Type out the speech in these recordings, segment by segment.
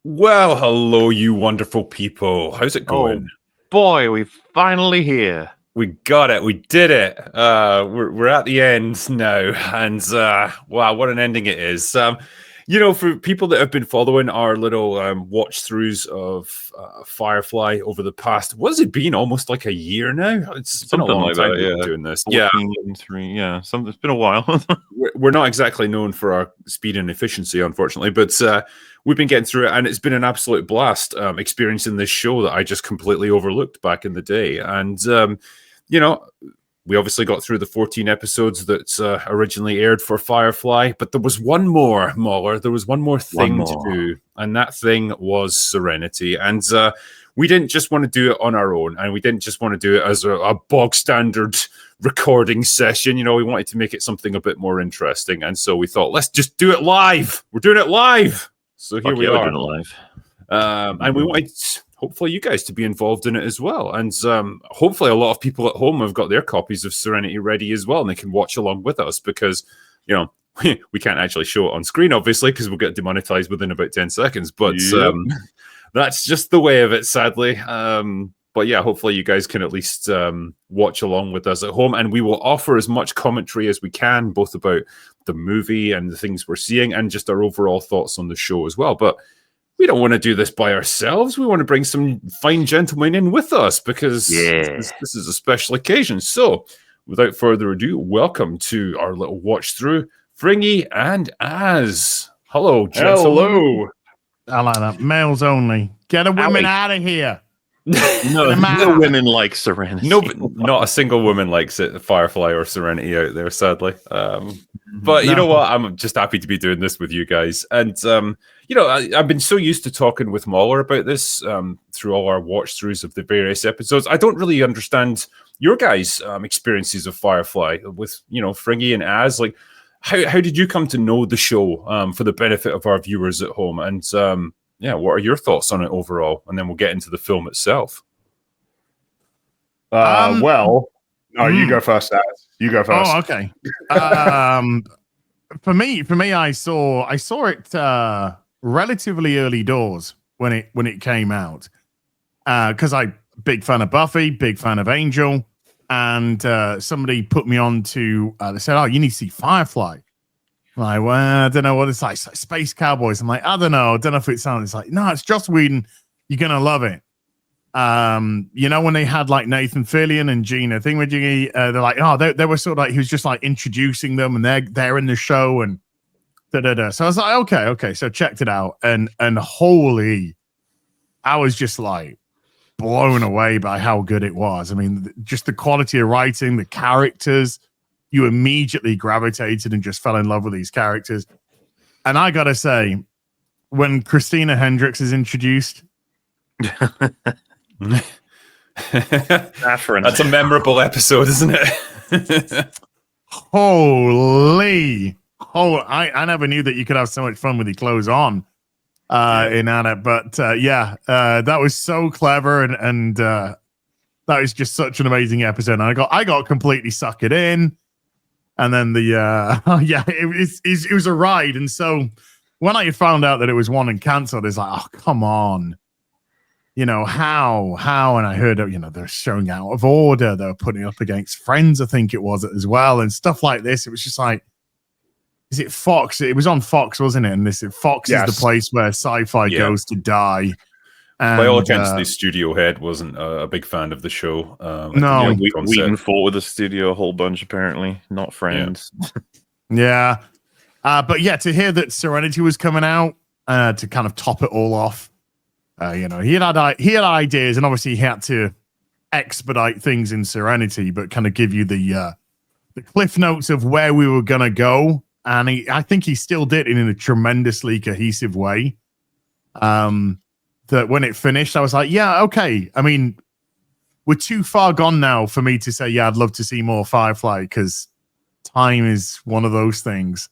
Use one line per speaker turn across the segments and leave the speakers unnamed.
Well, hello, you wonderful people. How's it going?
Boy, we're finally here.
We got it. We did it. We're at the end now, and wow, what an ending it is. For people that have been following our little watch throughs of Firefly over the past, what has it been? Almost like a year now. It's been a long
like
time
that,
we've
yeah.
been doing this.
14, 3, it's been a while.
We're not exactly known for our speed and efficiency, unfortunately, but we've been getting through it, and it's been an absolute blast experiencing this show that I just completely overlooked back in the day. And we obviously got through the 14 episodes that originally aired for Firefly, but there was one more, MauLer. There was one more thing to do, and that thing was Serenity. And we didn't just want to do it on our own, and we didn't just want to do it as a bog standard recording session. We wanted to make it something a bit more interesting, and so we thought, let's just do it live. We're doing it live. So here we are.
We're doing it live.
And we wanted, hopefully, you guys to be involved in it as well. And hopefully a lot of people at home have got their copies of Serenity ready as well, and they can watch along with us because, we can't actually show it on screen, obviously, because we'll get demonetized within about 10 seconds. But that's just the way of it, sadly. But yeah, hopefully you guys can at least watch along with us at home, and we will offer as much commentary as we can, both about the movie and the things we're seeing and just our overall thoughts on the show as well. But we don't want to do this by ourselves. We want to bring some fine gentlemen in with us because this is a special occasion. So without further ado, welcome to our little watch through, Fringy and Az. Hello, gentlemen.
Hello. I like that. Males only. Get the women out of here.
No women like Serenity.
No, not a single woman likes it, Firefly or Serenity out there, sadly. But you know what? I'm just happy to be doing this with you guys. And, I've been so used to talking with MauLer about this through all our watch throughs of the various episodes. I don't really understand your guys' experiences of Firefly with, Fringy and Az. Like, how did you come to know the show for the benefit of our viewers at home? And, what are your thoughts on it overall? And then we'll get into the film itself.
You
go first, Az. You go first.
Oh, okay. For me, I saw it relatively early doors when it came out. Because I big fan of Buffy, big fan of Angel, and somebody put me on to they said, "Oh, you need to see Firefly." I'm like, well, I don't know what it's like. It's like Space Cowboys. I'm like, I don't know if it sounds. It's like, no, it's Joss Whedon. You're gonna love it. When they had like Nathan Fillion and Gina Thingamajiggy, they're like, oh, they were sort of like he was just like introducing them, and they're in the show and da. So I was like, okay. So checked it out, and holy, I was just like blown away by how good it was. I mean, just the quality of writing, the characters. You immediately gravitated and just fell in love with these characters. And I gotta say, when Christina Hendricks is introduced,
that's a memorable episode, isn't it?
Holy! I never knew that you could have so much fun with your clothes on in Anna. But that was so clever, and that was just such an amazing episode. And I got completely suckered in. And then it was a ride. And so when I found out that it was one and cancelled, it's like, oh, come on. How? And I heard, they're showing Out of Order. They're putting it up against Friends, I think it was as well. And stuff like this. It was just like, is it Fox? It was on Fox, wasn't it? And Fox is the place where sci-fi goes to die. And,
by all accounts, the studio head wasn't a big fan of the show.
No, we even fought with the studio a whole bunch, apparently. Not Friends.
Yeah. But to hear that Serenity was coming out to kind of top it all off, he had ideas, and obviously he had to expedite things in Serenity, but kind of give you the cliff notes of where we were going to go. And I think he still did it in a tremendously cohesive way. That when it finished, I was like, yeah, okay. I mean, we're too far gone now for me to say, yeah, I'd love to see more Firefly, because time is one of those things.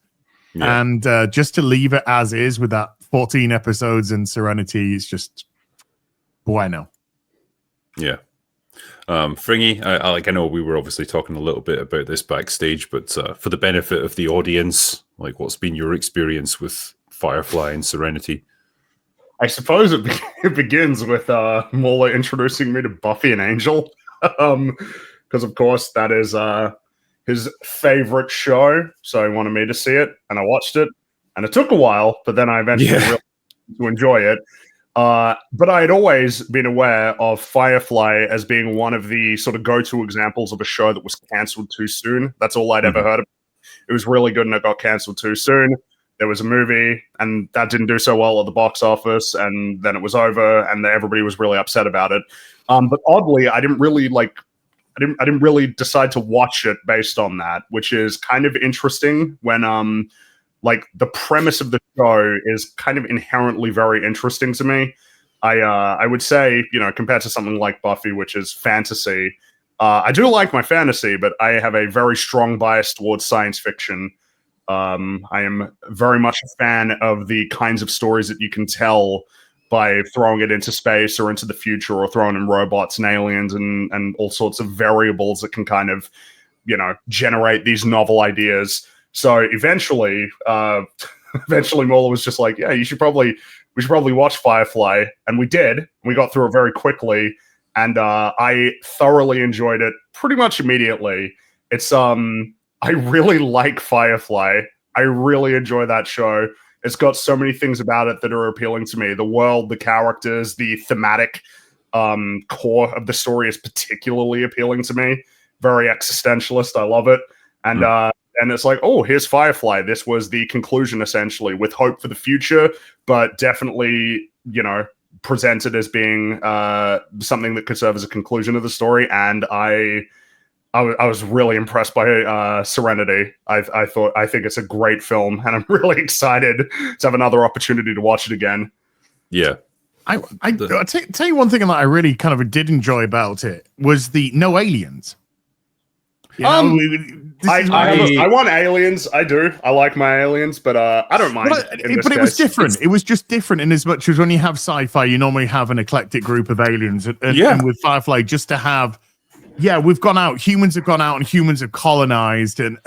Yeah. And just to leave it as is with that 14 episodes in Serenity is just bueno.
Yeah. Fringy, I know we were obviously talking a little bit about this backstage, but for the benefit of the audience, like, what's been your experience with Firefly and Serenity?
I suppose it begins with MauLer introducing me to Buffy and Angel, because of course that is his favorite show. So he wanted me to see it, and I watched it, and it took a while, but then I eventually realized to enjoy it. But I had always been aware of Firefly as being one of the sort of go-to examples of a show that was cancelled too soon. That's all I'd ever heard of. It was really good, and it got cancelled too soon. There was a movie, and that didn't do so well at the box office, and then it was over, and everybody was really upset about it. But oddly, I didn't really decide to watch it based on that, which is kind of interesting when like the premise of the show is kind of inherently very interesting to me. I would say, compared to something like Buffy, which is fantasy, I do like my fantasy, but I have a very strong bias towards science fiction. I am very much a fan of the kinds of stories that you can tell by throwing it into space or into the future, or throwing in robots and aliens and all sorts of variables that can kind of, generate these novel ideas. So eventually MauLer was just like, yeah, we should probably watch Firefly. And we did. We got through it very quickly. And I thoroughly enjoyed it pretty much immediately. It's, I really like Firefly. I really enjoy that show. It's got so many things about it that are appealing to me. The world, the characters, the thematic core of the story is particularly appealing to me. Very existentialist. I love it. And it's like, oh, here's Firefly. This was the conclusion, essentially, with hope for the future, but definitely, presented as being something that could serve as a conclusion of the story. And I was really impressed by Serenity. I think it's a great film, and I'm really excited to have another opportunity to watch it again.
Yeah.
I'll tell you one thing that I really kind of did enjoy about it was the no aliens.
I want aliens. I do. I like my aliens, but I don't mind.
But it was different. It was just different in as much as when you have sci-fi, you normally have an eclectic group of aliens. And with Firefly, just to have, we've gone out. Humans have gone out, and humans have colonized, and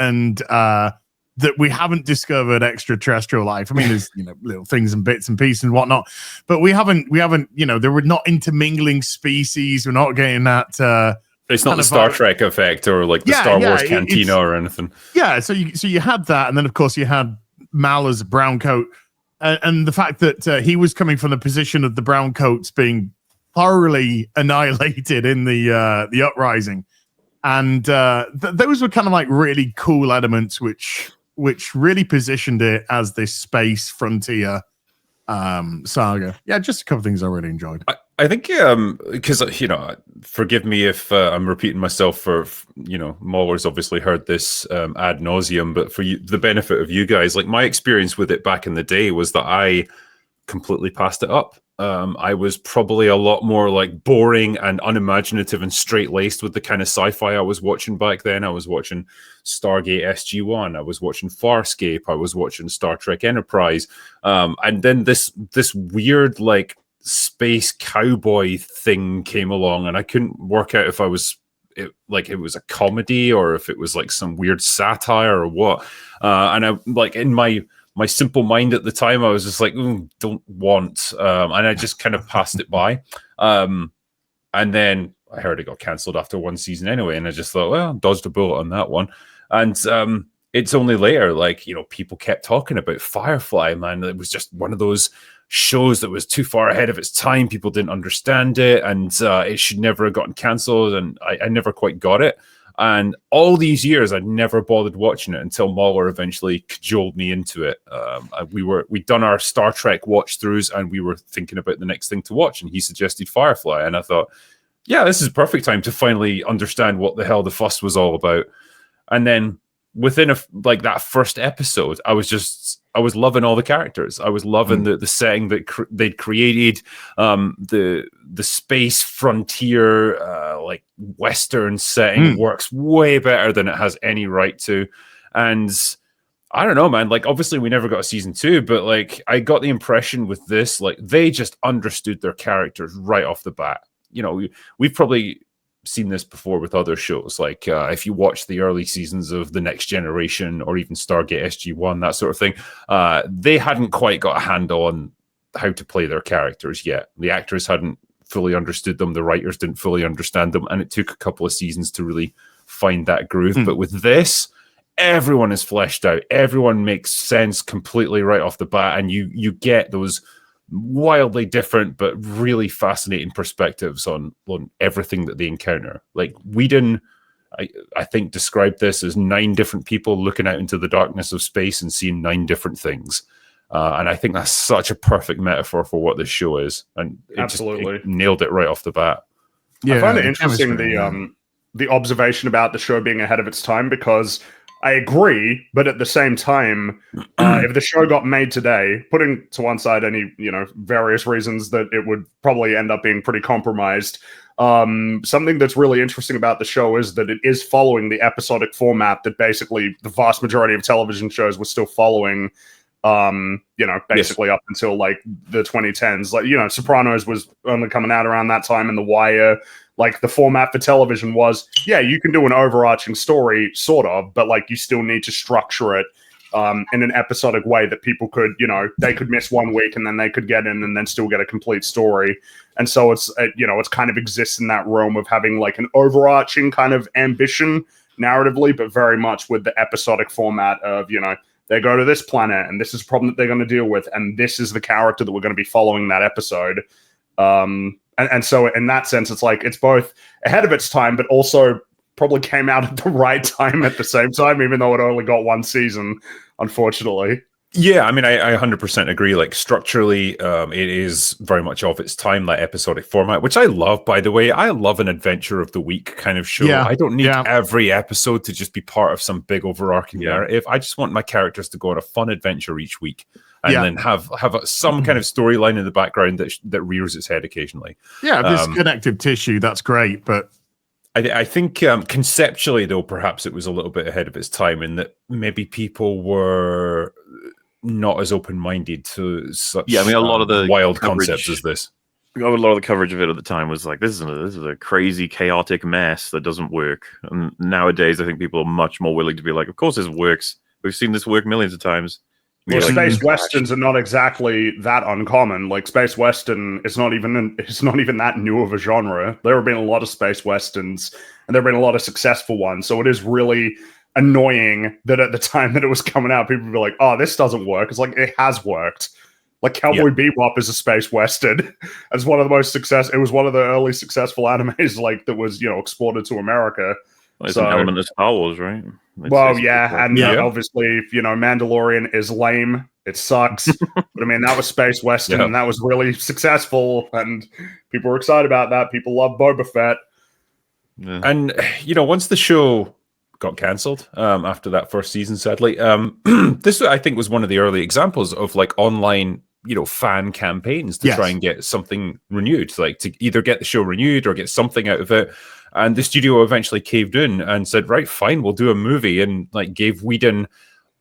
that we haven't discovered extraterrestrial life. I mean, there's little things and bits and pieces and whatnot, but we haven't. There were not intermingling species. We're not getting that.
It's not the Star Trek effect or like the Star Wars Cantina or anything. Yeah,
so you had that, and then of course you had MauLer's brown coat, and the fact that he was coming from the position of the brown coats being thoroughly annihilated in the uprising, and those were kind of like really cool elements, which really positioned it as this space frontier saga. Yeah, just a couple of ththings I really enjoyed.
I think because forgive me if I'm repeating myself. For MauLer's obviously heard this ad nauseum, but for the benefit of you guys, like my experience with it back in the day was that I completely passed it up. I was probably a lot more like boring and unimaginative and straight-laced with the kind of sci-fi I was watching back then. I was watching Stargate SG-1. I was watching Farscape. I was watching Star Trek Enterprise. And then this weird like space cowboy thing came along, and I couldn't work out if it was a comedy or if it was like some weird satire or what. And I like in my simple mind at the time, I was just like, don't want. And I just kind of passed it by. And then I heard it got cancelled after one season anyway. And I just thought, well, dodged a bullet on that one. And it's only later, like, people kept talking about Firefly, man. It was just one of those shows that was too far ahead of its time. People didn't understand it, and it should never have gotten cancelled. And I never quite got it. And all these years, I'd never bothered watching it until MauLer eventually cajoled me into it. We'd done our Star Trek watch throughs, and we were thinking about the next thing to watch, and he suggested Firefly, and I thought, yeah, this is a perfect time to finally understand what the hell the fuss was all about. And then within that first episode, I was loving all the characters. I was loving the setting that they'd created, the space frontier, like Western setting works way better than it has any right to. And I don't know, man, like obviously we never got a season 2, but like I got the impression with this, like they just understood their characters right off the bat. We've probably seen this before with other shows, like if you watch the early seasons of The Next Generation or even Stargate SG-1, that sort of thing, they hadn't quite got a handle on how to play their characters yet. The actors hadn't fully understood them, the writers didn't fully understand them, and it took a couple of seasons to really find that groove. But with this, everyone is fleshed out. Everyone makes sense completely right off the bat, and you get those wildly different but really fascinating perspectives on everything that they encounter. Like Whedon, I think, described this as 9 different people looking out into the darkness of space and seeing 9 different things. And I think that's such a perfect metaphor for what this show is. And it nailed it right off the bat.
Yeah, I find it interesting the observation about the show being ahead of its time, because I agree, but at the same time, if the show got made today, putting to one side any, various reasons that it would probably end up being pretty compromised, something that's really interesting about the show is that it is following the episodic format that basically the vast majority of television shows were still following, basically up until like the 2010s. Like, Sopranos was only coming out around that time, and The Wire. Like, the format for television was, you can do an overarching story, sort of, but like you still need to structure it in an episodic way that people could, they could miss one week and then they could get in and then still get a complete story. And so it's, it's kind of exists in that realm of having like an overarching kind of ambition narratively, but very much with the episodic format of, they go to this planet and this is a problem that they're going to deal with, and this is the character that we're going to be following that episode. And so in that sense, it's like it's both ahead of its time, but also probably came out at the right time at the same time, even though it only got 1 season, unfortunately.
Yeah, I mean, I 100% agree. Like, structurally, it is very much of its time, that episodic format, which I love, by the way. I love an adventure of the week kind of show. I don't need every episode to just be part of some big overarching narrative. I just want my characters to go on a fun adventure each week, and then have some kind of storyline in the background that rears its head occasionally.
Yeah, this connective tissue, that's great. But
I think conceptually, though, perhaps it was a little bit ahead of its time in that maybe people were not as open-minded to such
a lot of the
wild concepts as this.
A lot of the coverage of it at the time was like, this is a crazy, chaotic mess that doesn't work. And nowadays, I think people are much more willing to be like, of course this works. We've seen this work millions of times.
Well, space westerns are not exactly that uncommon. Like, space western is not even that new of a genre. There have been a lot of space westerns, and there have been a lot of successful ones. So it is really annoying that at the time that it was coming out, people would be like, "Oh, this doesn't work." It's like, it has worked. Like, Cowboy Bebop is a space western. It's one of the most It was one of the early successful animes, like, that was exported to America.
Well, it's an element of Star Wars, right?
Obviously, Mandalorian is lame. It sucks. But I mean, that was space western, and that was really successful, and people were excited about that. People love Boba Fett.
Yeah. And once the show got cancelled after that first season, sadly, this I think was one of the early examples of like online fan campaigns to try and get something renewed, like to either get the show renewed or get something out of it. And the studio eventually caved in and said, right, fine, we'll do a movie, and like gave Whedon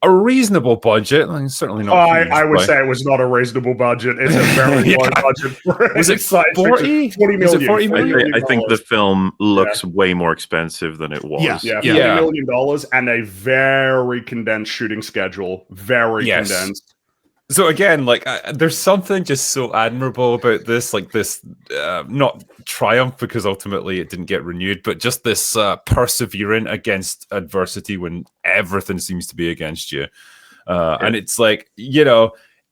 a reasonable budget. Like, certainly not.
I would say it was not a reasonable budget. It's a very low budget.
Was it 40?
40 million?
Was it 40 million?
I think the film looks way more expensive than it was.
$40 million and a very condensed shooting schedule. Very condensed.
So again, like there's something just so admirable about this, like this, not triumph because ultimately it didn't get renewed, but just this persevering against adversity when everything seems to be against you. And it's like,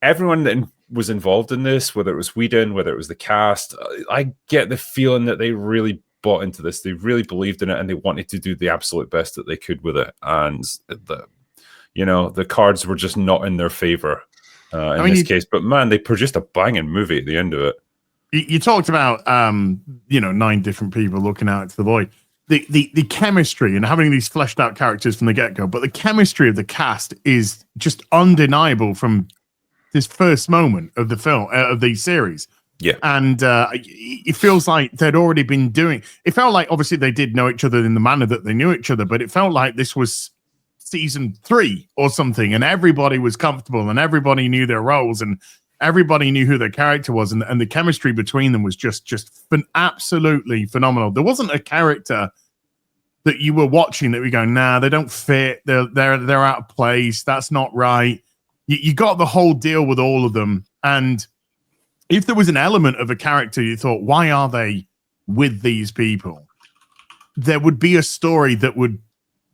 everyone that was involved in this, whether it was Whedon, whether it was the cast, I get the feeling that they really bought into this. They really believed in it, and they wanted to do the absolute best that they could with it. And the cards were just not in their favor. In this case, but man, they produced a banging movie at the end of it.
You talked about 9 different people looking out into the void. The chemistry and having these fleshed out characters from the get-go, but the chemistry of the cast is just undeniable from this first moment of the film of the series.
Yeah,
and it feels like they'd already been doing. It felt like obviously they did know each other in the manner that they knew each other, but it felt like this was season 3 or something, and everybody was comfortable and everybody knew their roles and everybody knew who their character was, and the chemistry between them was just absolutely phenomenal. There wasn't a character that you were watching that we go, nah, they don't fit, they're out of place, that's not right. You got the whole deal with all of them, and if there was an element of a character you thought, why are they with these people? There would be a story that would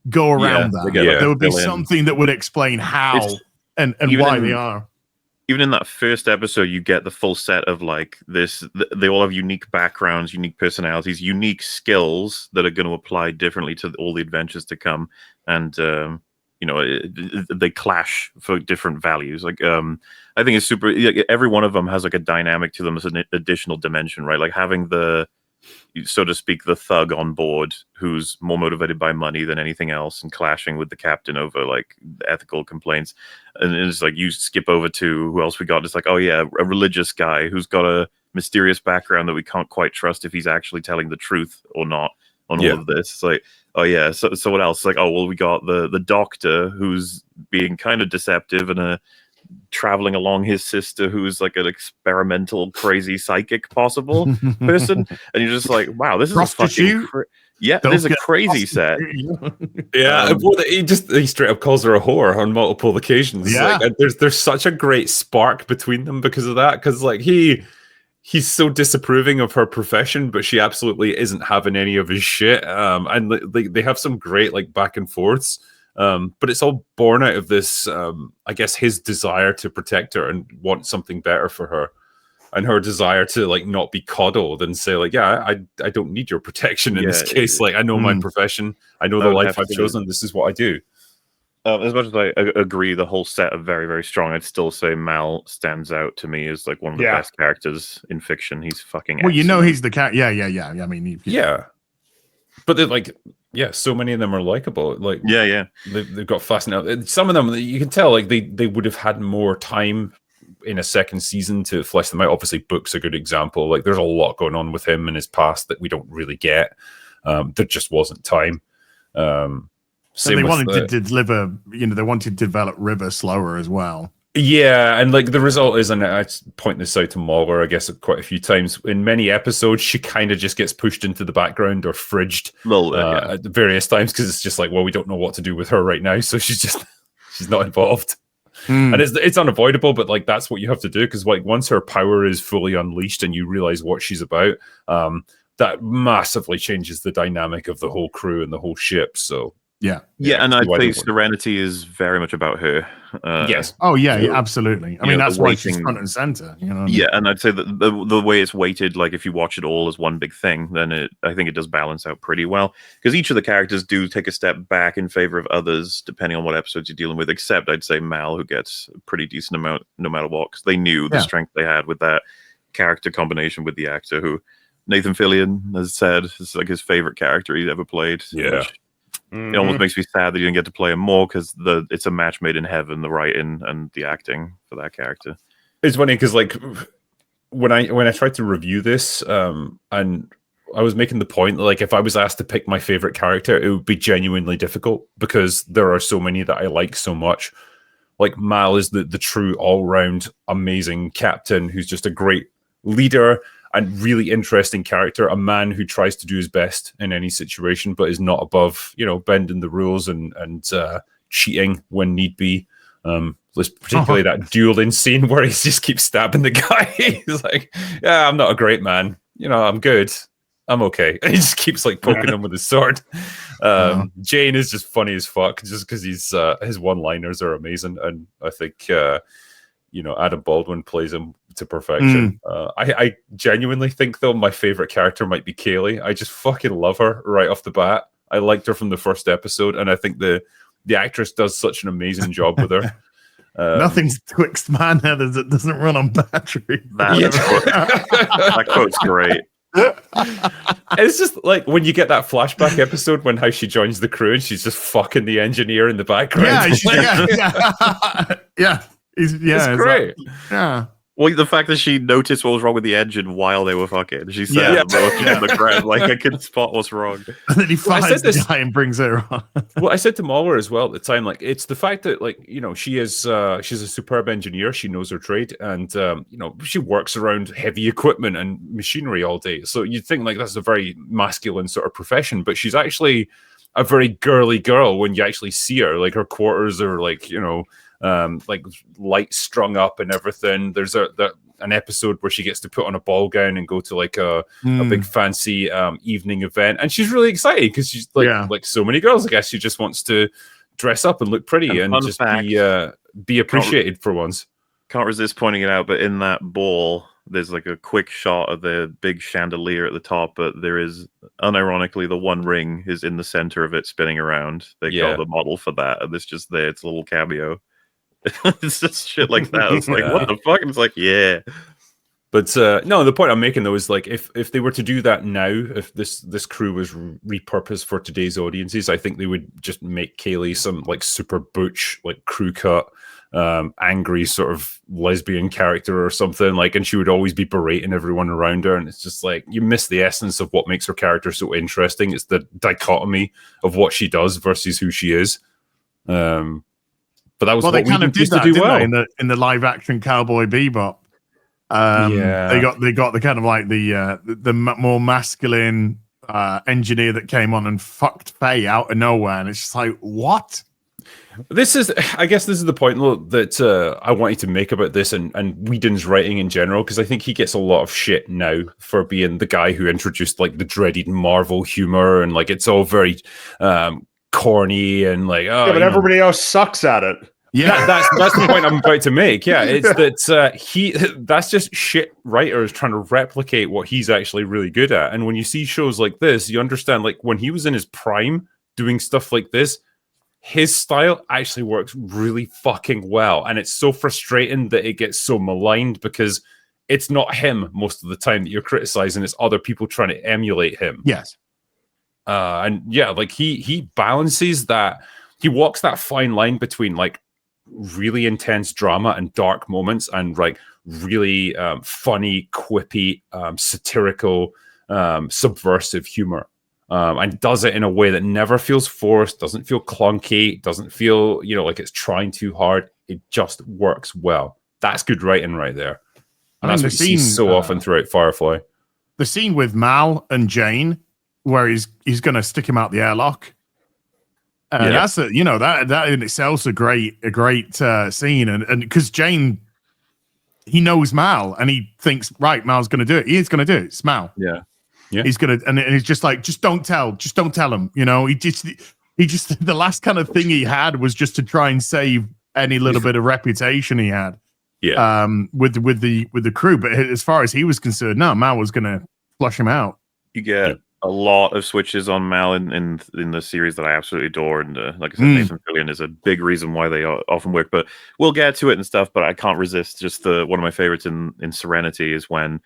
go around that. There would be something that would explain how and why they are.
Even in that first episode, you get the full set of like this. They all have unique backgrounds, unique personalities, unique skills that are going to apply differently to all the adventures to come. And they clash for different values. Like, I think it's super. Every one of them has like a dynamic to them as an additional dimension, right? Like having the, so to speak, the thug on board who's more motivated by money than anything else and clashing with the captain over like ethical complaints. And it's like you skip over to who else we got. It's like, oh yeah, a religious guy who's got a mysterious background that we can't quite trust if he's actually telling the truth or not on all of this. It's like, oh yeah, so what else? Like, oh well, we got the doctor who's being kind of deceptive and traveling along his sister who's like an experimental crazy psychic possible person, and you're just like, wow, this is a fucking this is a crazy set.
Well, he straight up calls her a whore on multiple occasions. Like, there's such a great spark between them because of that, because like he's so disapproving of her profession, but she absolutely isn't having any of his shit, and they have some great like back and forths. But it's all born out of this, I guess, his desire to protect her and want something better for her, and her desire to like not be coddled and say like, yeah, I don't need your protection in this case. Like, I know my profession, I know the life I've chosen. This is what I do.
As much as I agree, the whole set are very, very strong. I'd still say Mal stands out to me as like one of the best characters in fiction. He's fucking.
Well,
excellent.
he's the cat. Yeah. I mean,
but they're like. Yeah, so many of them are likable. Like, they've got fascinating. Some of them, you can tell, like they would have had more time in a second season to flesh them out. Obviously, Book's a good example. Like, there's a lot going on with him in his past that we don't really get. There just wasn't time.
So they wanted to deliver. They wanted to develop River slower as well.
Yeah, and like the result is, and I point this out to MauLer, I guess, quite a few times. In many episodes, she kind of just gets pushed into the background or fridged at various times because it's just like, well, we don't know what to do with her right now, so she's not involved, and it's unavoidable. But like that's what you have to do, because like once her power is fully unleashed and you realize what she's about, that massively changes the dynamic of the whole crew and the whole ship. So.
Yeah, and I'd say Serenity is very much about her.
Yes.
Oh, yeah, absolutely. I mean, that's why she's front and center.
Yeah, and I'd say that the way it's weighted, like if you watch it all as one big thing, then I think it does balance out pretty well. Because each of the characters do take a step back in favor of others, depending on what episodes you're dealing with. Except I'd say Mal, who gets a pretty decent amount, no matter what, because they knew the strength they had with that character combination with the actor, who Nathan Fillion has said is like his favorite character he's ever played.
Yeah.
It almost makes me sad that you didn't get to play him more, because it's a match made in heaven, the writing and the acting for that character.
It's funny because like when I tried to review this, and I was making the point that like if I was asked to pick my favorite character, it would be genuinely difficult because there are so many that I like so much. Like Mal is the true all-round amazing captain who's just a great leader and really interesting character, a man who tries to do his best in any situation, but is not above, bending the rules and cheating when need be. Particularly that dueling scene where he just keeps stabbing the guy. He's like, yeah, I'm not a great man. I'm good. I'm okay. And he just keeps like poking him with his sword. Jane is just funny as fuck just because his one-liners are amazing. And I think, Adam Baldwin plays him to perfection. I genuinely think, though, my favorite character might be Kaylee. I just fucking love her right off the bat. I liked her from the first episode, and I think the actress does such an amazing job with her.
Nothing's twixt man headers that doesn't run on battery.
That quote's great.
It's just like when you get that flashback episode when how she joins the crew and she's just fucking the engineer in the background.
Yeah.
It's great.
Well,
the fact that she noticed what was wrong with the engine while they were fucking. She said, on the ground, like, I couldn't spot what's wrong.
And then he finds the guy and brings her on.
Well, I said to MauLer as well at the time, like, it's the fact that, like, she's a superb engineer. She knows her trade. And, she works around heavy equipment and machinery all day. So you'd think, like, that's a very masculine sort of profession. But she's actually a very girly girl when you actually see her. Like, her quarters are, like, like light strung up and everything. There's an episode where she gets to put on a ball gown and go to like a big fancy evening event, and she's really excited because she's like so many girls, I guess she just wants to dress up and look pretty and just be appreciated for once.
Can't resist pointing it out, but in that ball, there's like a quick shot of the big chandelier at the top, but there is, unironically, the one ring is in the center of it spinning around. They got the model for that, and it's just there. It's a little cameo. It's just shit like that. It's like, what the fuck? And it's like, yeah.
But no, the point I'm making though is like if they were to do that now, if this crew was repurposed for today's audiences, I think they would just make Kaylee some like super butch, like crew cut, angry sort of lesbian character or something, like, and she would always be berating everyone around her, and it's just like you miss the essence of what makes her character so interesting. It's the dichotomy of what she does versus who she is. But that was what
they kind of did that,
do well
in the live action Cowboy Bebop. They got the kind of like the more masculine engineer that came on and fucked Faye out of nowhere, and it's just like, what?
I guess this is the point that I wanted to make about this and Whedon's writing in general, because I think he gets a lot of shit now for being the guy who introduced like the dreaded Marvel humor, and like it's all very corny and like
but everybody else sucks at it.
Yeah, that's the point I'm about to make. Yeah, it's that that's just shit writers trying to replicate what he's actually really good at. And when you see shows like this, you understand like when he was in his prime doing stuff like this, his style actually works really fucking well. And it's so frustrating that it gets so maligned because it's not him most of the time that you're criticizing, it's other people trying to emulate him.
Yes.
And yeah, like he balances that, he walks that fine line between like really intense drama and dark moments and like really funny, quippy, satirical, subversive humor. And does it in a way that never feels forced, doesn't feel clunky, doesn't feel, like it's trying too hard. It just works well. That's good writing right there. And that's what you see so often throughout Firefly.
The scene with Mal and Jane, where he's going to stick him out the airlock. That's that in itself is a great scene, and because Jane, he knows Mal, and he thinks, right, Mal's going to do it. He is going to do it. It's Mal.
Yeah.
He's gonna, and he's just like, just don't tell him. He just the last kind of thing he had was just to try and save any little bit of reputation he had.
Yeah.
With the crew, but as far as he was concerned, no, Mal was gonna flush him out.
You get a lot of switches on Mal in the series that I absolutely adore, and like I said, Nathan Fillion is a big reason why they often work. But we'll get to it and stuff. But I can't resist just one of my favorites in Serenity is when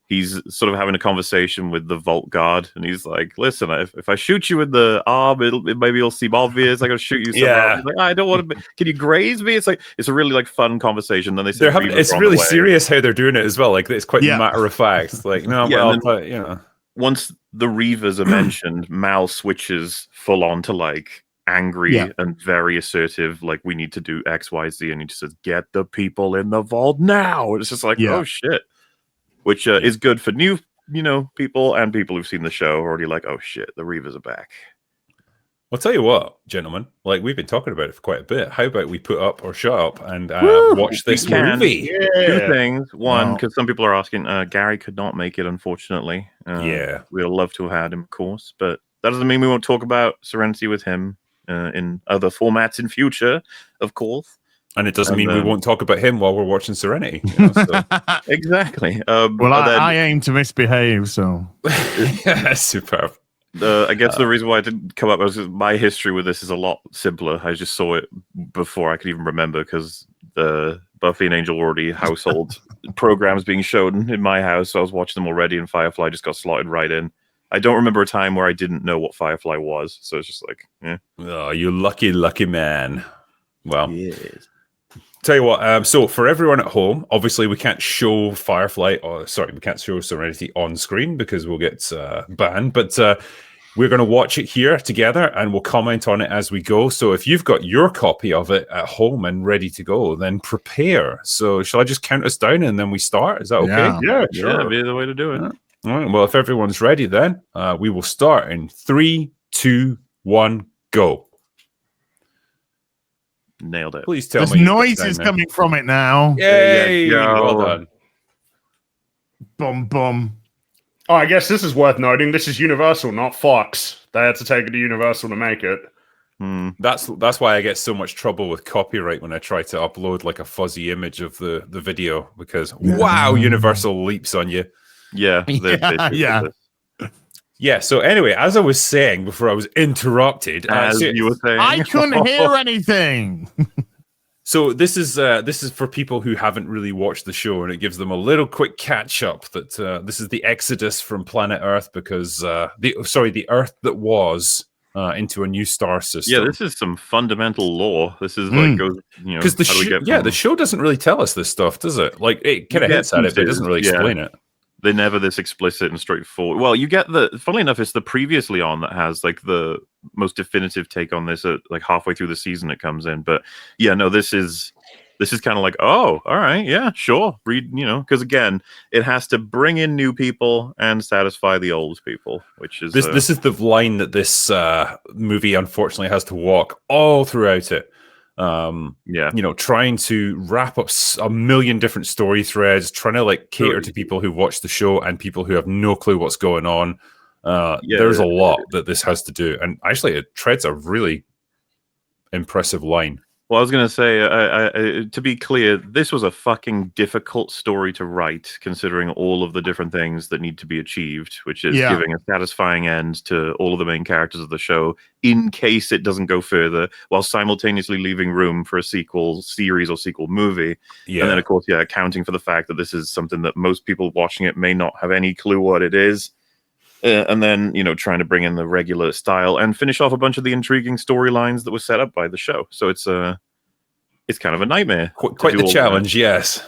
he's sort of having a conversation with the vault guard, and he's like, "Listen, if I shoot you in the arm, maybe it'll seem obvious. I gotta shoot you somewhere." He's like, "I don't want to. Can you graze me?" It's like it's a really like fun conversation. Then they say
it's really serious how they're doing it as well. Like it's quite matter of fact. Like no,
once the Reavers are mentioned, Mal switches full on to like angry and very assertive. Like we need to do X, Y, Z, and he just says, "Get the people in the vault now." And it's just like, oh shit. Which is good for new, people and people who've seen the show are already like, oh shit, the Reavers are back.
I'll tell you what, gentlemen, like we've been talking about it for quite a bit. How about we put up or shut up and watch this movie?
Yeah. Two things. One, because some people are asking, Gary could not make it, unfortunately. We'd love to have had him, of course, but that doesn't mean we won't talk about Serenity with him in other formats in future, of course.
And it doesn't mean we won't talk about him while we're watching Serenity.
Exactly.
I aim to misbehave, so.
Yeah, superb.
I guess the reason why I didn't come up was my history with this is a lot simpler. I just saw it before I could even remember because the Buffy and Angel were already household programs being shown in my house. So I was watching them already, and Firefly just got slotted right in. I don't remember a time where I didn't know what Firefly was. So it's just like, yeah.
Oh, you lucky, lucky man. Well.
Yes.
Tell you what, so for everyone at home, obviously we can't show we can't show Serenity on screen because we'll get banned, but we're going to watch it here together and we'll comment on it as we go. So if you've got your copy of it at home and ready to go, then prepare. So shall I just count us down and then we start? Is that okay?
Yeah, sure.
Yeah, that'd be the way to do it.
All right, well, if everyone's ready then, we will start in 3, 2, 1, go.
Nailed it.
Please tell me.
There's noises coming from it now.
Yay!
Well
done.
Bum bum.
Oh, I guess this is worth noting. This is Universal, not Fox. They had to take it to Universal to make it.
That's why I get so much trouble with copyright when I try to upload like a fuzzy image of the video, because wow, Universal leaps on you.
Yeah.
Yeah.
Yeah. So anyway, as I was saying before I was interrupted,
As you were saying,
I couldn't hear anything.
so this is for people who haven't really watched the show, and it gives them a little quick catch up that this is the exodus from planet Earth, because the Earth that was into a new star system.
Yeah, this is some fundamental lore. This is like goes,
because the show doesn't really tell us this stuff, does it? Like it kind of hints at it, but it doesn't really explain it.
They're never this explicit and straightforward. Well, you get funnily enough, it's the previously on that has like the most definitive take on this. Like halfway through the season, it comes in. But yeah, no, this is kind of like, oh, all right, yeah, sure. Read, because again, it has to bring in new people and satisfy the old people, which is
this is the line that this movie unfortunately has to walk all throughout it. Trying to wrap up a million different story threads, trying to like cater to people who watch the show and people who have no clue what's going on. There's a lot that this has to do, and actually it treads a really impressive line.
Well, I was going to say, to be clear, this was a fucking difficult story to write, considering all of the different things that need to be achieved, which is giving a satisfying end to all of the main characters of the show, in case it doesn't go further, while simultaneously leaving room for a sequel series or sequel movie. Yeah. And then, of course, accounting for the fact that this is something that most people watching it may not have any clue what it is. And then, trying to bring in the regular style and finish off a bunch of the intriguing storylines that were set up by the show. So it's kind of a nightmare.
Quite the challenge, yes.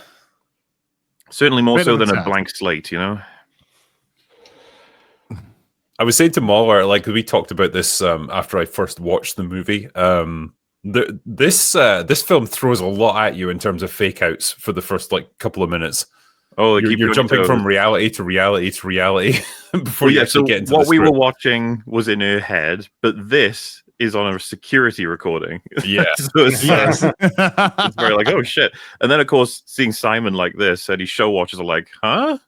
Certainly more so than a blank slate,
I was saying to MauLer, like we talked about this after I first watched the movie. This film throws a lot at you in terms of fake outs for the first couple of minutes. Oh, you're jumping from reality to reality to reality before you actually get into
what we were watching was in her head, but this is on a security recording.
Yeah.
So it's very like, oh shit. And then of course seeing Simon like this and his show watchers are like, huh?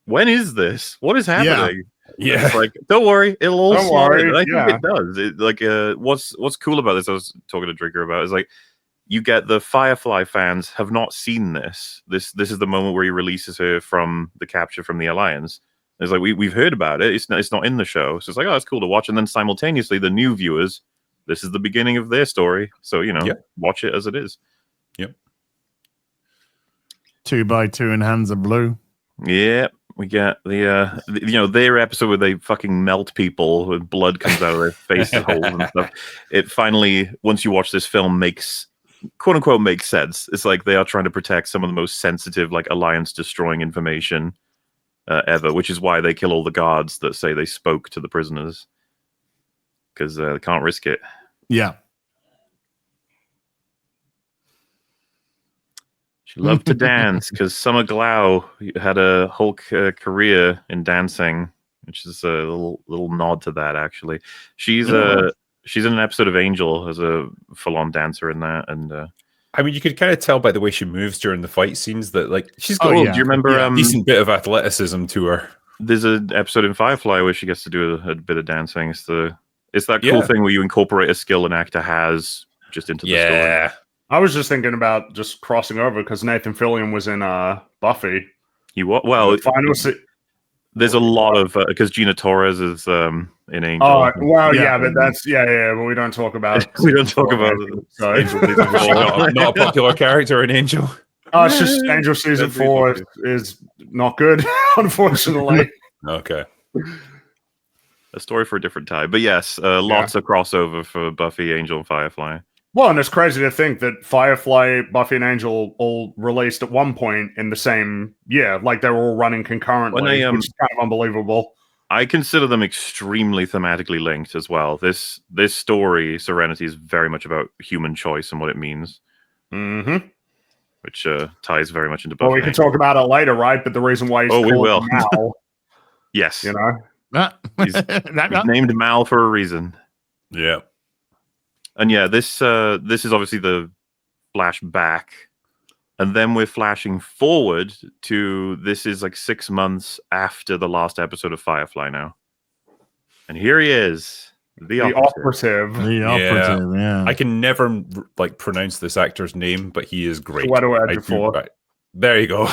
When is this? What is happening?
Yeah.
It's like, don't worry, it'll all slide. And I think it does. What's cool about this, I was talking to Drigger about, is like you get the Firefly fans have not seen this. This is the moment where he releases her from the capture from the Alliance. It's like we've heard about it. It's not in the show. So it's like, oh, it's cool to watch. And then simultaneously the new viewers, this is the beginning of their story. So, watch it as it is.
Yep.
2x2 in Hands of Blue.
Yeah. We get their episode where they fucking melt people and blood comes out of their face holes and stuff. It finally, once you watch this film, makes quote unquote makes sense. It's like they are trying to protect some of the most sensitive, like Alliance destroying information ever, which is why they kill all the guards that say they spoke to the prisoners. Because they can't risk it.
Yeah.
She loved to dance because Summer Glau had a whole career in dancing, which is a little nod to that, actually. She's in an episode of Angel as a full-on dancer in that. And
I mean, you could kind of tell by the way she moves during the fight scenes that she's got
do you remember
a decent bit of athleticism to her.
There's an episode in Firefly where she gets to do a bit of dancing. It's that cool thing where you incorporate a skill an actor has just into the story.
I was just thinking about just crossing over because Nathan Fillion was in Buffy.
There's a lot of because Gina Torres is in Angel.
Oh well, but that's but we don't talk about
we don't talk about
not a popular character in Angel.
It's just Angel season 4 is not good, unfortunately.
Okay.
A story for a different time. But yes, lots of crossover for Buffy, Angel, and Firefly.
Well, and it's crazy to think that Firefly, Buffy, and Angel all released at one point in the same year. Like they were all running concurrently, which is kind of unbelievable.
I consider them extremely thematically linked as well. This story, Serenity, is very much about human choice and what it means.
Mm-hmm.
Which ties very much into Buffy.
Well, we can talk about it later, right? But the reason why he's called Mal,
yes,
he's
named Mal for a reason.
Yeah.
And this is obviously the flashback And then we're flashing forward to this is like 6 months after the last episode of Firefly now. And here he is, the operative.
The operative, yeah.
I can never like pronounce this actor's name, but he is great. There you go.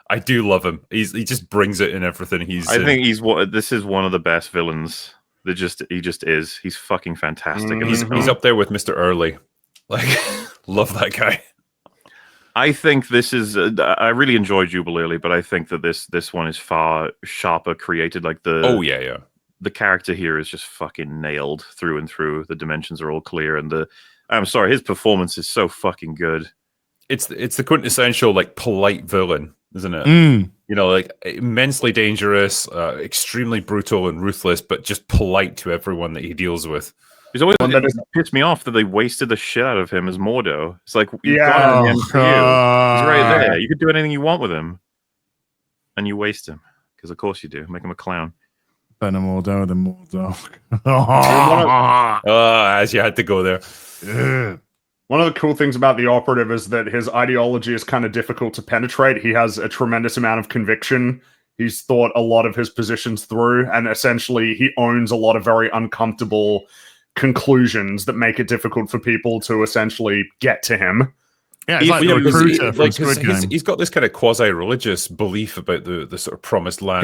I do love him. He just brings it in everything.
I think this is one of the best villains. He just is. He's fucking fantastic.
He's up there with Mr. Early. Like, love that guy.
I think this is. I really enjoyed Jubal Early, but I think that this one is far sharper created. Like the character here is just fucking nailed through and through. The dimensions are all clear, and I'm sorry, his performance is so fucking good.
It's the quintessential like polite villain, isn't it? You know, like immensely dangerous, extremely brutal and ruthless, but just polite to everyone that he deals with.
He's always pissed me off that they wasted the shit out of him as Mordo. It's like, you got him in the MCU. He's right there. You could do anything you want with him, and you waste him because of course you do. Make him a clown.
Better Mordo than Mordo.
As you had to go there.
One of the cool things about the Operative is that his ideology is kind of difficult to penetrate. He has a tremendous amount of conviction. He's thought a lot of his positions through, and essentially he owns a lot of very uncomfortable conclusions that make it difficult for people to essentially get to him.
Yeah, he's like the recruiter from Squid Game.
He's got this kind of quasi-religious belief about the sort of promised land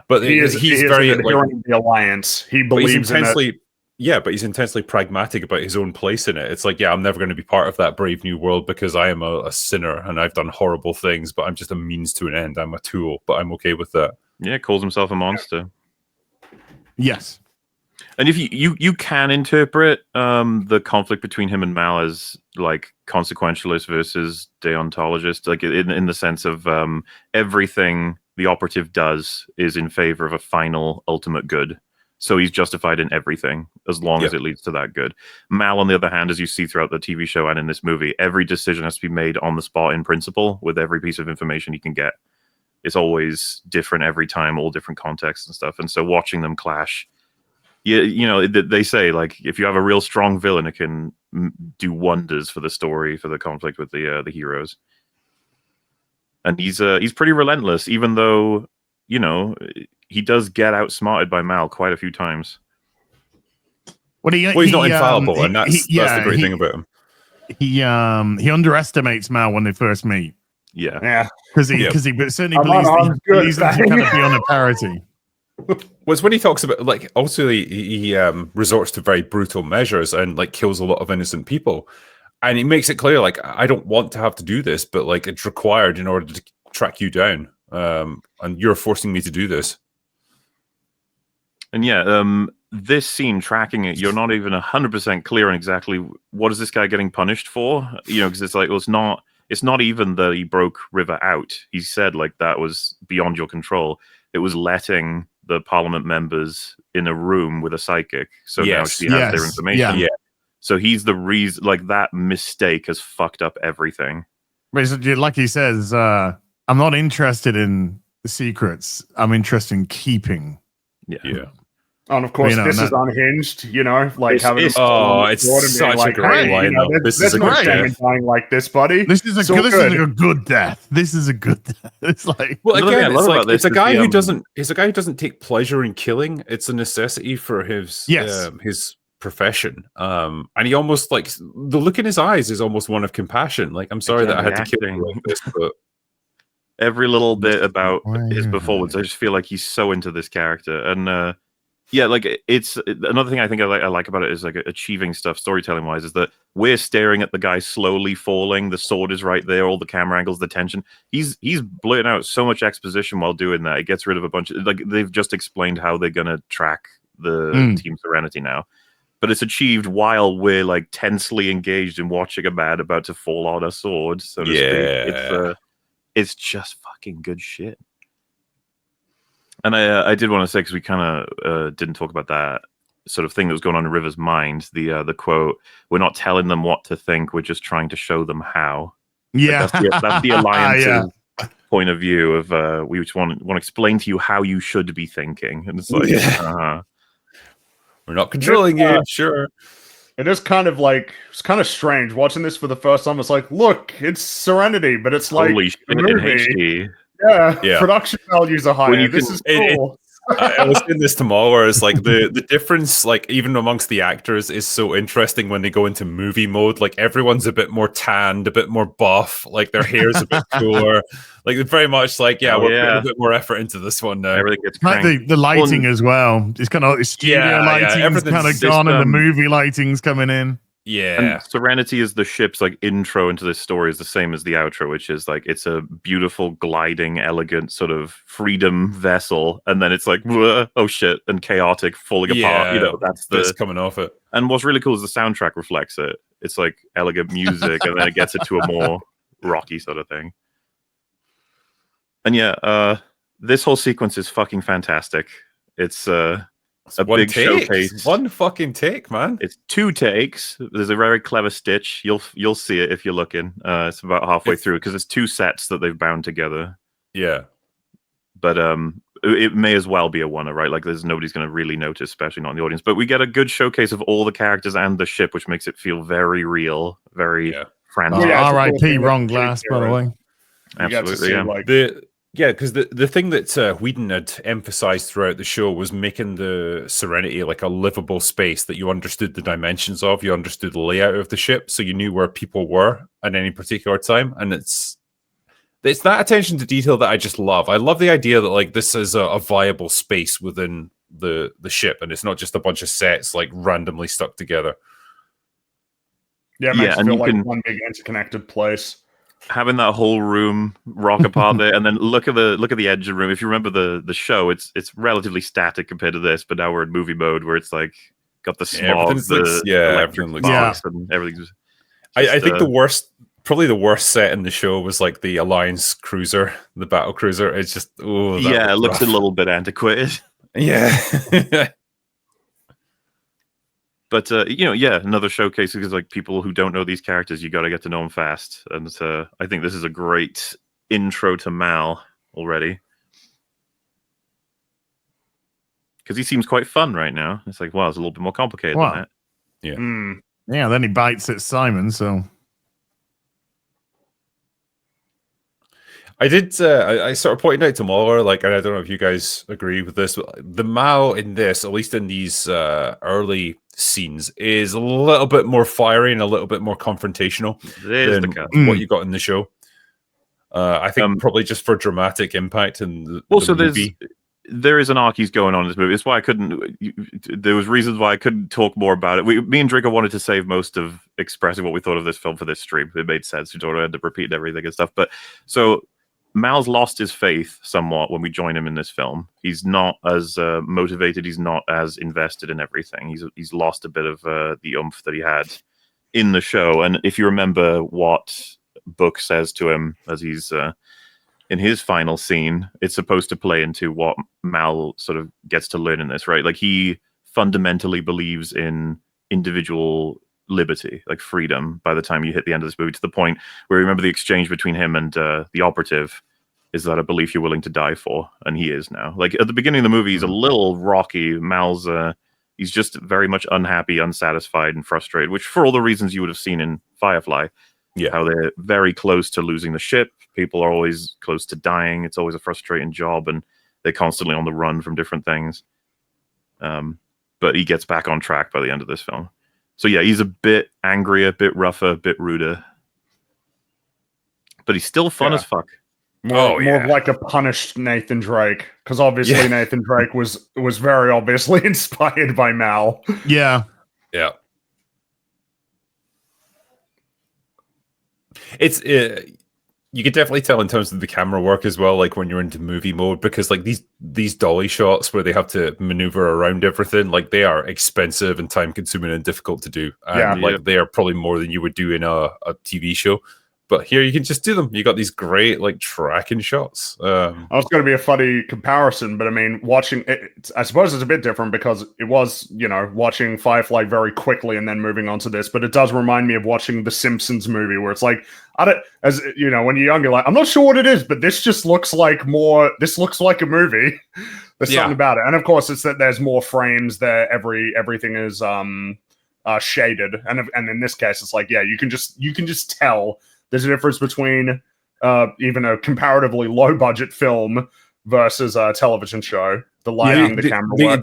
but
he's very
adherent to the Alliance. He believes in it.
Yeah, but he's intensely pragmatic about his own place in it. It's like, I'm never going to be part of that brave new world because I am a sinner and I've done horrible things, but I'm just a means to an end. I'm a tool, but I'm okay with that.
Yeah, calls himself a monster.
Yes.
And if you can interpret the conflict between him and Mal as like consequentialist versus deontologist, like in the sense of everything the Operative does is in favor of a final ultimate good. So he's justified in everything as long as it leads to that good. Mal, on the other hand, as you see throughout the TV show and in this movie, every decision has to be made on the spot in principle with every piece of information he can get. It's always different every time, all different contexts and stuff. And so watching them clash, you know, they say, like, if you have a real strong villain, it can do wonders for the story, for the conflict with the heroes. And he's pretty relentless, even though, you know, he does get outsmarted by Mal quite a few times.
He's not infallible, and that's the great thing about him.
He underestimates Mal when they first meet.
Yeah.
Because he certainly believes that he cannot be on a parity.
Was when he talks about, like, also he resorts to very brutal measures and like kills a lot of innocent people, and he makes it clear, like, I don't want to have to do this, but like it's required in order to track you down, and you're forcing me to do this. And this scene tracking it, you're not even 100% clear on exactly what is this guy getting punished for, you know, because it's like, well, it's not even that he broke River out. He said, like, that was beyond your control. It was letting the Parliament members in a room with a psychic, so now she has their information. Yeah.
So he's the reason, like, that mistake has fucked up everything.
But like he says, I'm not interested in the secrets. I'm interested in keeping.
Yeah.
And of course, this is unhinged, you know, like having
it's such a great line. This is a good death.
Dying like this, buddy.
This is a good death. This is a good death. It's like,
well, again, it's a guy who doesn't take pleasure in killing. It's a necessity for his profession. And he almost, like, the look in his eyes is almost one of compassion. Like, I'm sorry that I had to kill him like this, but
every little bit about his performance, I just feel like he's so into this character. And like, it's another thing I think I like about it is, like, achieving stuff storytelling wise is that we're staring at the guy slowly falling. The sword is right there, all the camera angles, the tension. He's blurting out so much exposition while doing that. It gets rid of a bunch of, like, they've just explained how they're gonna track the Team Serenity now, but it's achieved while we're, like, tensely engaged in watching a man about to fall on a sword, so to speak. It's just fucking good shit. And I did want to say, because we kind of didn't talk about that sort of thing that was going on in River's mind, the quote, "We're not telling them what to think, we're just trying to show them how."
Yeah.
Like, that's the Alliance's point of view of, we just want to explain to you how you should be thinking. And it's like,
we're not controlling you, sure.
It is kind of like, it's kind of strange watching this for the first time. It's like, look, it's Serenity, but it's like
Holy shit,
a
in
movie.
HD.
Yeah, production values are higher. This is cool.
I was saying this to MauLer, it's like the difference, like even amongst the actors, is so interesting when they go into movie mode. Like everyone's a bit more tanned, a bit more buff, like their hair's a bit cooler. Like they're very much like, we're putting a bit more effort into this one now.
Everything gets
like the lighting as well. It's kind of studio lighting's kind of gone, and the movie lighting's coming in.
Yeah,
and Serenity is the ship's like intro into this story is the same as the outro, which is like it's a beautiful, gliding, elegant sort of freedom vessel, and then it's like oh shit, and chaotic, falling apart. You know, that's the
coming off it.
And what's really cool is the soundtrack reflects it. It's like elegant music, and then it gets into a more rocky sort of thing. And this whole sequence is fucking fantastic. It's a big showcase.
One fucking take, man.
It's 2 takes. There's a very clever stitch. You'll see it if you're looking. It's about halfway through because it's 2 sets that they've bound together.
Yeah.
But it may as well be a one, right? Like there's nobody's going to really notice, especially not in the audience. But we get a good showcase of all the characters and the ship, which makes it feel very real, very frantic.
R.I.P. Wrong Glass, by the way.
Absolutely,
because the thing that Whedon had emphasized throughout the show was making the Serenity like a livable space that you understood the dimensions of, you understood the layout of the ship, so you knew where people were at any particular time. And it's that attention to detail that I just love. I love the idea that like this is a viable space within the ship, and it's not just a bunch of sets like randomly stuck together.
Yeah, it makes it feel like one big interconnected place.
Having that whole room rock apart there, and then look at the edge of the room. If you remember the show, it's relatively static compared to this, but now we're in movie mode where it's like got the smog,
everything looks
and everything's.
I think probably the worst set in the show was like the Alliance cruiser, the battle cruiser. It's just
it looks a little bit antiquated.
Yeah.
But another showcase because like people who don't know these characters, you got to get to know them fast, and I think this is a great intro to Mal already because he seems quite fun right now. It's like, wow, it's a little bit more complicated than that.
Yeah, then he bites at Simon. So
I did. I sort of pointed out to MauLer, like, and I don't know if you guys agree with this, but the Mal in this, at least in these early scenes, is a little bit more fiery and a little bit more confrontational than what you got in the show. I think probably just for dramatic impact and the movie.
There is an arc he's going on in this movie. It's why I couldn't. There was reasons why I couldn't talk more about it. Me and Drinker wanted to save most of expressing what we thought of this film for this stream. It made sense. We don't have to repeat everything and stuff. But so Mal's lost his faith somewhat when we join him in this film. He's not as motivated. He's not as invested in everything. He's lost a bit of the oomph that he had in the show. And if you remember what Book says to him as he's in his final scene, it's supposed to play into what Mal sort of gets to learn in this, right? Like he fundamentally believes in individual liberty, like freedom, by the time you hit the end of this movie, to the point where you remember the exchange between him and the Operative is that a belief you're willing to die for, and he is now. Like at the beginning of the movie, he's a little rocky. Mal's he's just very much unhappy, unsatisfied, and frustrated, which for all the reasons you would have seen in Firefly.
Yeah,
how they're very close to losing the ship. People are always close to dying. It's always a frustrating job, and they're constantly on the run from different things. But he gets back on track by the end of this film. So yeah, he's a bit angrier, a bit rougher, a bit ruder. But he's still fun as fuck.
More of like a punished Nathan Drake, because obviously Nathan Drake was very obviously inspired by Mal.
Yeah.
It's you could definitely tell in terms of the camera work as well, like when you're into movie mode, because like these dolly shots where they have to maneuver around everything, like they are expensive and time consuming and difficult to do. And they are probably more than you would do in a TV show. But here you can just do them. You got these great like tracking shots.
It's going to be a funny comparison, but I mean, watching it, I suppose it's a bit different because it was, watching Firefly very quickly and then moving on to this. But it does remind me of watching the Simpsons movie, where it's like, when you're young, you're like, I'm not sure what it is, but this just looks like this looks like a movie. There's something about it, and of course, it's that there's more frames there. Everything is shaded, and in this case, it's like, yeah, you can just tell there's a difference between even a comparatively low budget film versus a television show. The lighting, the camera work,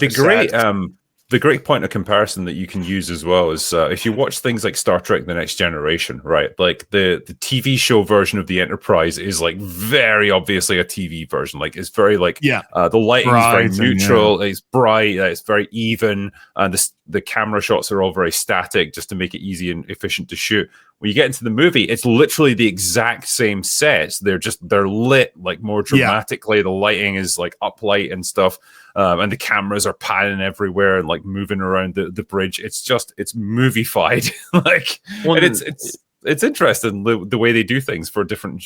the great point of comparison that you can use as well is if you watch things like Star Trek: The Next Generation, right? Like the TV show version of the Enterprise is like very obviously a TV version. Like it's very like the lighting bright is very neutral, it's bright, it's very even, and the camera shots are all very static just to make it easy and efficient to shoot. When you get into the movie, it's literally the exact same sets. They're lit like more dramatically. The lighting is like uplight and stuff. And the cameras are panning everywhere and like moving around the bridge. It's moviefied. like, well, and it's interesting the way they do things for different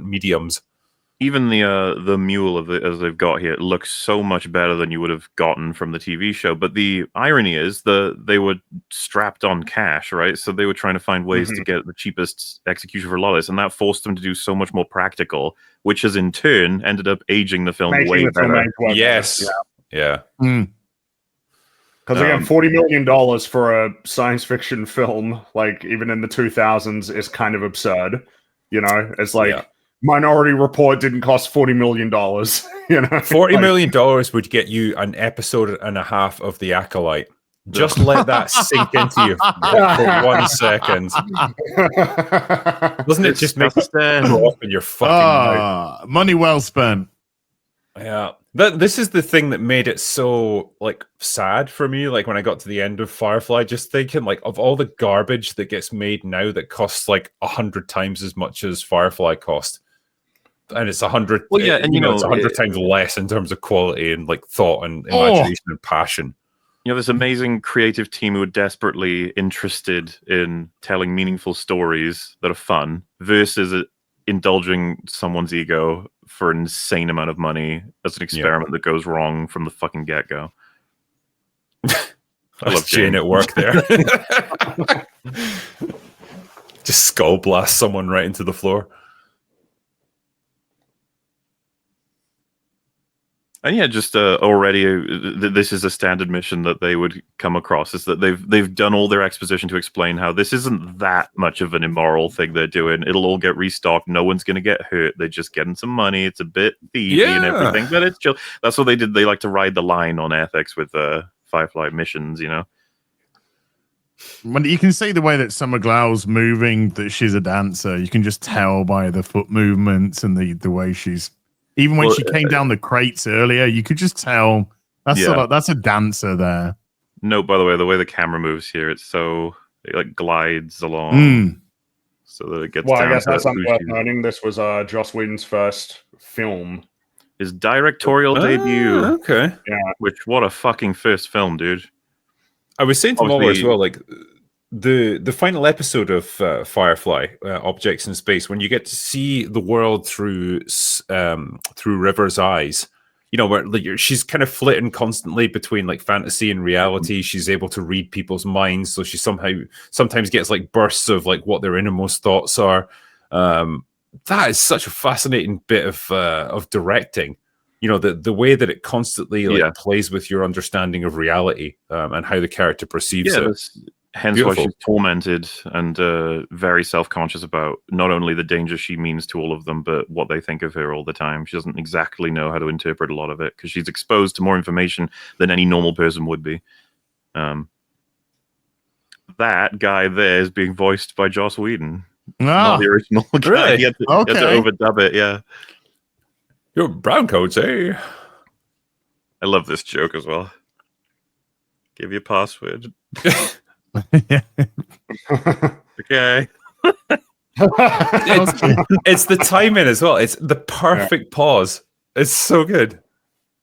mediums.
Even the mule as they've got here, it looks so much better than you would have gotten from the TV show. But the irony is they were strapped on cash, right? So they were trying to find ways to get the cheapest execution for a lot of this, and that forced them to do so much more practical, which has in turn ended up aging the film way better.
Yes, yeah.
Because again, $40 million for a science fiction film, like even in the 2000s, is kind of absurd. You know, it's like. Yeah. Minority Report didn't cost $40 million. You know,
$40 million would get you an episode and a half of The Acolyte. Just let that sink into you for 1 second. Doesn't it just make you drop in your fucking mouth?
Money well spent.
Yeah. This is the thing that made it so like sad for me. Like when I got to the end of Firefly, just thinking like of all the garbage that gets made now that costs like 100 times as much as Firefly cost. And it's 100.
Well, yeah, and
it's 100 times less in terms of quality and like thought and imagination and passion.
You know, this amazing creative team who are desperately interested in telling meaningful stories that are fun versus indulging someone's ego for an insane amount of money as an experiment that goes wrong from the fucking get-go.
I love Jane at work there. Just skull blast someone right into the floor.
And yeah, just already, this is a standard mission that they would come across, is that they've done all their exposition to explain how this isn't that much of an immoral thing they're doing. It'll all get restocked. No one's going to get hurt. They're just getting some money. It's a bit thievy and everything, but it's chill. That's what they did. They like to ride the line on ethics with Firefly missions, you know?
When you can see the way that Summer Glau's moving, that she's a dancer. You can just tell by the foot movements and the way she's... Even when she came down the crates earlier, you could just tell that's a dancer there.
No, by the way the camera moves here, it like glides along so that it gets down.
I guess that's something worth noting. This was Joss Whedon's first film.
His directorial debut.
Okay.
Yeah.
Which, what a fucking first film, dude.
I was saying to MauLer as well, like the final episode of Firefly, Objects in Space, when you get to see the world through River's eyes, you know, where like, she's kind of flitting constantly between like fantasy and reality. She's able to read people's minds, so she sometimes gets like bursts of like what their innermost thoughts are. That is such a fascinating bit of directing. You know, the way that it constantly plays with your understanding of reality and how the character perceives it.
Hence
Beautiful.
Why she's tormented and very self-conscious about not only the danger she means to all of them, but what they think of her all the time. She doesn't exactly know how to interpret a lot of it because she's exposed to more information than any normal person would be. That guy there is being voiced by Joss Whedon. Not the original guy.
Really?
He had to overdub it, yeah.
Your brown coats, eh?
I love this joke as well. Give your password. Okay.
It's the timing as well. It's the perfect pause. It's so good.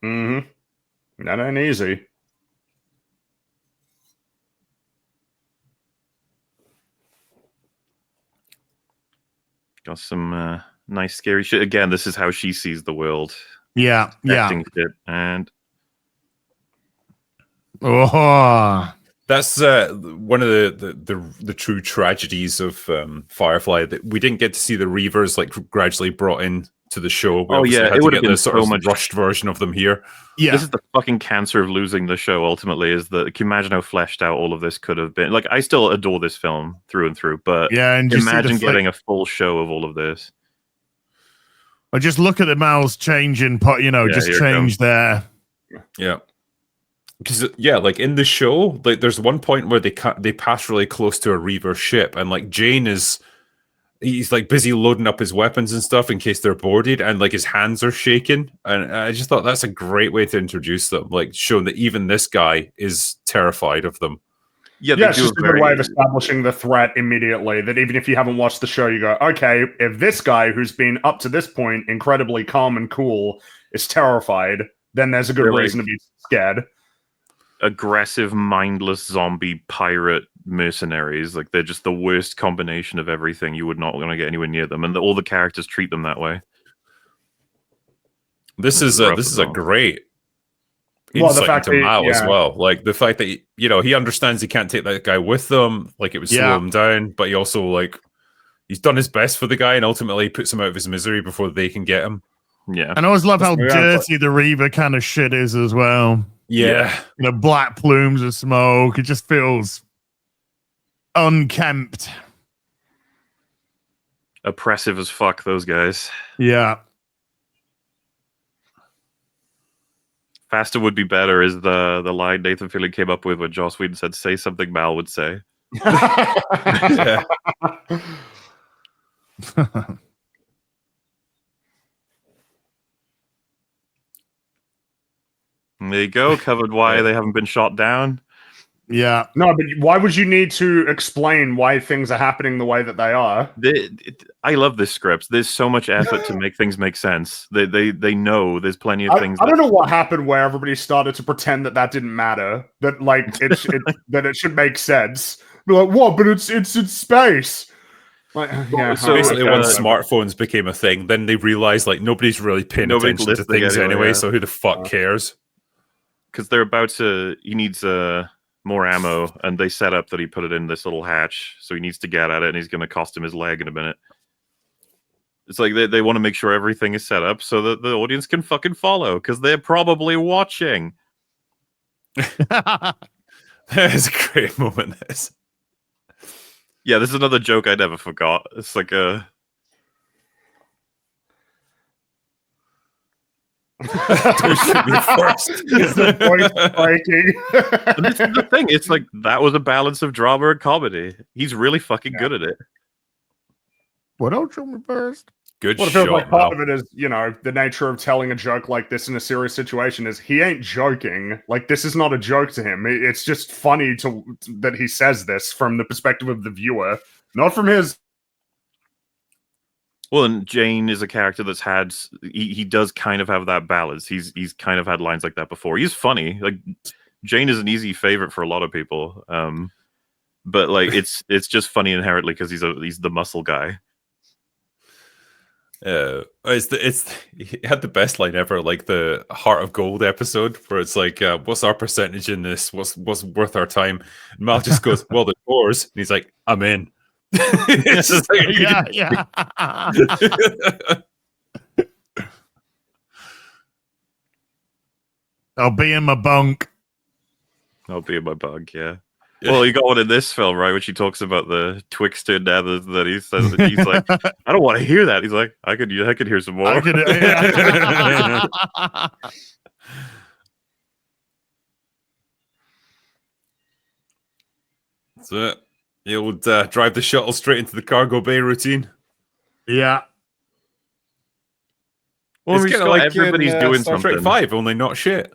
Mm-hmm. That ain't easy.
Got some nice scary shit. Again, this is how she sees the world.
Yeah.
Shit. And
that's one of the true tragedies of Firefly, that we didn't get to see the Reavers like gradually brought in to the show. We
Oh,
obviously
yeah,
had
it
to
would
get
have been
the sort
so
of
much-
rushed version of them here.
Yeah,
This is the fucking cancer of losing the show, ultimately, is that can you imagine how fleshed out all of this could have been? Like, I still adore this film through and through, but
yeah, and just see the
imagine
flick-
getting a full show of all of this.
Or just look at the mouths changing,
Yeah,
just
here it
change
comes.
there.
Yeah. Because like in the show, like there's one point where they pass really close to a Reaver ship, and like Jane he's like busy loading up his weapons and stuff in case they're boarded, and like his hands are shaking. And I just thought that's a great way to introduce them, like showing that even this guy is terrified of them.
Yeah,
Yeah, it's just a good way of establishing the threat immediately. That even if you haven't watched the show, you go, okay, if this guy who's been up to this point incredibly calm and cool is terrified, then there's a good
They're
reason
like-
to be scared.
aggressive, mindless zombie pirate mercenaries. Like, they're just the worst combination of everything. You would not want to get anywhere near them, and all the characters treat them that way.
This is
rough
a
as well.
great
Well, the
insight
fact
into
that-
Mao as
yeah.
well. Like the fact that he understands he can't take that guy with them. Like it would slow
Yeah.
him down, but he also like he's done his best for the guy, and ultimately puts him out of his misery before they can get him.
Yeah.
And I always love how
Yeah,
dirty the Reaver kind of shit is as well.
Yeah.
You know, black plumes of smoke. It just feels unkempt.
Oppressive as fuck, those guys.
Yeah.
Faster would be better is the line Nathan Fillion came up with when Joss Whedon said, say something Mal would say.
Yeah.
And there you go, covered why they haven't been shot down.
Yeah.
No, but why would you need to explain why things are happening the way that they are?
I love this script. There's so much effort to make things make sense. They know there's plenty of things.
I don't know what happened where everybody started to pretend that didn't matter. That like that it should make sense. Be like, what? But it's in space. Like, yeah.
So
Basically,
like,
once smartphones became a thing, then they realized like nobody's really paying
Nobody's
attention to
listening
things
anyway,
anyway.
yeah.
So who the fuck cares?
Because they're about to. He needs more ammo, and they set up that he put it in this little hatch, so he needs to get at it, and he's going to cost him his leg in a minute. It's like they want to make sure everything is set up so that the audience can fucking follow, because they're probably watching.
That is a great moment. This.
Yeah, this is another joke I never forgot. It's like a.
Don't shoot me first.
It's the voice breaking.
And this is the thing. It's like that was a balance of drama and comedy. He's really fucking good at it.
What don't show me first?
Good
What it feels
shot.
like part
Mal.
of it is, the nature of telling a joke like this in a serious situation is he ain't joking. Like, this is not a joke to him. It's just funny that he says this from the perspective of the viewer, not from his.
Well, and Jane is a character that's had. He does kind of have that balance. He's kind of had lines like that before. He's funny. Like Jane is an easy favorite for a lot of people. But like it's just funny inherently because he's the muscle guy.
He had the best line ever, like the Heart of Gold episode, where it's like, "What's our percentage in this? What's worth our time?" And Mal just goes, "Well, the doors," and he's like, "I'm in." It's just like,
Yeah. I'll be in my bunk.
I'll be in my bug. Yeah. Well, you got one in this film, right? When she talks about the Twixter nether that he says that he's like, I don't want to hear that. He's like, I could hear some more.
I could, yeah.
So you would drive the shuttle straight into the cargo bay routine.
Yeah.
Well,
It's
we
kinda
got
like
everybody's
in,
doing
Star Trek
something.
5, only not shit.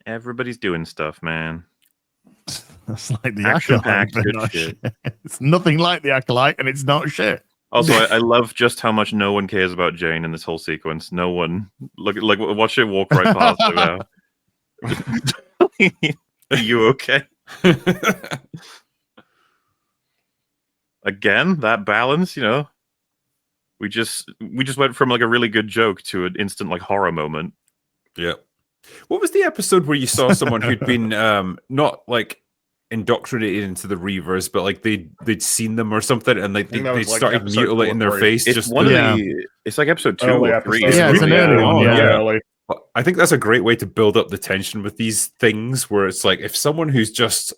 Everybody's doing stuff, man.
That's like the
Action-packed
Acolyte, but
good
not
shit.
shit. It's nothing like the Acolyte, and it's not shit.
Also, I love just how much no one cares about Jane in this whole sequence. No one. Like watch her walk right past her now. Are you okay? Again, that balance, we just went from like a really good joke to an instant like horror moment.
Yeah. What was the episode where you saw someone who'd been not like indoctrinated into the Reavers, but like they'd seen them or something, and like
think that
they
was, like,
started
episode
mutilating
2 or
their
3.
face.
It's
Just
one of
Yeah.
the. It's like episode 2
Early
or 3.
episodes.
Yeah, it's an
really
early one,
early
yeah.
Early.
I think that's a great way to build up the tension with these things, where it's like if someone who's just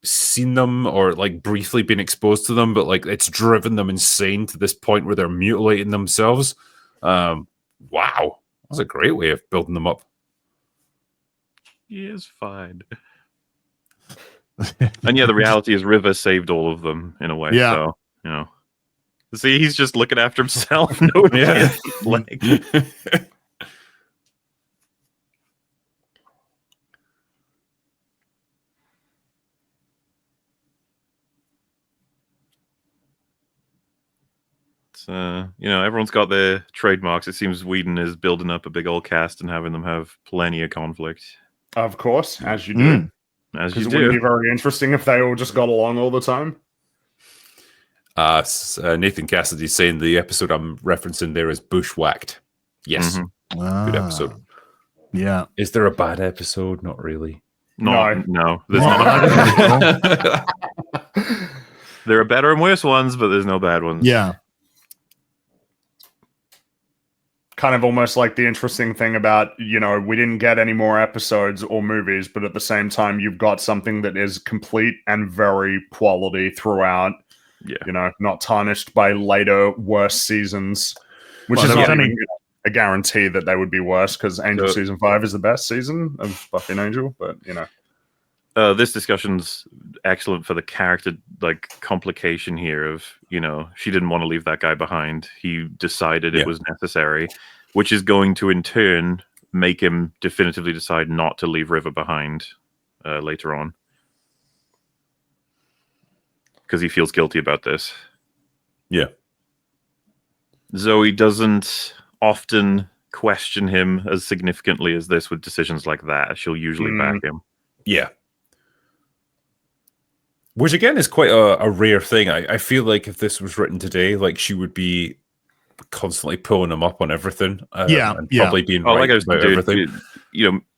seen them or like briefly been exposed to them, but like it's driven them insane to this point where they're mutilating themselves. Wow, that's a great way of building them up.
He is fine. And yeah, the reality is River saved all of them in a way.
Yeah.
So, see, he's just looking after himself. No,
Yeah.
like, everyone's got their trademarks. It seems Whedon is building up a big old cast and having them have plenty of conflict.
Of course, as you do.
As you
Because it wouldn't
do.
be very interesting if they all just got along all the time.
Nathan Cassidy's saying the episode I'm referencing there is Bushwhacked. Yes, good episode.
Yeah.
Is there a bad episode? Not really.
No. There's not. There are better and worse ones, but there's no bad ones.
Yeah.
Kind of almost like the interesting thing about, we didn't get any more episodes or movies, but at the same time, you've got something that is complete and very quality throughout.
Yeah.
Not tarnished by later worse seasons, which is not even a guarantee that they would be worse, because Angel season 5 is the best season of Buffy and Angel, but
this discussion's excellent for the character complication here of she didn't want to leave that guy behind. He decided it was necessary, which is going to in turn make him definitively decide not to leave River behind later on, because he feels guilty about this.
Yeah.
Zoe doesn't often question him as significantly as this with decisions like that. She'll usually back him.
Yeah. Which again is quite a rare thing. I feel like if this was written today, like she would be constantly pulling him up on everything. And probably being right about everything.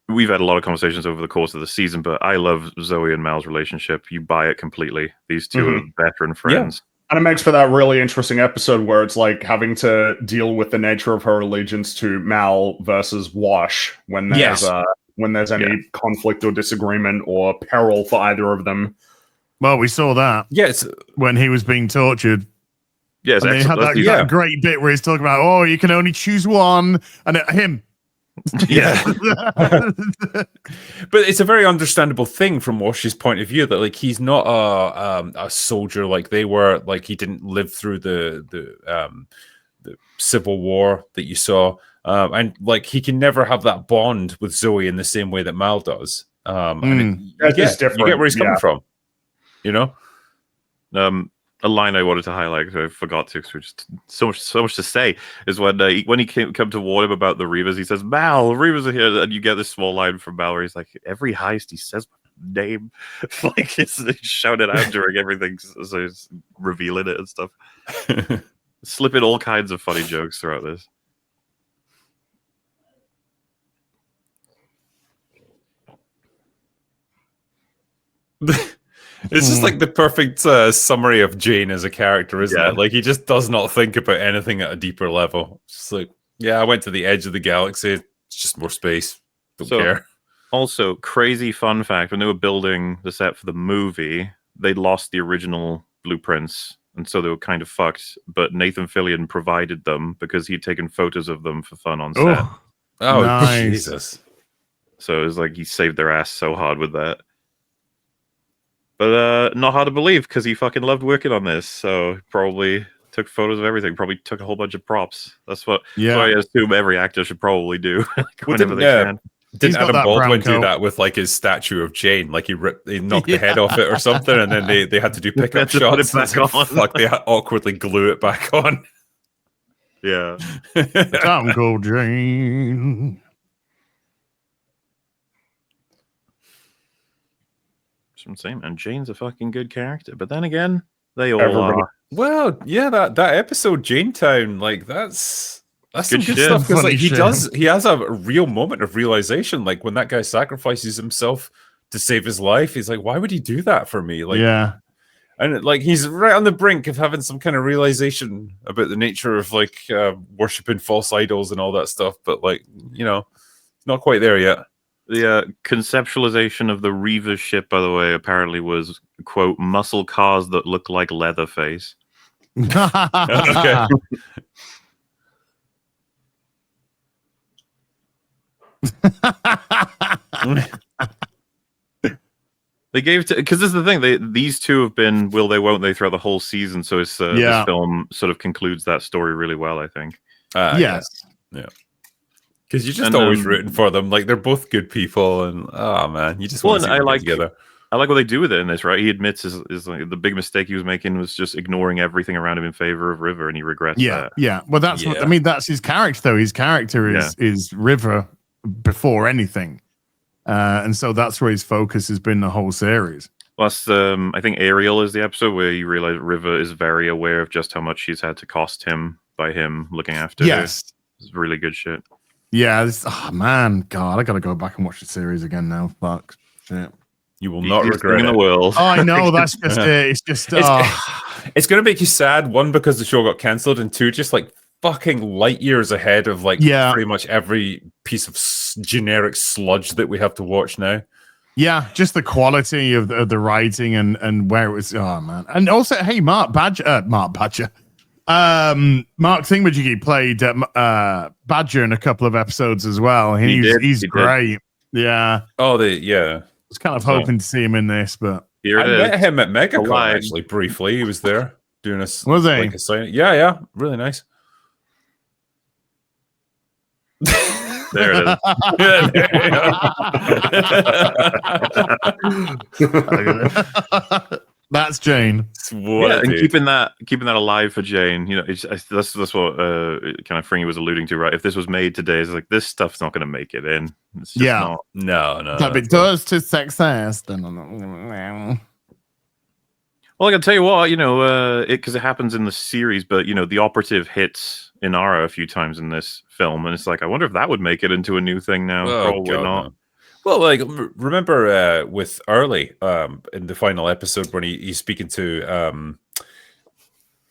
We've had a lot of conversations over the course of the season, but I love Zoe and Mal's relationship. You buy it completely. These two are veteran friends.
And it makes for that really interesting episode where it's like having to deal with the nature of her allegiance to Mal versus Wash when there's any conflict or disagreement or peril for either of them.
Well, we saw that.
Yes,
when he was being tortured.
Yes,
and they had that great bit where he's talking about, you can only choose one, and him.
Yeah. But it's a very understandable thing from Wash's point of view that like he's not a soldier like they were. Like he didn't live through the Civil War that you saw, and like he can never have that bond with Zoe in the same way that Mal does. And you get where he's coming from.
A line I wanted to highlight because I forgot to, because just so much to say, is when he come to warn him about the Reavers, he says, "Mal, the Reavers are here," and you get this small line from Mal where he's like, "Every heist he says my name," like it's shouted out during everything, so he's revealing it and stuff, slipping all kinds of funny jokes throughout this.
It's just like the perfect summary of Jane as a character, isn't it? Like he just does not think about anything at a deeper level. It's just like, I went to the edge of the galaxy. It's just more space. Don't care.
Also, crazy fun fact: when they were building the set for the movie, they lost the original blueprints, and so they were kind of fucked. But Nathan Fillion provided them because he'd taken photos of them for fun on set.
Oh,
nice.
Jesus!
So it was like he saved their ass so hard with that. But not hard to believe because he fucking loved working on this. So probably took photos of everything. Probably took a whole bunch of props. That's what I assume every actor should probably do whenever they can.
Didn't Adam Baldwin do that with like his statue of Jane? Like he knocked the head off it or something, and then they had to do pickup shots.
Put it back on.
Like they awkwardly glue it back on.
Yeah.
Uncle Jane.
I'm saying, man, Jane's a fucking good character, but then again, they all are.
Well, yeah, that episode Janetown, like that's some good
shit.
stuff, because like he has a real moment of realization, like when that guy sacrifices himself to save his life. He's like, why would he do that for me? Like,
yeah.
And like he's right on the brink of having some kind of realization about the nature of like worshiping false idols and all that stuff, but like, you know, not quite there yet.
The conceptualization of the Reavers ship, by the way, apparently was, quote, muscle cars that look like Leatherface.
Okay.
They gave to, because this is the thing. These two have been will they won't they throughout the whole season. So it's this film sort of concludes that story really well, I think.
Yes,
yeah. Because you're just always rooting for them. Like they're both good people, and oh man, you just want to see them together.
I like what they do with it in this. Right, he admits his like, the big mistake he was making was just ignoring everything around him in favor of River, and he regrets that.
Yeah. Well, that's what I mean. That's his character, though. His character is River before anything. And so that's where his focus has been the whole series.
Plus, I think Ariel is the episode where you realize River is very aware of just how much she's had to cost him by him looking after her. It's really good shit.
Yeah. Oh, man. God, I got to go back and watch the series again now. Fuck. Shit.
You will not regret it.
The world.
Oh, I know. That's just it. It's just...
It's going to make you sad, one, because the show got cancelled, and two, just like fucking light years ahead of like pretty much every piece of generic sludge that we have to watch now. Yeah,
just the quality of the writing and where it was. Oh man, and also, hey, Mark Thingamajiggy played Badger in a couple of episodes as well. He's great. Yeah.
Oh, I
was kind of hoping to see him in this, but
I met him at MegaCon actually briefly. He was there doing a
was he?
Like a sign. Yeah, really nice.
There it is.
That's Jane.
And keeping that alive for Jane. You know, that's what kind of Fringy was alluding to, right? If this was made today, it's like this stuff's not going to make it in. It's just not.
No.
But it does to success.
Well, I can tell you what, you know, because it happens in the series, but you know, the Operative hits Inara a few times in this film, and it's like, I wonder if that would make it into a new thing now. Probably not. No.
Well, like remember with Early in the final episode when he's speaking to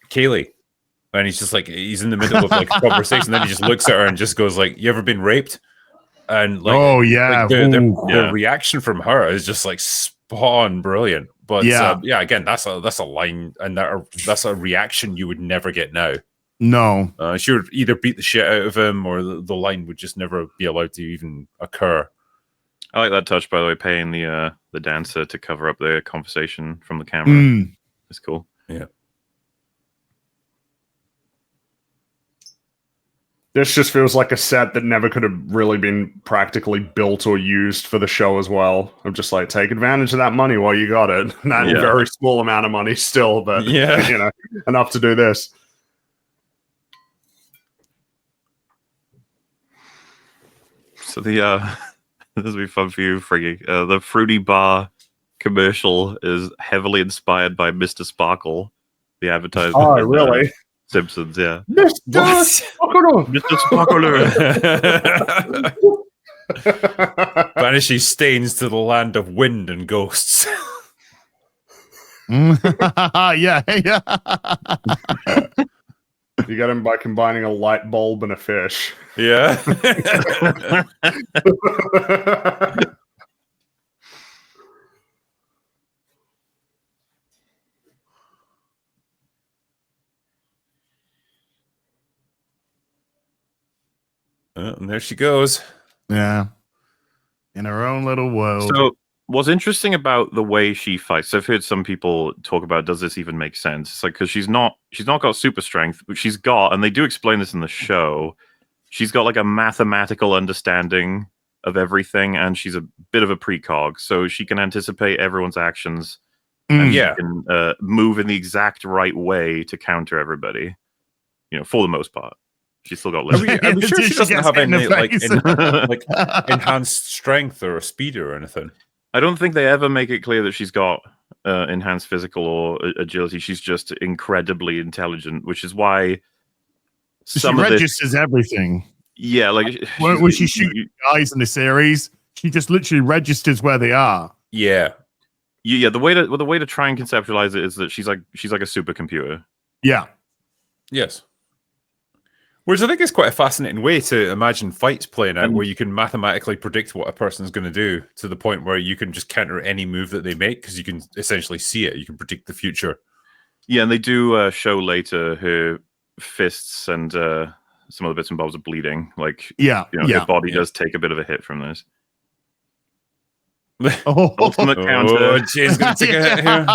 Kaylee, and he's just like he's in the middle of like a conversation, and then he just looks at her and just goes like, "You ever been raped?" And like, the reaction from her is just like spawn brilliant. But again, that's a line, and that's a reaction you would never get now.
No,
she would either beat the shit out of him, or the line would just never be allowed to even occur.
I like that touch, by the way, paying the dancer to cover up the conversation from the camera. It's cool.
Yeah.
This just feels like a set that never could have really been practically built or used for the show as well. I'm just like, take advantage of that money while you got it. That very small amount of money still, but you know, enough to do this.
So this will be fun for you, Fringy. The Fruity Bar commercial is heavily inspired by Mr. Sparkle, the advertisement.
Oh, really?
Simpsons, yeah.
Mr. Sparkle!
Mr. Sparkle!
Banishing stains to the land of wind and ghosts.
Yeah.
You got him by combining a light bulb and a fish.
Yeah. And there she goes.
Yeah. In her own little world.
So what's interesting about the way she fights, so I've heard some people talk about, does this even make sense? It's like, because she's not got super strength, but she's got, and they do explain this in the show, she's got like a mathematical understanding of everything, and she's a bit of a precog, so she can anticipate everyone's actions, and she can move in the exact right way to counter everybody, you know, for the most part. She's still got limits.
Are we sure she doesn't have any like enhanced strength or speed or anything?
I don't think they ever make it clear that she's got enhanced physical or agility. She's just incredibly intelligent, which is why
she registers everything.
Yeah, like
when she shoots guys in the series, she just literally registers where they are.
Yeah.
Yeah, the way to try and conceptualize it is that she's like a supercomputer.
Yeah.
Yes. Which I think is quite a fascinating way to imagine fights playing out, where you can mathematically predict what a person's going to do to the point where you can just counter any move that they make because you can essentially see it. You can predict the future.
Yeah, and they do show later her fists and some of the bits and bobs are bleeding. Like, her body does take a bit of a hit from this. Ultimate counter.
Oh, Jay's going to take a hit here.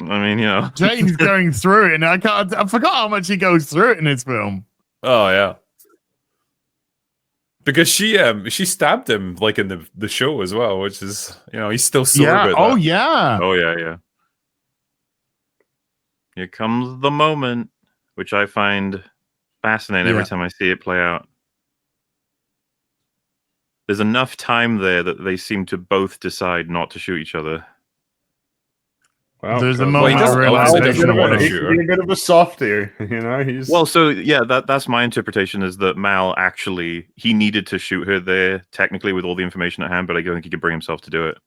I mean,
Jane's going through it, and I forgot how much he goes through it in this film.
Oh yeah, because she stabbed him like in the show as well, which is he's still sore about that.
Oh yeah. Here comes the moment, which I find fascinating every time I see it play out. There's enough time there that they seem to both decide not to shoot each other.
Well,
there's a moment
he doesn't want to shoot her.
He's a bit of a softie, He's
well, so yeah, that's my interpretation is that Mal actually he needed to shoot her there technically with all the information at hand, but I don't think he could bring himself to do it.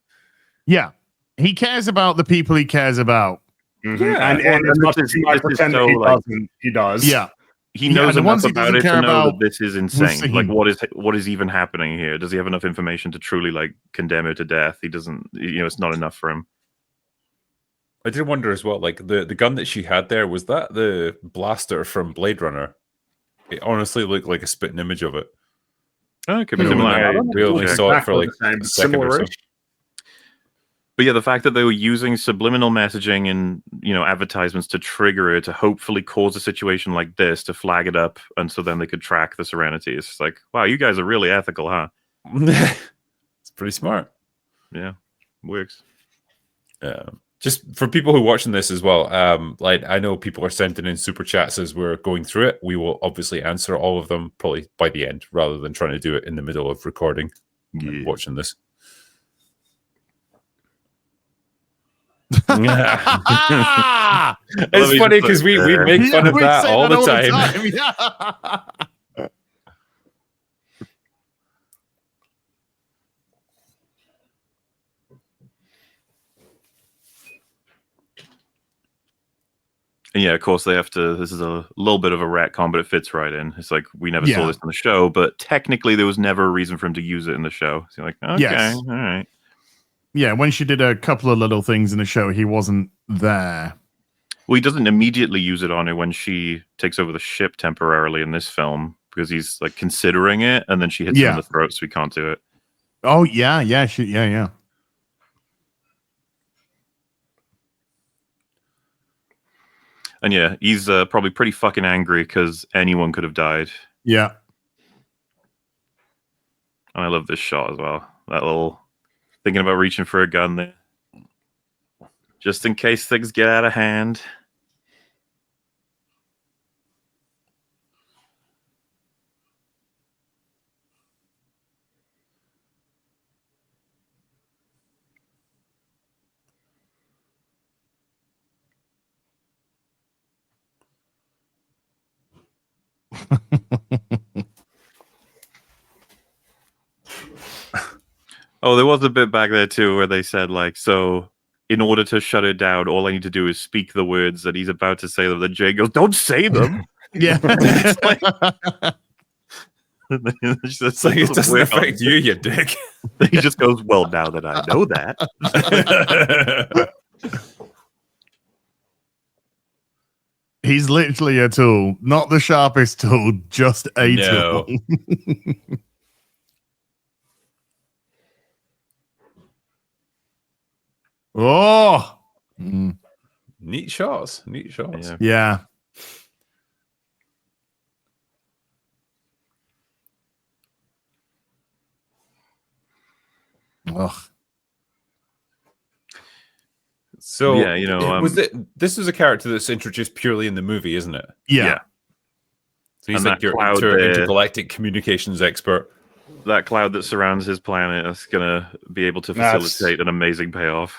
Yeah, he cares about the people he cares about.
Mm-hmm. Yeah, and as much as he might pretend that he doesn't, he does.
Yeah.
He knows enough about it to know that this is insane. Like, what is even happening here? Does he have enough information to truly like condemn her to death? He doesn't. It's not enough for him.
I did wonder as well, like the gun that she had there, was that the blaster from Blade Runner? It honestly looked like a spitting image of it.
Oh, it could be similar.
We only saw it for like a second or so.
But yeah, the fact that they were using subliminal messaging in advertisements to trigger it to hopefully cause a situation like this to flag it up, and so then they could track the Serenity. It's like, wow, you guys are really ethical, huh?
It's pretty smart.
Yeah, works.
Just for people who are watching this as well, like I know people are sending in super chats as we're going through it. We will obviously answer all of them probably by the end, rather than trying to do it in the middle of recording and watching this. It's funny because we make fun of that all the time.
Yeah.
And yeah, of course they have to. This is a little bit of a retcon, but it fits right in. It's like we never saw this in the show, but technically there was never a reason for him to use it in the show. So you're like, okay, all right.
Yeah, when she did a couple of little things in the show, he wasn't there.
Well, he doesn't immediately use it on her when she takes over the ship temporarily in this film because he's like considering it, and then she hits him in the throat, so he can't do it.
Oh yeah.
And yeah, he's probably pretty fucking angry because anyone could have died.
Yeah.
And I love this shot as well. That little thinking about reaching for a gun there. Just in case things get out of hand. Oh, there was a bit back there too where they said like, so in order to shut it down, all I need to do is speak the words that he's about to say them. Then Jay goes, "Don't say them."
Yeah.
It's like,
it doesn't affect you, you dick.
He just goes, "Well, now that I know that."
He's literally a tool, not the sharpest tool, just a tool. Oh,
neat shots.
Yeah. Ugh.
So
yeah,
this is a character that's introduced purely in the movie, isn't it?
Yeah.
So he's like your intergalactic communications expert.
That cloud that surrounds his planet is gonna be able to facilitate an amazing payoff.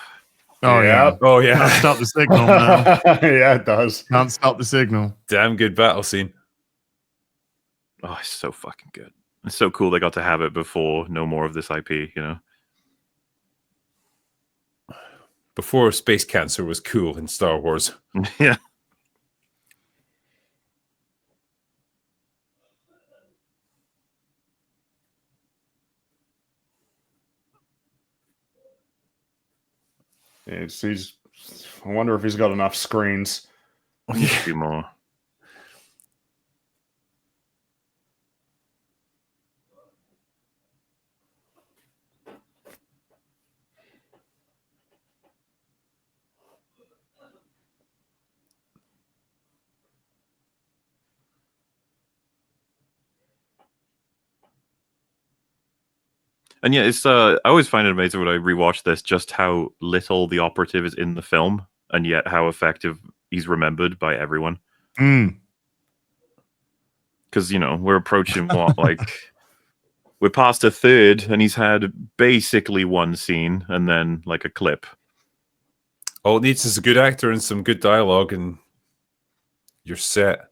Oh yeah.
Yep.
Oh
Can't
yeah,
stop the signal now.
Yeah, it does.
Can't stop the signal.
damn good battle scene.
Oh, it's so fucking good. It's so cool they got to have it before no more of this IP, you know?
Before space cancer was cool in Star Wars.
Yeah.
He's. I wonder if he's got enough screens.
A few more. And yeah, it's I always find it amazing when I rewatch this just how little the operative is in the film, and yet how effective he's remembered by everyone.
Mm.
Because we're approaching what we're past a third, and he's had basically one scene and then like a clip.
All it needs is a good actor and some good dialogue, and you're set.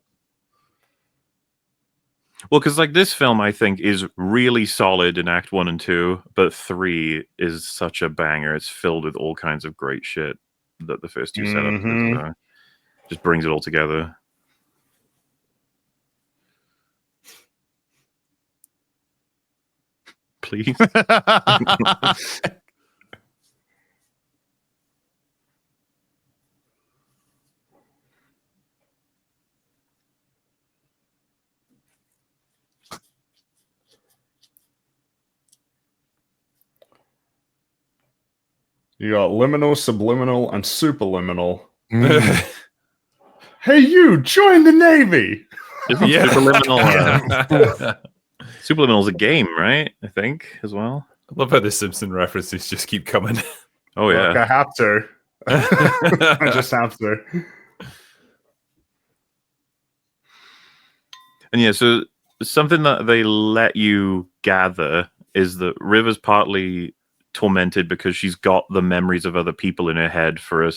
Well, because like this film, I think is really solid in Act 1 and 2, but 3 is such a banger. It's filled with all kinds of great shit that the first two set up. Just brings it all together. Please.
You got liminal, subliminal, and superliminal.
Mm.
Hey, you join the Navy.
Isn't
Yeah.
Superliminal? Superliminal's a game, right? I think as well.
I love how the Simpson references just keep coming.
Oh
Look,
yeah.
I have to. I just have to.
And yeah, so something that they let you gather is that River's partly tormented because she's got the memories of other people in her head for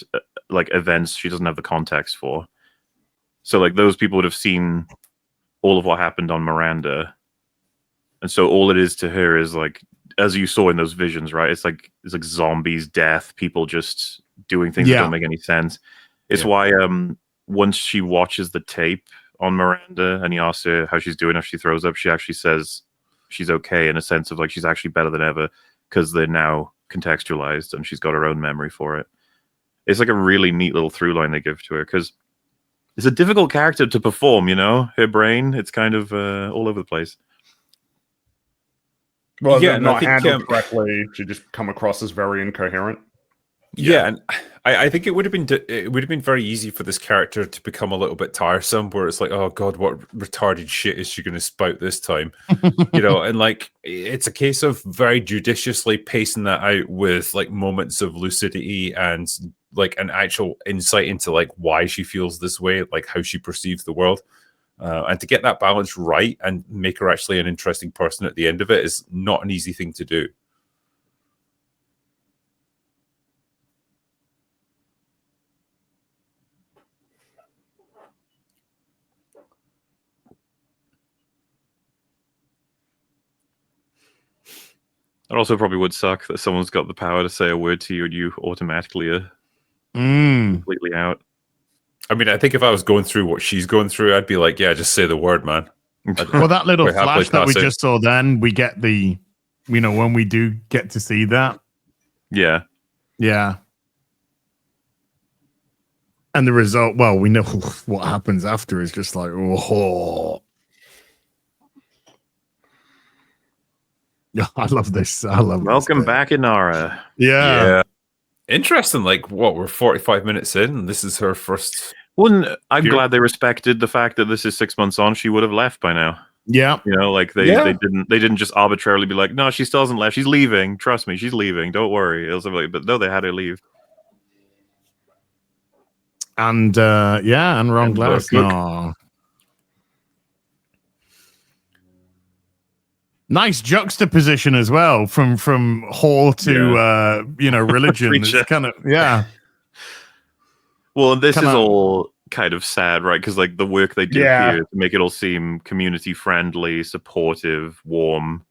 like events she doesn't have the context for. So like those people would have seen all of what happened on Miranda. And so all it is to her is like, as you saw in those visions, right? It's like zombies, death, people just doing things that don't make any sense. It's why once she watches the tape on Miranda and he asks her how she's doing, if she throws up, she actually says she's okay, in a sense of like she's actually better than ever because they're now contextualized and she's got her own memory for it. It's like a really neat little through line they give to her because it's a difficult character to perform, her brain, it's kind of all over the place.
Well,
Yeah,
yeah,
and I
not
think,
handled correctly. She just come across as very incoherent.
Yeah, and I think it would have been very easy for this character to become a little bit tiresome, where it's like, oh god, what retarded shit is she going to spout this time? And like it's a case of very judiciously pacing that out with like moments of lucidity and like an actual insight into like why she feels this way, like how she perceives the world. And to get that balance right and make her actually an interesting person at the end of it is not an easy thing to do.
It also probably would suck that someone's got the power to say a word to you and you automatically are completely out.
I mean, I think if I was going through what she's going through, I'd be like, yeah, just say the word, man.
Well, that little
Quite happily
flash that we
pass it.
just saw then, we get the, when we do get to see that.
Yeah.
Yeah. And the result, well, we know what happens after is just like, oh. Yeah, I love this. I love
Welcome
this
back, Inara.
Yeah.
Interesting. Like, what, we're 45 minutes in, and this is her first.
I'm glad they respected the fact that this is 6 months on. She would have left by now.
Yeah.
Like they didn't just arbitrarily be like, no, she still hasn't left. She's leaving. Trust me, she's leaving. Don't worry. It was like, but no, they had her leave.
And and Ron
And
Glass.
look.
No. Nice juxtaposition as well from whore to religion. It's kind of
Well, this
Kinda-
is all kind of sad, right? Because like the work they do here to make it all seem community friendly, supportive, warm,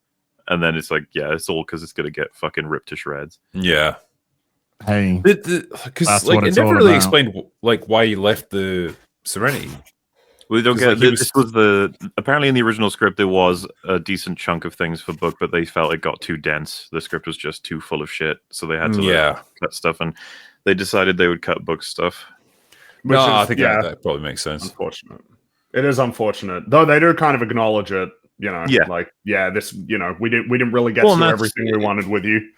and then it's like, it's all because it's gonna get fucking ripped to shreds.
Yeah.
Hey,
because like it never really explained like why he left the Serenity.
We don't get this was apparently in the original script there was a decent chunk of things for book, but they felt it got too dense. The script was just too full of shit, so they had to cut stuff, and they decided they would cut book stuff.
I think that probably makes sense.
Unfortunate. It is unfortunate, though. They do kind of acknowledge it. This. We didn't really get to everything we wanted with you.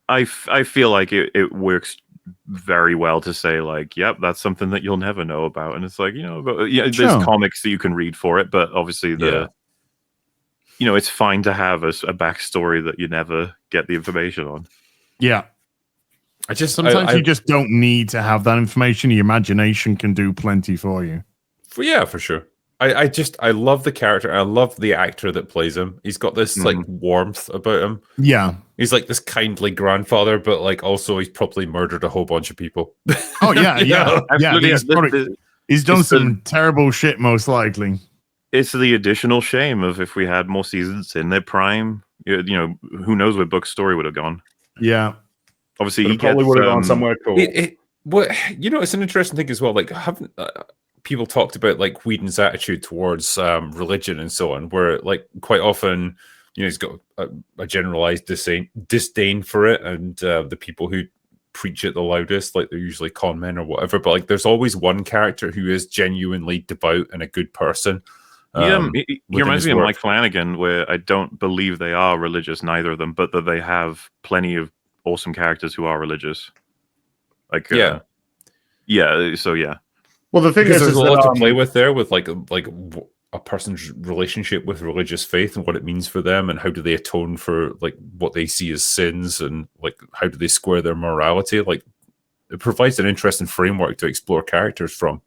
I feel like it works very well to say like, yep, that's something that you'll never know about, and it's like, there's comics that you can read for it, but obviously it's fine to have a backstory that you never get the information on.
Yeah, sometimes you just don't need to have that information. Your imagination can do plenty for you.
For sure. I love the character. I love the actor that plays him. He's got this like warmth about him.
Yeah,
he's like this kindly grandfather, but like also he's probably murdered a whole bunch of people.
Oh yeah. He's done some terrible shit, most likely.
It's the additional shame of if we had more seasons in their prime. Who knows where Book's story would have gone.
Yeah,
obviously he
probably would have gone somewhere cool.
It's an interesting thing as well. Like haven't. People talked about like Whedon's attitude towards religion and so on, where like quite often, he's got a generalized disdain for it, and the people who preach it the loudest, like they're usually con men or whatever. But like, there's always one character who is genuinely devout and a good person.
He reminds me of Mike Flanagan, where I don't believe they are religious, neither of them, but that they have plenty of awesome characters who are religious. Like,
Well, the thing is
there's a lot to play with there, with like a person's relationship with religious faith and what it means for them, and how do they atone for like what they see as sins, and like how do they square their morality. Like it provides an interesting framework to explore characters from.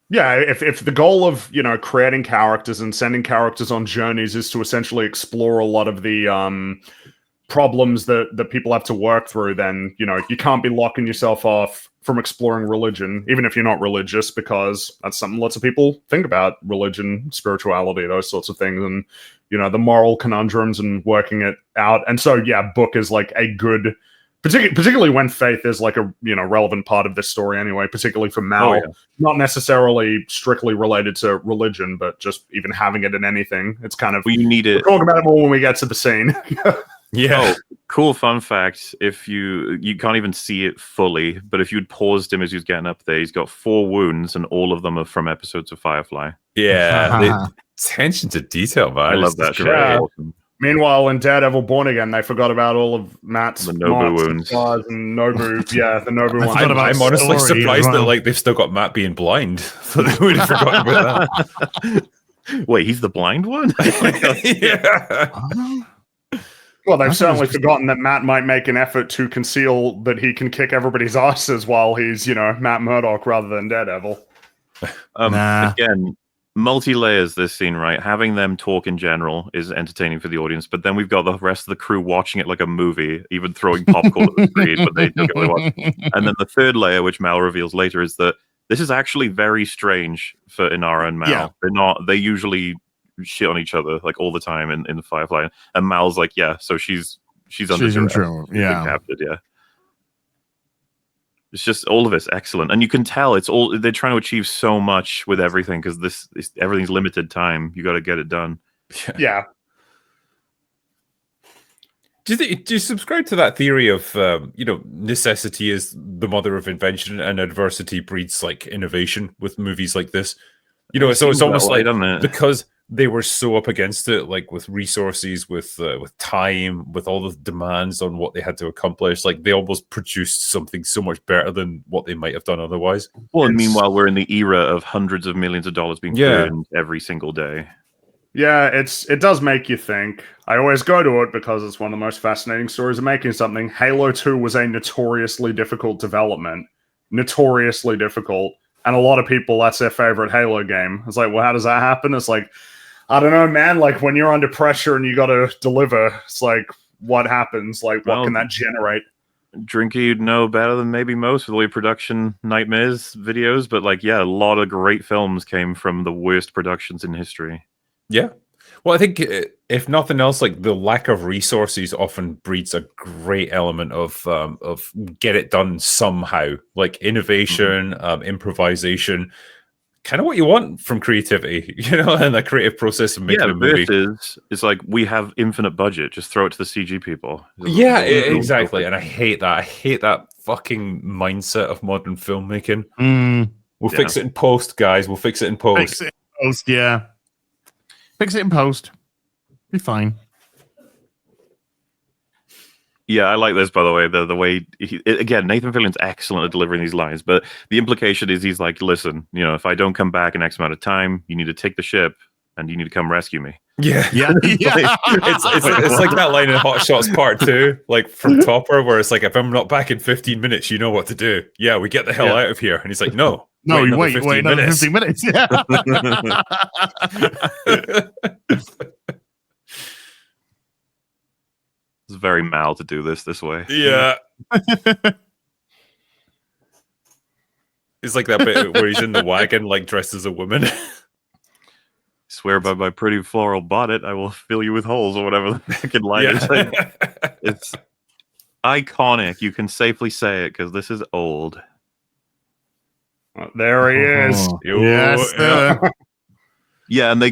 Yeah, if the goal of creating characters and sending characters on journeys is to essentially explore a lot of the problems that people have to work through, then you can't be locking yourself off from exploring religion, even if you're not religious, because that's something lots of people think about: religion, spirituality, those sorts of things, and the moral conundrums and working it out. And so Book is like a good, particularly when faith is like a relevant part of this story anyway, particularly for Mal. Not necessarily strictly related to religion, but just even having it in anything, it's kind of,
you need it.
We'll talk about it more when we get to the scene.
Yeah. Oh, cool fun fact. If you can't even see it fully, but if you'd paused him as he was getting up there, he's got 4 wounds, and all of them are from episodes of Firefly.
Yeah. The attention to detail, man.
I love that shit.
Awesome. Meanwhile, in Daredevil Born Again, they forgot about all of Matt's
Nobu wounds.
And Nobu, the Nobu ones.
I'm honestly surprised that like they've still got Matt being blind. So they would have forgotten about that.
Wait, he's the blind one?
Yeah.
Well, they've certainly forgotten that Matt might make an effort to conceal that he can kick everybody's asses while he's, Matt Murdock rather than Daredevil.
Again, multi-layers this scene, right? Having them talk in general is entertaining for the audience, but then we've got the rest of the crew watching it like a movie, even throwing popcorn at the screen, but they don't really watch. And then the third layer, which Mal reveals later, is that this is actually very strange for Inara and Mal. Yeah. They usually shit on each other like all the time in the Firefly, and Mal's like, so she's under
control. Yeah,
captured. Yeah, it's just all of it's excellent, and you can tell they're trying to achieve so much with everything, because everything's limited time. You got to get it done.
Yeah.
Do you subscribe to that theory of necessity is the mother of invention and adversity breeds like innovation with movies like this? So it's almost like because they were so up against it, like with resources, with time, with all the demands on what they had to accomplish. Like they almost produced something so much better than what they might have done otherwise.
Well, and meanwhile, we're in the era of hundreds of millions of dollars being burned every single day.
Yeah, it does make you think. I always go to it because it's one of the most fascinating stories of making something. Halo 2 was a notoriously difficult development. Notoriously difficult. And a lot of people, that's their favorite Halo game. It's like, well, how does that happen? It's like, I don't know, man. Like when you're under pressure and you got to deliver, it's like what happens? Like what can that generate?
Drinky, you'd know better than maybe most with all your production nightmares videos, but like, yeah, a lot of great films came from the worst productions in history.
Yeah. Well, I think if nothing else, like the lack of resources often breeds a great element of get it done somehow, like innovation, improvisation, kind of what you want from creativity, and the creative process of making a movie.
Versus it's like we have infinite budget, just throw it to the CG people.
Yeah, exactly. And I hate that. I hate that fucking mindset of modern filmmaking. We'll fix it in post, guys. We'll fix it in post.
Fix it in post, yeah. Fix it in post. Be fine.
Yeah, I like this, by the way. The way, again, Nathan Fillion's excellent at delivering these lines, but the implication is he's like, listen, if I don't come back in X amount of time, you need to take the ship and you need to come rescue me.
Yeah.
Yeah.
It's like that line in Hot Shots Part 2, like from Topper, where it's like, if I'm not back in 15 minutes, you know what to do. Yeah, we get the hell out of here. And he's like, no.
No,
wait
another 15 minutes. Yeah.
It's very Mal to do this way.
Yeah. It's like that bit where he's in the wagon, like dressed as a woman.
Swear by my pretty floral bonnet, I will fill you with holes or whatever the fucking line is. It's iconic. You can safely say it because this is old.
There he is.
Yes.
Yeah, and they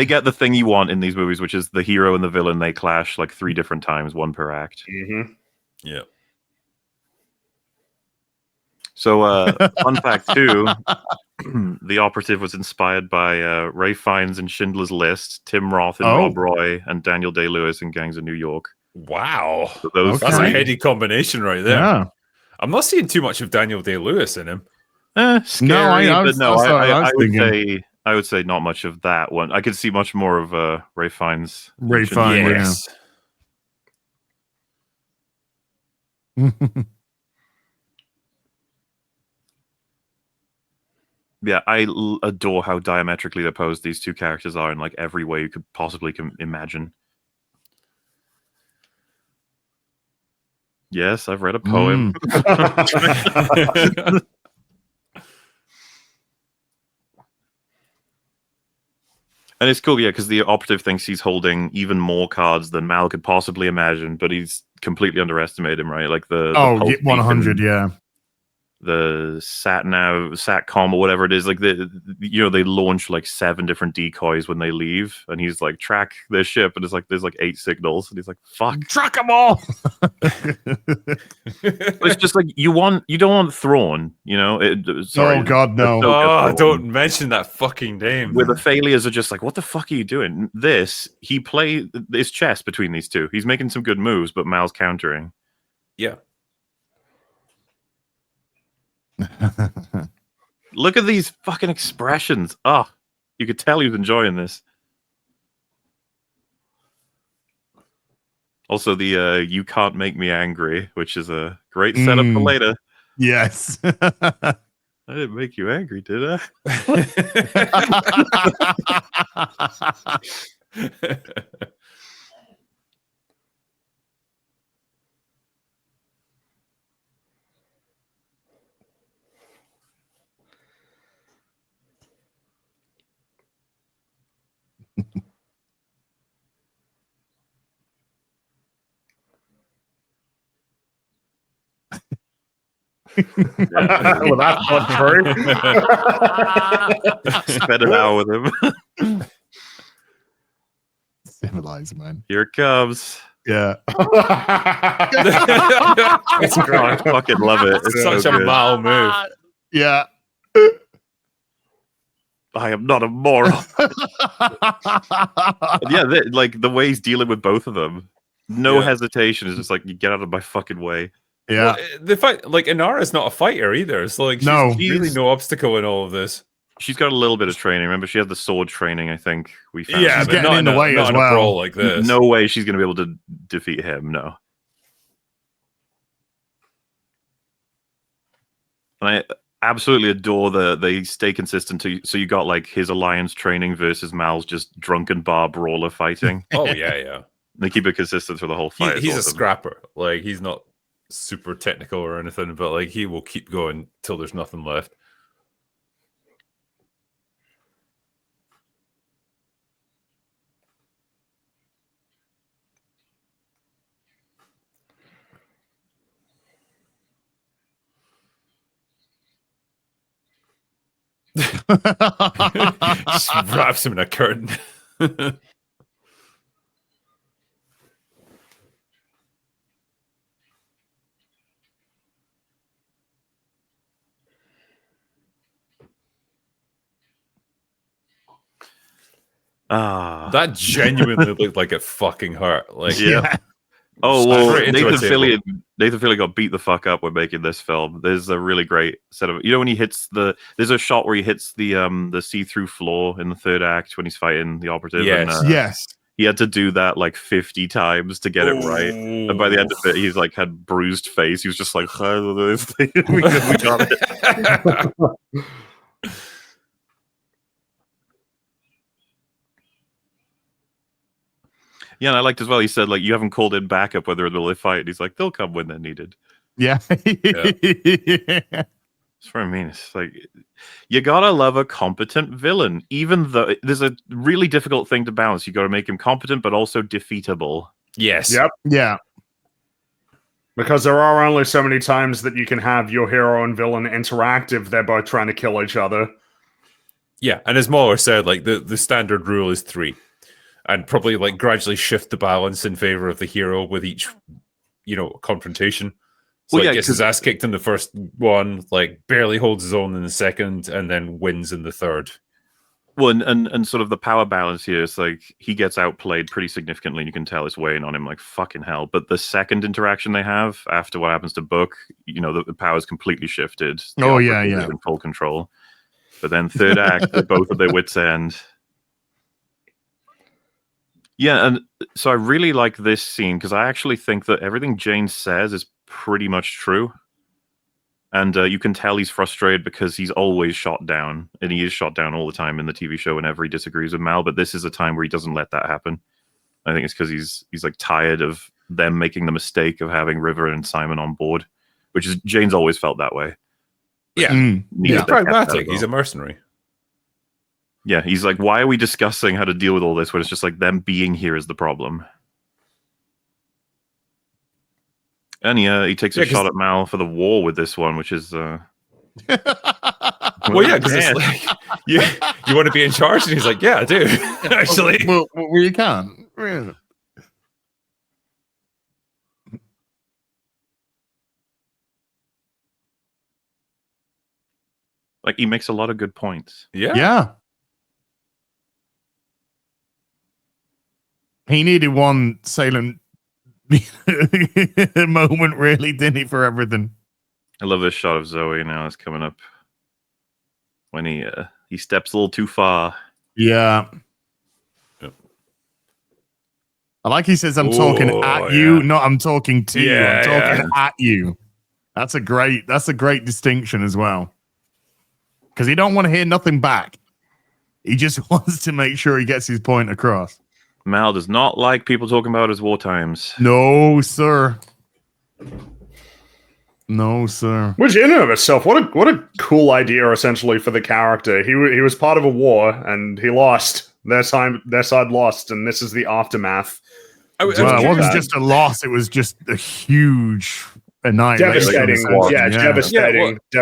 get the thing you want in these movies, which is the hero and the villain. They clash like 3 different times, one per act.
Mm-hmm.
Yeah.
So, fun fact too, the Operative was inspired by Ray Fiennes in Schindler's List, Tim Roth in Rob Roy, and Daniel Day-Lewis in Gangs of New York.
Wow.
So
that's a heady combination right there.
Yeah.
I'm not seeing too much of Daniel Day-Lewis in him.
Scary,
I
I would say not much of that one. I could see much more of Ray Fiennes.
Ray Fiennes,
yeah. Yeah, I adore how diametrically opposed these two characters are in like every way you could possibly imagine. Yes, I've read a poem. And it's cool, yeah, because the Operative thinks he's holding even more cards than Mal could possibly imagine, but he's completely underestimated him, right? Like the
100, yeah.
The satcom or whatever it is, like they launch like 7 different decoys when they leave, and he's like, track their ship, and it's like there's like 8 signals, and he's like, fuck,
track them all.
It's just like you don't want Thrawn, sorry.
Oh god, no.
Don't mention that fucking name.
Where the failures are just like, what the fuck are you doing? He played his chess between these two. He's making some good moves, but Mal's countering.
Yeah.
Look at these fucking expressions. Oh, you could tell he was enjoying this. Also, the "You Can't Make Me Angry," which is a great setup for later.
Yes.
I didn't make you angry, did I?
Well, that's not true.
Spent an hour with him.
Civilize, man.
Here it comes.
Yeah.
It's great.
I fucking love it.
It's such a Mal move.
Yeah.
I am not a moron. Yeah, like the way he's dealing with both of them. No hesitation. Is just like, you get out of my fucking way.
Yeah.
Well, the fight, like Inara's not a fighter either. So like, she's really no obstacle in all of this.
She's got a little bit of training. Remember, she had the sword training. I think we found.
Yeah,
she's
but
getting
not
in the way as well.
A brawl like this.
No way she's going to be able to defeat him. No. And absolutely adore they stay consistent. So you got like his alliance training versus Mal's just drunken bar brawler fighting.
Oh yeah.
They keep it consistent for the whole fight.
He's a
awesome.
scrapper. Like he's not super technical or anything, but like he will keep going till there's nothing left. Just wraps him in a curtain. That genuinely looked like it fucking hurt. Like,
yeah. Oh well,
Straight into a
Nathan Fillion got beat the fuck up when making this film. There's a really great set of, when he hits there's a shot where he hits the see-through floor in the third act when he's fighting the operative.
Yes.
And,
Yes.
he had to do that like 50 times to get it right. And by the end of it, he's like had bruised face. He was just like, we got it. Yeah, and I liked as well. He said, like, you haven't called in backup whether they'll fight. And he's like, they'll come when they're needed.
Yeah.
That's what I mean. It's like, you gotta love a competent villain, even though there's a really difficult thing to balance. You gotta make him competent, but also defeatable.
yes.
Yep.
Yeah.
Because there are only so many times that you can have your hero and villain interact if they're both trying to kill each other.
Yeah, and as MauLer said, like the standard rule is 3. And probably like gradually shift the balance in favor of the hero with each, confrontation. So he gets his ass kicked in the first one, like barely holds his own in the second, and then wins in the third.
Well, and sort of the power balance here is like he gets outplayed pretty significantly, and you can tell it's weighing on him like fucking hell. But the second interaction they have after what happens to Book, the power's completely shifted.
Oh yeah,
in full control. But then third act, they're both at their wits' end. Yeah, and so I really like this scene because I actually think that everything Jane says is pretty much true. And you can tell he's frustrated because he's always shot down. And he is shot down all the time in the TV show whenever he disagrees with Mal. But this is a time where he doesn't let that happen. I think it's because he's like tired of them making the mistake of having River and Simon on board. Which is, Jane's always felt that way.
Yeah. He's pragmatic. He's a mercenary.
Yeah, he's like, why are we discussing how to deal with all this when it's just like them being here is the problem? And he takes a shot at Mal for the war with this one, which is...
well, yeah, because it's like, you want to be in charge? And he's like, yeah, I do, actually.
Well, you can.
Like, he makes a lot of good points.
Yeah. He needed one Salem moment, really, didn't he, for everything?
I love this shot of Zoe now. It's coming up when he steps a little too far.
Yeah. I like he says, I'm talking at you, not I'm talking to you. I'm talking at you. That's a great distinction as well. Because he don't want to hear nothing back. He just wants to make sure he gets his point across.
Mal does not like people talking about his war times.
No, sir. No, sir.
Which, in and of itself, what a cool idea, essentially, for the character. He was part of a war, and he lost. Their side lost, and this is the aftermath.
It wasn't just a loss; it was just a huge annihilation.
Devastating
I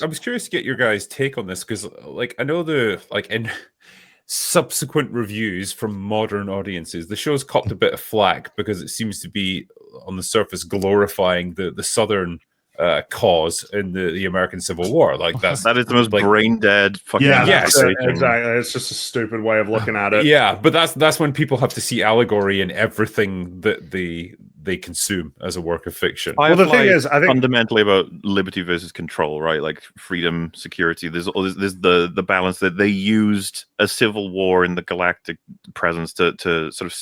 was curious to get your guys' take on this because, like, I know in subsequent reviews from modern audiences, the show's copped a bit of flack because it seems to be on the surface glorifying the Southern cause in the American Civil War. Like that is the most
brain dead fucking.
Exactly. It's just a stupid way of looking at it.
Yeah, but that's when people have to see allegory in everything that they consume as a work of fiction.
Well, the thing is, I think
fundamentally about liberty versus control, right? Like freedom, security. There's the balance that they used a civil war in the galactic presence to sort of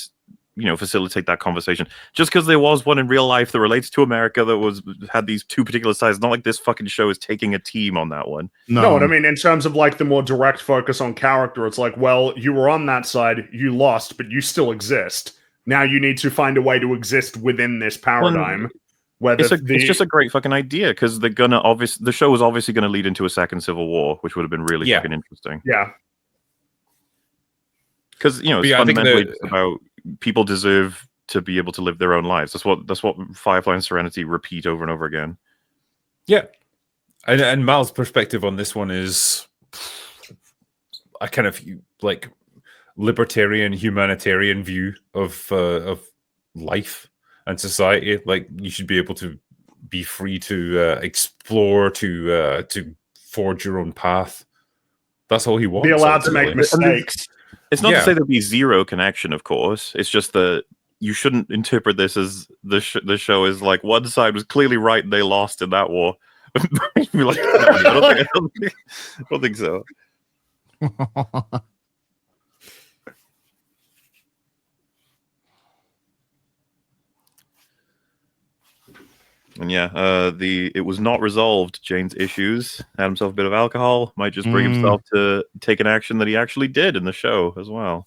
facilitate that conversation. Just because there was one in real life that relates to America that had these two particular sides, not like this fucking show is taking a team on that one.
No, what I mean, in terms of like the more direct focus on character, it's like, well, you were on that side, you lost, but you still exist. Now you need to find a way to exist within this paradigm.
It's just a great fucking idea, because the show was obviously going to lead into a second civil war, which would have been really fucking interesting.
Yeah.
Because it's fundamentally just about people deserve to be able to live their own lives. That's what Firefly and Serenity repeat over and over again.
Yeah, and Mal's perspective on this one is a kind of like libertarian, humanitarian view of life and society. Like, you should be able to be free to explore, to forge your own path. That's all he wants.
Be allowed to make mistakes.
It's not to say there'll be zero connection, of course. It's just that you shouldn't interpret this as the show is like one side was clearly right and they lost in that war. You're like, no, I don't think so. And it was not resolved. Jane's issues, had himself a bit of alcohol, might just bring himself to take an action that he actually did in the show as well.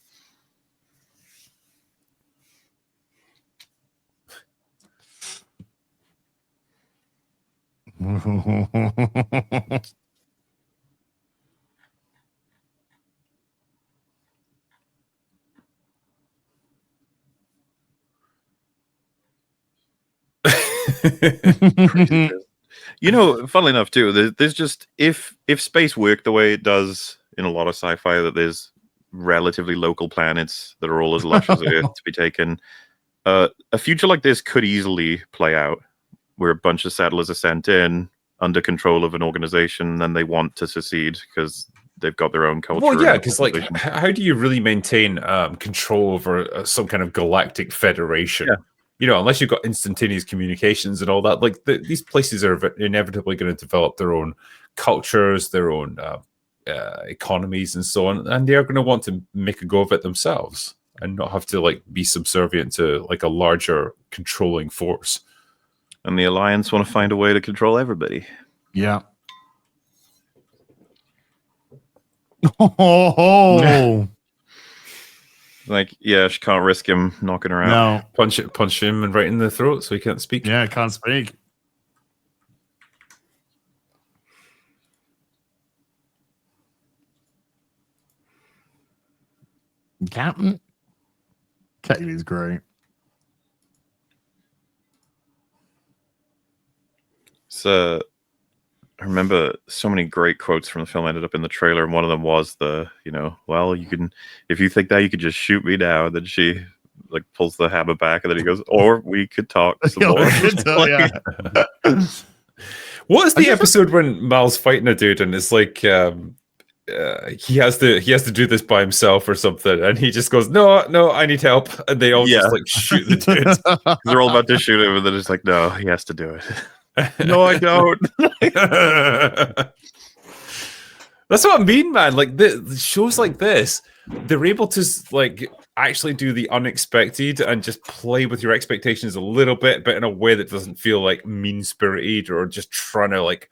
Funnily enough too, there's just if space worked the way it does in a lot of sci-fi, that there's relatively local planets that are all as lush as Earth to be taken, a future like this could easily play out, where a bunch of settlers are sent in under control of an organization, and then they want to secede because they've got their own culture.
Well, yeah, because like, how do you really maintain control over some kind of galactic federation?
Yeah.
Unless you've got instantaneous communications and all that. Like, these places are inevitably going to develop their own cultures, their own economies, and so on, and they are going to want to make a go of it themselves and not have to like be subservient to like a larger controlling force.
And the Alliance want to find a way to control everybody.
Yeah. Oh.
Like, yeah, she can't risk him knocking her out.
No.
Punch him and right in the throat so he can't speak.
Yeah, can't speak. Captain Kaylee's great.
So I remember so many great quotes from the film ended up in the trailer, and one of them was well, you can, if you think that, you could just shoot me now. And then she like pulls the hammer back, and then he goes, or we could talk some more.
What is the episode when Mal's fighting a dude and it's like he has to do this by himself or something, and he just goes, no, I need help, and they all just like shoot the dude.
They're all about to shoot him, and then it's like, no, he has to do it. No, I don't.
That's what I mean, man. Like, the shows like this, they're able to like actually do the unexpected and just play with your expectations a little bit, but in a way that doesn't feel like mean-spirited or just trying to like,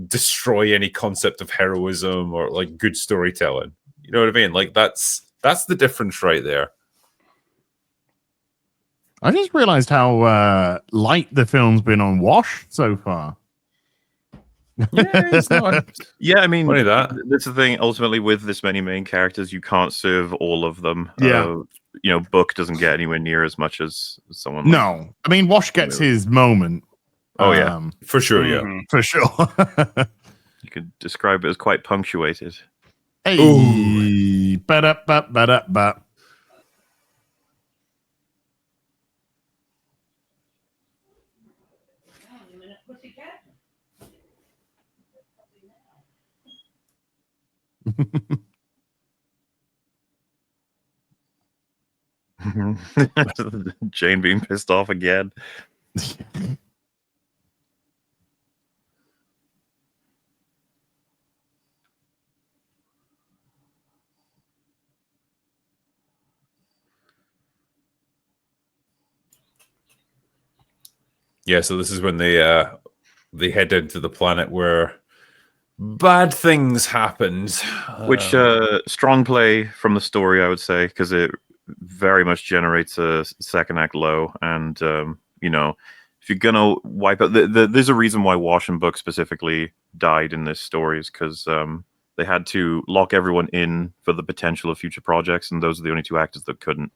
destroy any concept of heroism or like good storytelling. You know what I mean? Like, that's the difference right there.
I just realized how light the film's been on Wash so far.
Yeah, it's not.
Yeah, I mean,
Funny that.
That's the thing. Ultimately, with this many main characters, you can't serve all of them.
Yeah.
Book doesn't get anywhere near as much as someone.
No, I mean, Wash gets his moment.
Oh yeah,
for sure. Yeah,
for sure.
You could describe it as quite punctuated.
Hey, ba-da-ba-ba-da-ba.
Jane being pissed off again.
Yeah, so this is when they head into the planet where bad things happened.
Which strong play from the story, I would say, because it very much generates a second act low. And, if you're going to wipe out... there's a reason why Wash and Book specifically died in this story, is because they had to lock everyone in for the potential of future projects, and those are the only two actors that couldn't.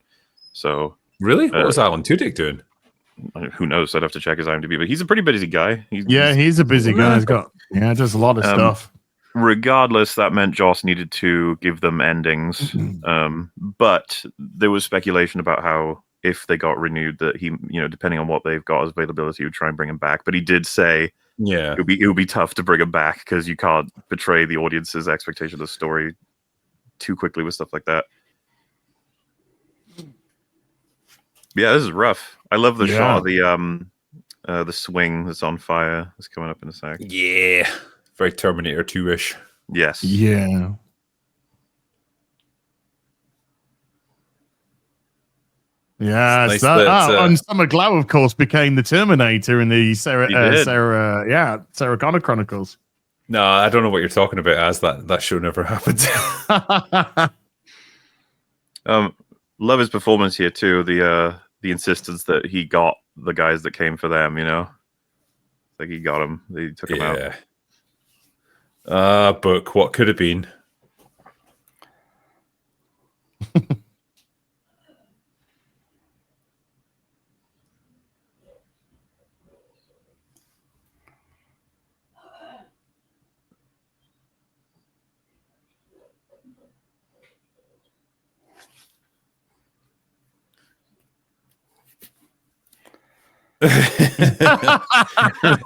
So...
Really? What was Alan Tudyk doing?
Who knows? I'd have to check his IMDb, but he's a pretty busy guy.
He's a busy guy. He's got does a lot of stuff.
Regardless, that meant Joss needed to give them endings. But there was speculation about how if they got renewed, that he, depending on what they've got as availability, he would try and bring him back. But he did say, it would be tough to bring him back because you can't betray the audience's expectation of the story too quickly with stuff like that. Yeah, this is rough. I love the shot of the swing that's on fire. That's coming up in a sec.
Yeah. Very Terminator 2-ish.
Yes.
Yeah. Yeah.
Nice
and Summer Glau, of course, became the Terminator in the Sarah Connor Chronicles.
No, I don't know what you're talking about, as that show never happened.
Love his performance here too. The insistence that he got the guys that came for them, like he got them. They took him out.
Book, what could have been?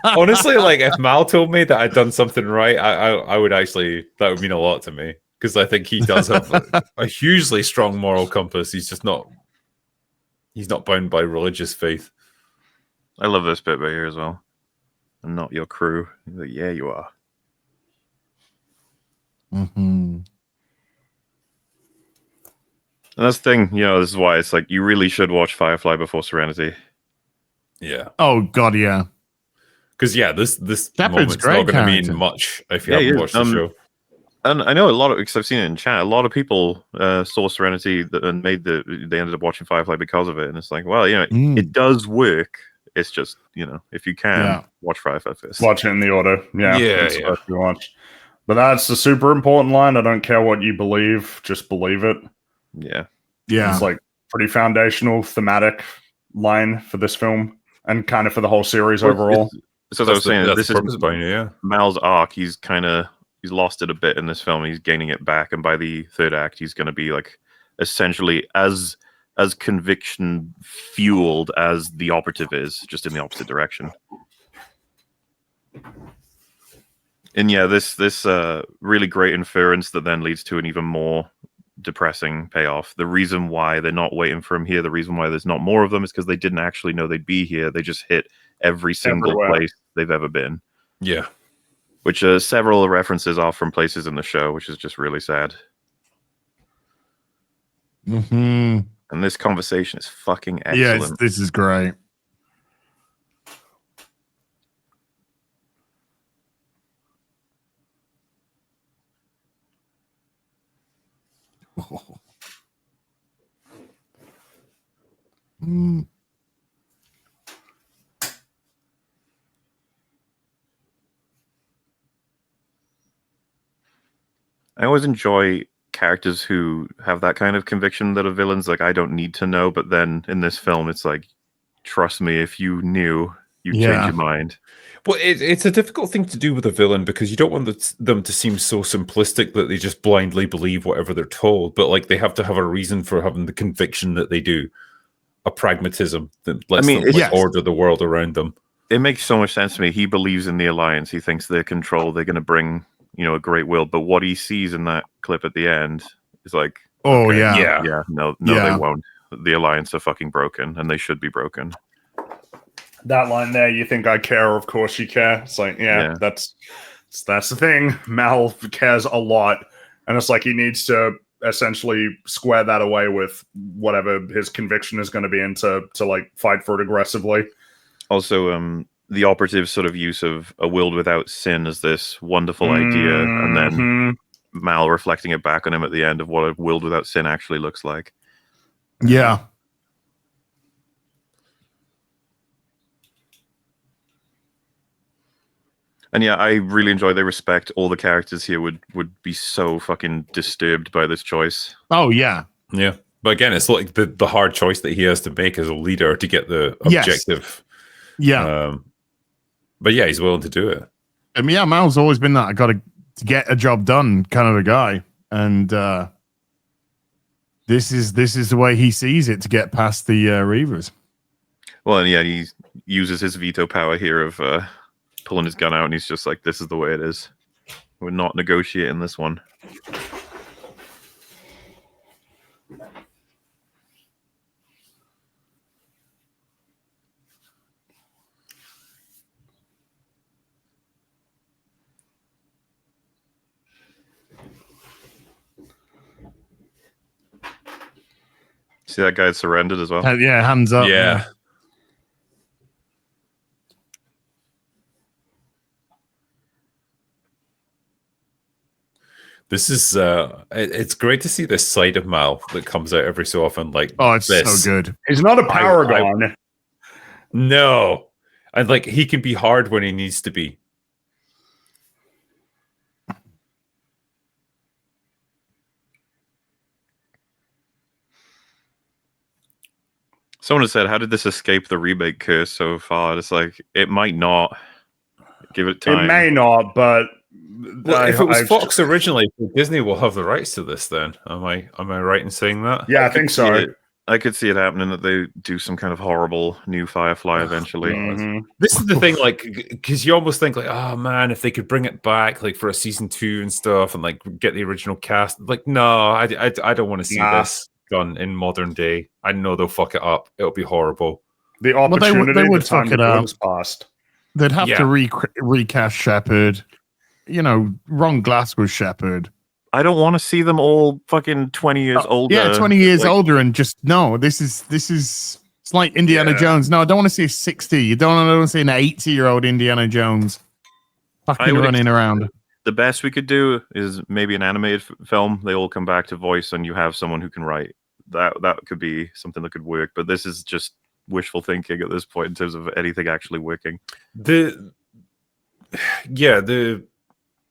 Honestly, like if Mal told me that I'd done something right, I would actually, that would mean a lot to me, because I think he does have a hugely strong moral compass. He's not bound by religious faith.
I love this bit right here as well. I'm not your crew. He's like, yeah, you are.
Mm-hmm.
And that's the thing, this is why it's like you really should watch Firefly before Serenity.
Yeah.
Oh God, yeah.
Because this
Shepard's
moment's
great
not going to
character.
mean much if you haven't watched the show.
And I know a lot of, because I've seen it in chat, a lot of people saw Serenity and they ended up watching Firefly because of it. And it's like, well, it does work. It's just, if you can, watch Firefly first.
Watch it in the order. Yeah.
Yeah.
You watch. But that's the super important line. I don't care what you believe, just believe it.
Yeah.
Yeah.
It's like pretty foundational thematic line for this film and kind of for the whole series overall.
So as I was saying, this is Mal's arc. He's lost it a bit in this film. He's gaining it back, and by the third act, he's going to be like essentially as conviction fueled as the Operative is, just in the opposite direction. And yeah, this really great inference that then leads to an even more depressing payoff. The reason why they're not waiting for him here, the reason why there's not more of them, is because they didn't actually know they'd be here. They just hit every single place they've ever been.
Yeah.
Which several references are from places in the show, which is just really sad.
Mm-hmm.
And this conversation is fucking excellent.
Yeah, this is great. Oh. Mm.
I always enjoy characters who have that kind of conviction that are villains. Like, I don't need to know, but then in this film, it's like, trust me, if you knew, you'd change your mind.
Well, it's a difficult thing to do with a villain because you don't want them to seem so simplistic that they just blindly believe whatever they're told. But like, they have to have a reason for having the conviction that they do, a pragmatism that lets them order the world around them.
It makes so much sense to me. He believes in the Alliance. He thinks they're control. They're going to bring, a great will. But what he sees in that clip at the end is like,
no,
they won't. The Alliance are fucking broken, and they should be broken.
That line there, you think I care? Of course you care. It's like, that's the thing. Mal cares a lot, and it's like he needs to essentially square that away with whatever his conviction is going to be, and to like fight for it aggressively.
Also, the Operative sort of use of a world without sin as this wonderful idea, and then
Mhm.
Mal reflecting it back on him at the end of what a world without sin actually looks like.
Yeah.
And yeah, I really enjoy they respect all the characters here would be so fucking disturbed by this choice.
Oh yeah.
Yeah. But again, it's like the hard choice that he has to make as a leader to get the
Yes.
objective.
Yeah.
But yeah, he's willing to do it.
I mean, yeah, Mal's always been that I got to get a job done kind of a guy, and this is the way he sees it to get past the Reavers.
Well, and yeah, he uses his veto power here of pulling his gun out, and he's just like, "This is the way it is. We're not negotiating this one." See that guy surrendered as well.
Yeah, hands up.
Yeah. This is it's great to see this side of Mal that comes out every so often. Like,
Oh, it's
this.
so good.
He's not a paragon.
No, and like he can be hard when he needs to be.
Someone has said, "How did this escape the remake curse so far?" It's like it might not. Give it time.
It may not, but
Well, if it was Fox originally, Disney will have the rights to this. Then am I right in saying that?
Yeah, I think so.
I could see it happening that they do some kind of horrible new Firefly eventually.
This is the thing, like, because you almost think like, oh man, if they could bring it back, like for a season 2 and stuff, and like get the original cast. Like, no, I don't want to see this done in modern day. I know they'll fuck it up. It'll be horrible.
The opportunity,
they would
the time
fuck it
to do
up.
is past.
They'd have to recast Shepard. You know, Ron Glass was Shepard.
I don't want to see them all fucking 20 years older.
Yeah, 20 years older, and just no. This is it's like Indiana Jones. No, I don't want to see a 60. You don't want to see an 80-year-old Indiana Jones fucking running around.
The best we could do is maybe an animated film. They all come back to voice, and you have someone who can write. That could be something that could work. But this is just wishful thinking at this point in terms of anything actually working.
The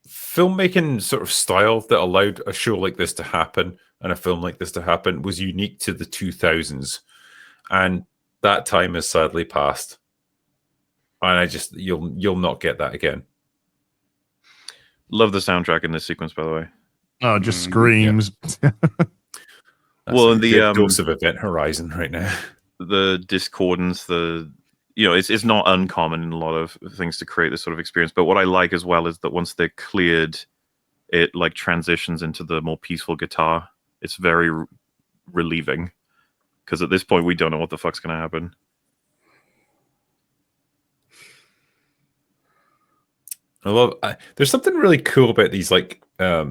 filmmaking sort of style that allowed a show like this to happen and a film like this to happen was unique to the 2000s, and that time has sadly passed. And you'll not get that again.
Love the soundtrack in this sequence, by the way.
Oh, just screams.
Yeah.
Well, in the
dose of Event Horizon right now.
The discordance, it's not uncommon in a lot of things to create this sort of experience. But what I like as well is that once they're cleared, it like transitions into the more peaceful guitar. It's very relieving because at this point we don't know what the fuck's going to happen.
There's something really cool about these like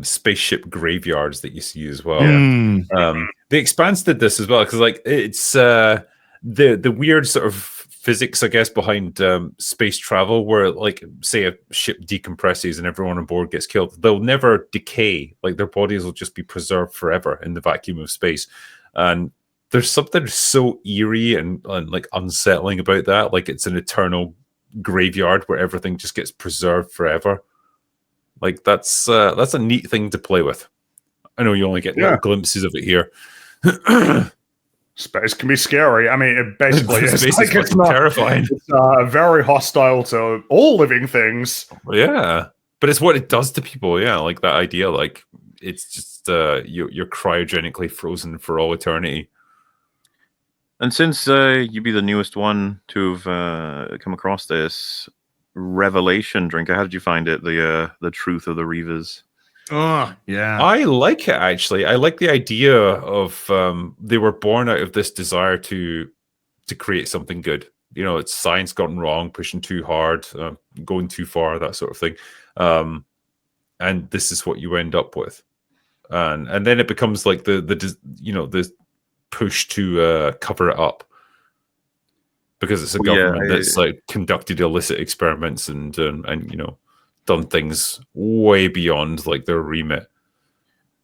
spaceship graveyards that you see as well.
Yeah.
The Expanse did this as well because like it's the weird sort of physics, I guess, behind space travel, where like say a ship decompresses and everyone on board gets killed. They'll never decay; like their bodies will just be preserved forever in the vacuum of space. And there's something so eerie and like unsettling about that. Like it's an eternal graveyard where everything just gets preserved forever. Like that's a neat thing to play with. I know you only get little glimpses of it here.
Space can be scary. I mean, it basically is.
Space
Like,
is terrifying.
It's very hostile to all living things.
Yeah, but it's what it does to people. Yeah, like that idea. Like it's just you're cryogenically frozen for all eternity.
And since you'd be the newest one to have come across this revelation drinker, how did you find it? The Truth of the Reavers.
Oh, yeah.
I like it, actually. I like the idea of they were born out of this desire to create something good. You know, it's science gone wrong, pushing too hard, going too far, that sort of thing. And this is what you end up with. And then it becomes like the push to cover it up. because it's a
Well, yeah,
government that's like conducted illicit experiments and you know, done things way beyond like their remit.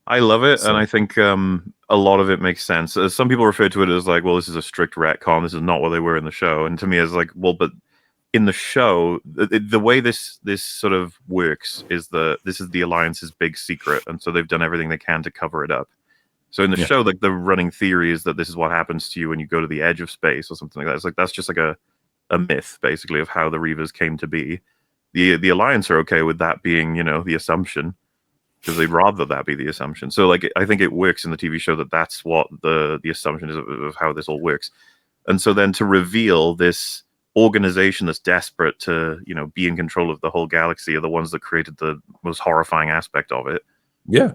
I love it,
So-
and I think a lot of it makes sense. Some people refer to it as like, well, this is a strict retcon. This is not what they were in the show. And to me, it's like, well, but in the show, the way this sort of works is this is the Alliance's big secret, and so they've done everything they can to cover it up. So in the show, like the running theory is that this is what happens to you when you go to the edge of space or something like that. It's like that's just like a myth, basically, of how the Reavers came to be. The Alliance are okay with that being, you know, the assumption, because they'd rather that be the assumption. So like I think it works in the TV show that's what the assumption is of how this all works. And so then to reveal this organization that's desperate to, you know, be in control of the whole galaxy are the ones that created the most horrifying aspect of it.
Yeah.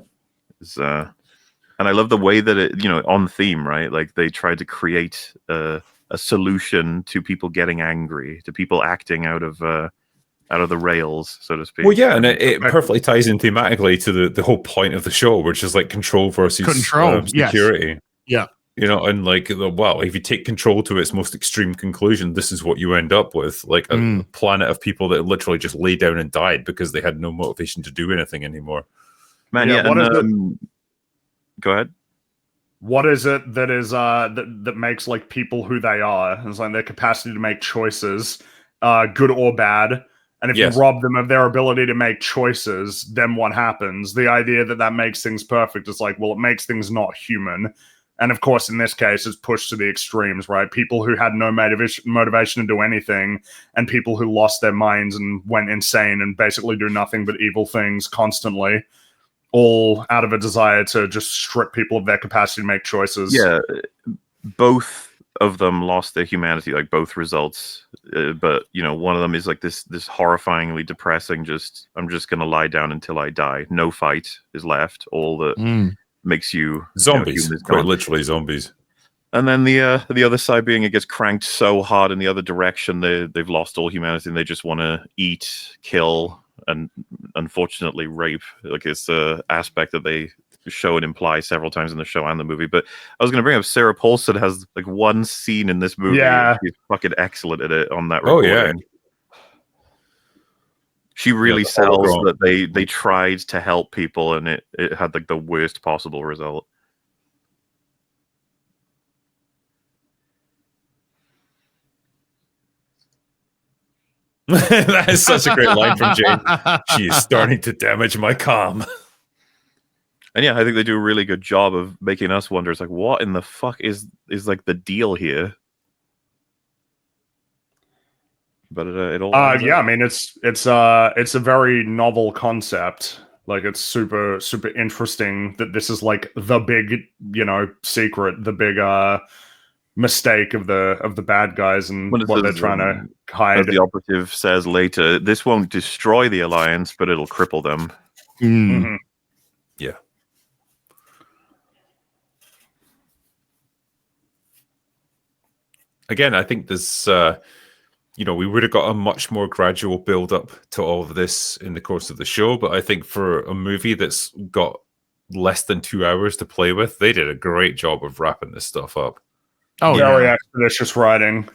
Is and I love the way that it, you know, on theme, right? Like they tried to create a solution to people getting angry, to people acting out of the rails, so to speak.
Well, yeah, and it perfectly ties in thematically to the whole point of the show, which is like control versus security.
Yes. Yeah.
You know, and like, well, if you take control to its most extreme conclusion, this is what you end up with, like a planet of people that literally just lay down and died because they had no motivation to do anything anymore.
Man, yeah. Go ahead.
What is it that is that makes like people who they are? It's like their capacity to make choices, good or bad. And if you rob them of their ability to make choices, then what happens? The idea that makes things perfect is like, well, it makes things not human. And of course, in this case, it's pushed to the extremes, right? People who had no motivation to do anything, and people who lost their minds and went insane and basically do nothing but evil things constantly, all out of a desire to just strip people of their capacity to make choices.
Yeah, both of them lost their humanity, like both results. But you know, one of them is like this horrifyingly depressing. I'm just gonna lie down until I die. No fight is left. All that makes you
zombies,
you know,
quite literally zombies.
And then the other side being it gets cranked so hard in the other direction, they've lost all humanity and they just want to eat, kill, and unfortunately rape. Like it's a aspect that they show and imply several times in the show and the movie. But I was going to bring up Sarah Paulson has like one scene in this movie.
Yeah,
she's fucking excellent at it on that recording.
Oh yeah.
She really sells that they tried to help people and it had like the worst possible result.
That is such a great line from Jane. She is starting to damage my comm.
And yeah, I think they do a really good job of making us wonder. It's like, what in the fuck is like the deal here? But it all.
Yeah, I mean, it's a very novel concept. Like, it's super interesting that this is like the big, you know, secret, the big mistake of the bad guys and what they're trying to hide.
As the operative says later, this won't destroy the Alliance, but it'll cripple them.
Mm-hmm.
Yeah. Again, I think there's, you know, we would have got a much more gradual build up to all of this in the course of the show. But I think for a movie that's got less than 2 hours to play with, they did a great job of wrapping this stuff up.
Oh,
very expeditious writing.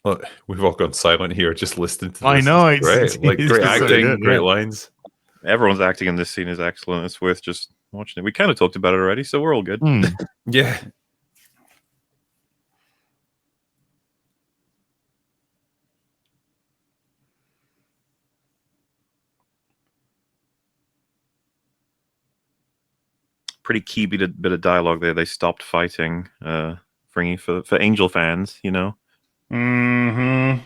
Well, we've all gone silent here just listening to this.
I know,
it's great. Like great acting,
good,
great lines.
Everyone's acting in this scene is excellent. It's worth just watching it. We kind of talked about it already, so we're all good.
Yeah.
Pretty key bit of dialogue there. They stopped fighting Fringy for Angel fans, you know.
Mm-hmm.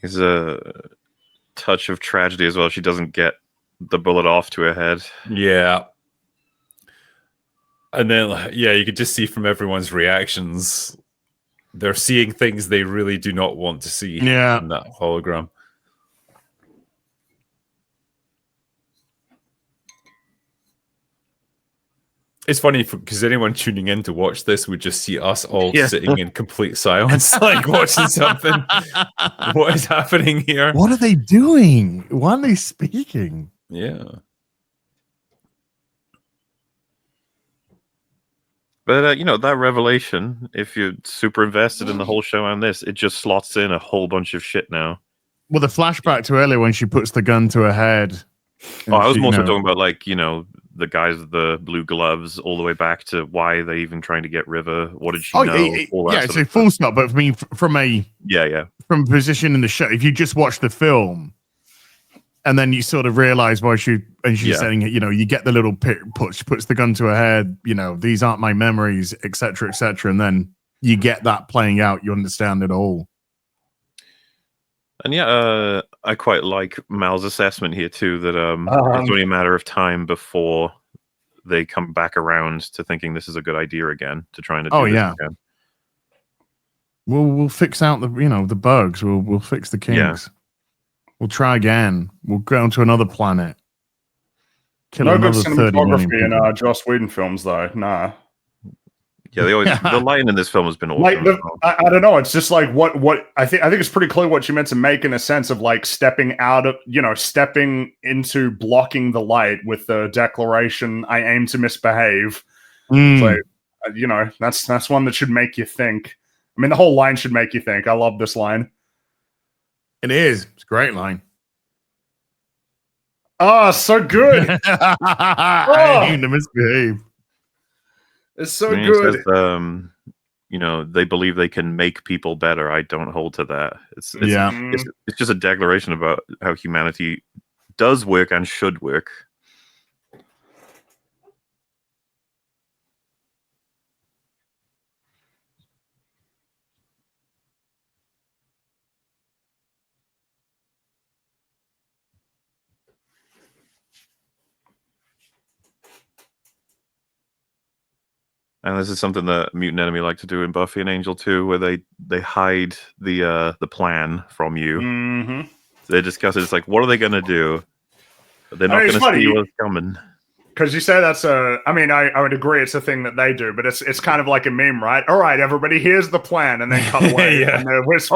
There's a touch of tragedy as well. She doesn't get the bullet off to her head.
Yeah. And then, yeah, you could just see from everyone's reactions, they're seeing things they really do not want to see in that hologram. It's funny because anyone tuning in to watch this would just see us all sitting in complete silence, like watching something. What is happening here?
What are they doing? Why are they speaking?
Yeah.
But, that revelation, if you're super invested in the whole show and this, it just slots in a whole bunch of shit now.
Well, the flashback to earlier when she puts the gun to her head.
Oh, I was more so talking about, like, the guys with the blue gloves all the way back to why they even trying to get River. What did she know?
It's a full stop. But I mean, from a position in the show, if you just watch the film and then you sort of realize why she's saying it, you get the little puts the gun to her head, these aren't my memories, etc., etc., and then you get that playing out. You understand it all.
And I quite like Mal's assessment here too, that it's only a matter of time before they come back around to thinking this is a good idea again, to trying to do this again.
We'll fix out the the bugs. We'll fix the kinks. Yeah. We'll try again. We'll go to another planet.
Kill no good cinematography in Joss Whedon films, though. Nah.
Yeah, they always the lighting in this film has been awesome.
Like I don't know. It's just like what I think it's pretty clear what she meant to make in a sense of like stepping out of stepping into blocking the light with the declaration, "I aim to misbehave." So that's one that should make you think. I mean, the whole line should make you think. I love this line.
It is. It's a great line.
Oh, so good.
I aim to misbehave.
It's so good.
Says, they believe they can make people better. I don't hold to that. It's just a declaration about how humanity does work and should work. And this is something that Mutant Enemy like to do in Buffy and Angel too, where they hide the plan from you.
Mm-hmm.
They discuss it. It's like, what are they going to do? But they're not going to see what's coming.
Because you say that's I would agree it's a thing that they do, but it's kind of like a meme, right? All right, everybody, here's the plan, and then cut away. And
it's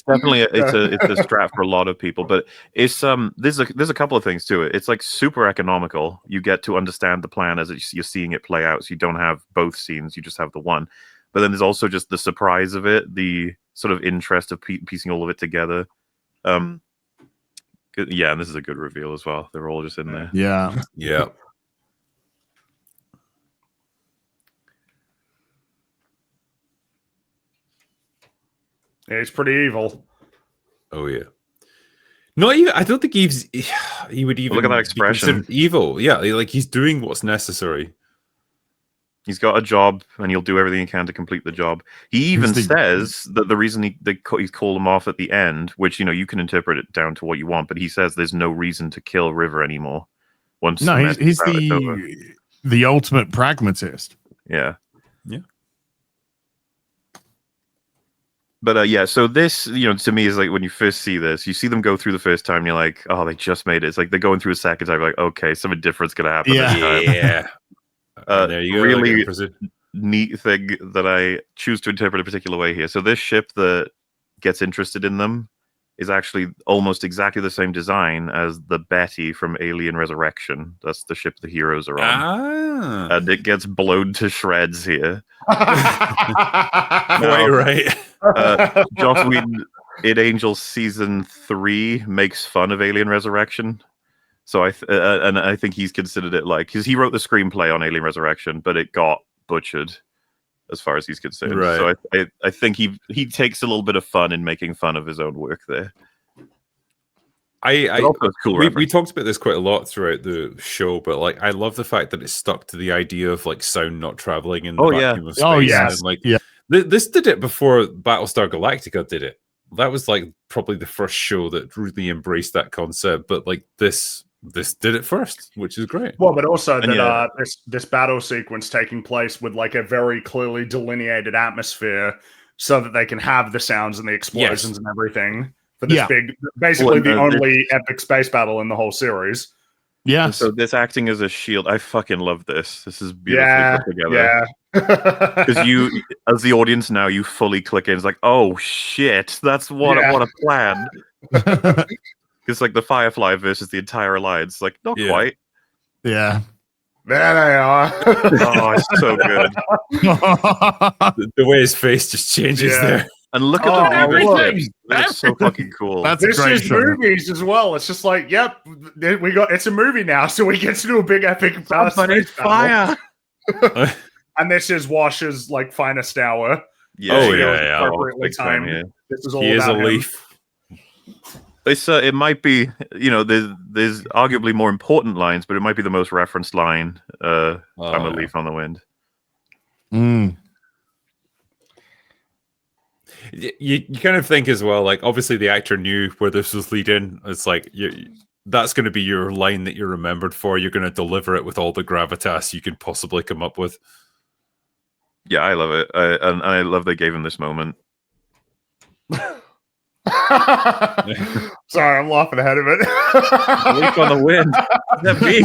definitely it's a strat for a lot of people. But it's there's a couple of things to it. It's like super economical. You get to understand the plan as you're seeing it play out, so you don't have both scenes, you just have the one. But then there's also just the surprise of it, the sort of interest of piecing all of it together. And this is a good reveal as well. They're all just in there.
Yeah.
Yeah, he's pretty evil.
Oh yeah. No, even I don't think he would even
look at that expression.
Evil, yeah, like he's doing what's necessary.
He's got a job, and he'll do everything he can to complete the job. He even says that the reason he called him off at the end, which you can interpret it down to what you want, but he says there's no reason to kill River anymore.
He's the ultimate pragmatist.
Yeah. But so this, to me is like when you first see this, you see them go through the first time, and you're like, oh, they just made it. It's like they're going through a second time, like, okay, something different's gonna happen this time.
Yeah. There you go.
Really neat thing that I choose to interpret a particular way here. So this ship that gets interested in them is actually almost exactly the same design as the Betty from Alien Resurrection. That's the ship the heroes are on. And it gets blown to shreds here.
Right.
Joss Whedon in Angel Season 3 makes fun of Alien Resurrection. So I think he's considered it like, because he wrote the screenplay on Alien Resurrection, but it got butchered as far as he's concerned.
Right.
So I think he takes a little bit of fun in making fun of his own work there.
We talked about this quite a lot throughout the show, but like I love the fact that it stuck to the idea of like sound not traveling in the vacuum of space.
Oh yes,
and, this did it before Battlestar Galactica did it. that was like probably the first show that really embraced that concept. But like this did it first, which is great.
Well, but also
And
that this battle sequence taking place with like a very clearly delineated atmosphere, so that they can have the sounds and the explosions and everything for this basically the only epic space battle in the whole series.
Yeah.
So this acting as a shield, I fucking love this. This is beautifully put together.
Yeah.
Because you, as the audience now, you fully click in. It's like, oh shit, that's what a plan. It's like the Firefly versus the entire Alliance. Like, not quite.
Yeah.
There they are.
Oh, it's so good.
The way his face just changes there.
And look at the Reavers. That's so fucking cool.
This is movies as well. It's just like, yep, it's a movie now, so we get to do a big epic
fire.
And this is Wash's like finest hour.
Yeah.
Appropriately timed. This is all
he is
about
a leaf.
It might be, there's arguably more important lines, but it might be the most referenced line. I'm a leaf on the wind.
You kind of think as well, like obviously the actor knew where this was leading. It's like that's going to be your line that you're remembered for. You're going to deliver it with all the gravitas you could possibly come up with.
Yeah, I love it, and I love they gave him this moment.
Sorry, I'm laughing ahead of it.
Leaf on the wind. That me.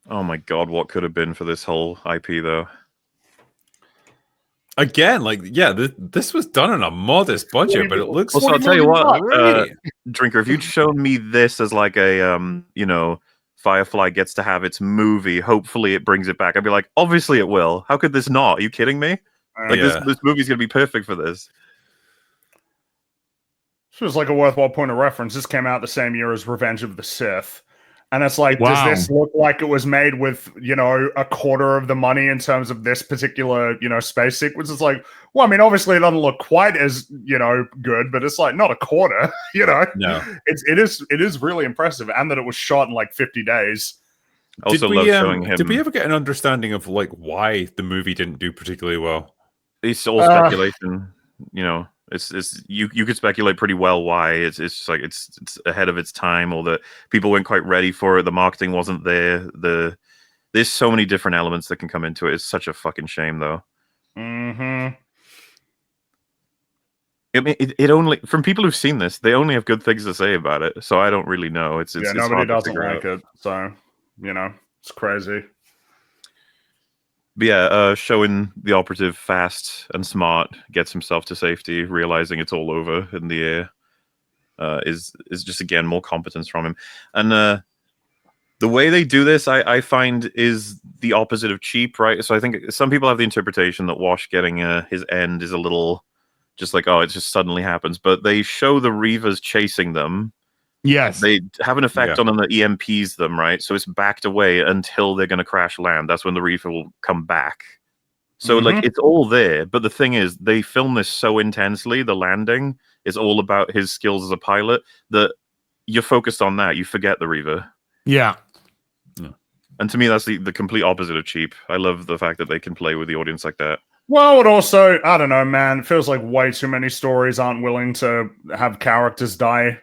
Oh my god, what could have been for this whole IP though?
Again, like this was done on a modest budget, but it looks.
Also, I'll tell you what, Drinker, if you'd shown me this as like a Firefly gets to have its movie, hopefully it brings it back. I'd be like, obviously it will. How could this not? Are you kidding me? This movie's gonna be perfect for this.
This was like a worthwhile point of reference. This came out the same year as Revenge of the Sith. And it's like, does this look like it was made with, a quarter of the money in terms of this particular, space sequence? It's like, well, I mean, obviously it doesn't look quite as, good, but it's like not a quarter,
No.
It is really impressive. And that it was shot in like 50 days.
Also love showing him.
Did we ever get an understanding of like why the movie didn't do particularly well?
It's all speculation, It's you could speculate pretty well why it's just like it's ahead of its time, or that people weren't quite ready for it. The marketing wasn't there. There's so many different elements that can come into it. It's such a fucking shame, though.
Mm-hmm.
I mean, it only from people who've seen this, they only have good things to say about it. So I don't really know. It's
nobody doesn't like it. So it's crazy.
But yeah, showing the operative fast and smart, gets himself to safety, realizing it's all over in the air, is just again more competence from him. And the way they do this, I find, is the opposite of cheap, right? So I think some people have the interpretation that Wash getting his end is a little just like, oh, it just suddenly happens. But they show the Reavers chasing them.
Yes.
They have an effect on them that EMPs them, right? So it's backed away until they're going to crash land. That's when the Reaver will come back. So, like, it's all there. But the thing is, they film this so intensely, the landing is all about his skills as a pilot, that you're focused on that. You forget the Reaver.
Yeah.
And to me, that's the complete opposite of cheap. I love the fact that they can play with the audience like that.
Well, it also, I don't know, man. It feels like way too many stories aren't willing to have characters die.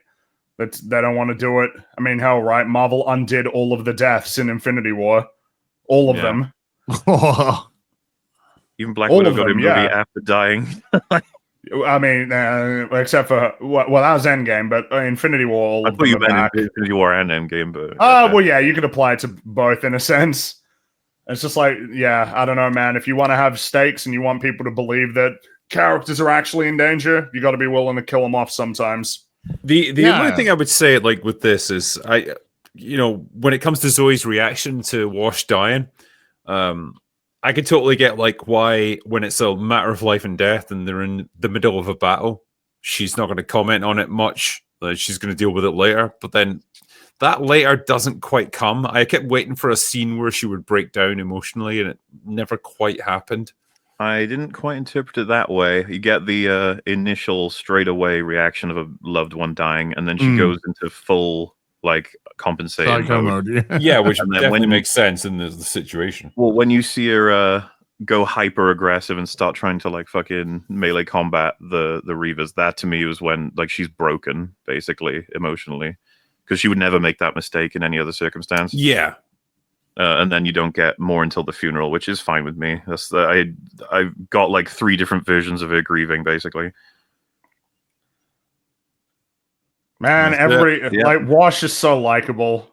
They don't want to do it. I mean, hell, right? Marvel undid all of the deaths in Infinity War. All of them.
Even Black Widow got a movie after dying.
I mean, except for, well, that was Endgame, but Infinity War,
I thought you meant Infinity War and Endgame, but...
well, yeah, you could apply it to both in a sense. It's just like, I don't know, man. If you want to have stakes and you want people to believe that characters are actually in danger, you got to be willing to kill them off sometimes.
The only thing I would say, like, with this is, when it comes to Zoe's reaction to Wash dying, I could totally get, like, why when it's a matter of life and death and they're in the middle of a battle, she's not going to comment on it much. She's going to deal with it later. But then that later doesn't quite come. I kept waiting for a scene where she would break down emotionally, and it never quite happened.
I didn't quite interpret it that way. You get the initial straightaway reaction of a loved one dying, and then she goes into full like compensating
Psycho
mode.
mode.
Yeah, which
And then
definitely
when-
makes sense in the situation.
Well, when you see her go hyper aggressive and start trying to like fucking melee combat the Reavers, that to me was when like she's broken basically emotionally, because she would never make that mistake in any other circumstance.
Yeah.
And then you don't get more until the funeral, which is fine with me. That's I got like 3 different versions of her grieving, basically.
Man,
That's
everybody
Yeah.
like Wash is so likable.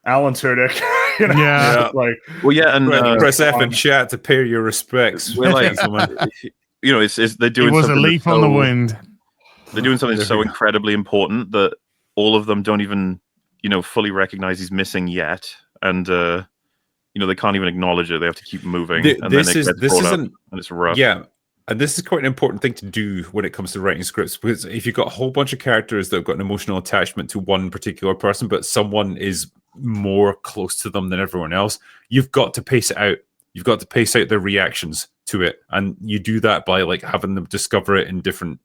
Alan Tudyk, you know,
Yeah.
like
Well, yeah, and
Press F in chat to pay your respects.
we're like,
gentlemen.
you know, it's they're
It
doing
was a
something
leaf
that's
on the
so-
wind.
They're doing something
There
so
we go.
incredibly important that all of them don't even, you know, fully recognize he's missing yet, and you know, they can't even acknowledge it. They have to keep moving, and
This
then it
is
gets
this
brought up,
isn't
and it's rough.
yeah. And this is quite an important thing to do when it comes to writing scripts, because if you've got a whole bunch of characters that have got an emotional attachment to one particular person, but someone is more close to them than everyone else, you've got to pace it out. You've got to pace out their reactions to it, and you do that by like having them discover it in different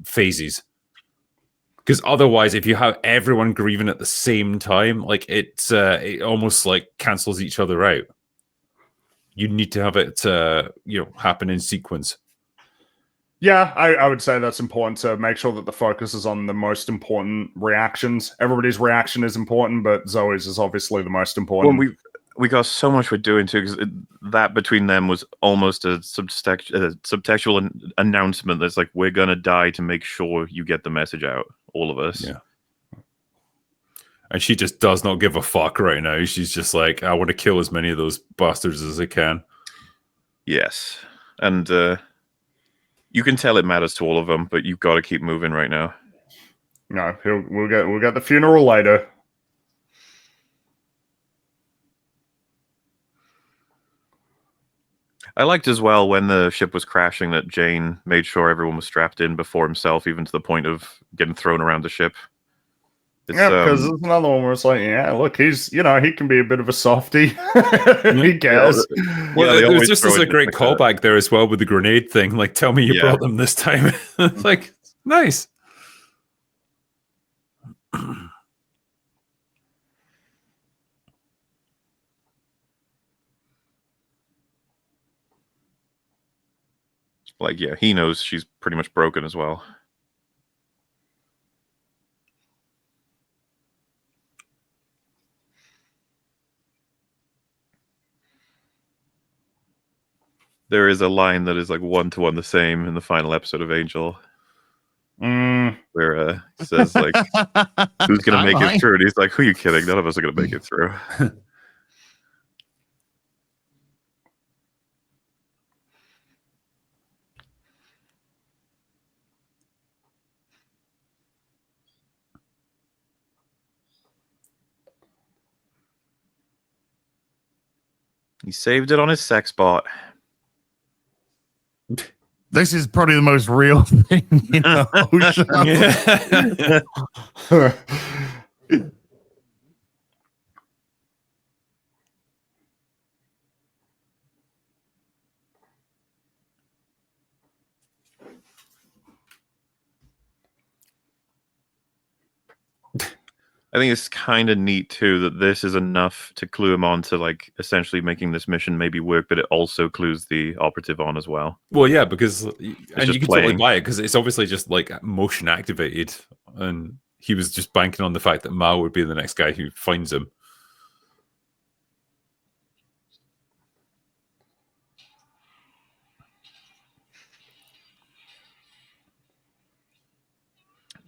phases. Because otherwise, if you have everyone grieving at the same time, like it almost like cancels each other out. You need to have it, happen in sequence.
yeah, I would say that's important to make sure that the focus is on the most important reactions. Everybody's reaction is important, but Zoe's is obviously the most
Well,
important.
we got so much we're doing too, because that between them was almost a subtextual announcement that's like, we're gonna die to make sure you get the message out, all of us.
Yeah. And she just does not give a fuck right now. She's just like, I want to kill as many of those bastards as I can.
Yes, and you can tell it matters to all of them, but you've got to keep moving right now.
No, we'll get the funeral later.
I liked as well when the ship was crashing that Jane made sure everyone was strapped in before himself, even to the point of getting thrown around the ship. It's,
Yeah, because there's another one where it's like, yeah, look, he's, you know, he can be a bit of a softie. He cares.
Well,
they
there's
always
just
throw
a
in
great
like that.
callback there as well with the grenade thing. Like, tell me you
Yeah.
brought them this time. It's like, nice.
Like, yeah, he knows she's pretty much broken as well. There is a line that is like 1-to-1 the same in the final episode of Angel, where he says like, "Who's gonna make it through?" And he's like, "Who are you kidding? None of us are gonna make it through." He saved it on his sex bot.
This is probably the most real thing in the whole show.
Yeah.
I think it's kind of neat too that this is enough to clue him on to like essentially making this mission maybe work, but it also clues the operative on as well.
Well, yeah, because and
just
you can totally
playing.
buy it because it's obviously just like motion activated, and he was just banking on the fact that Mao would be the next guy who finds him.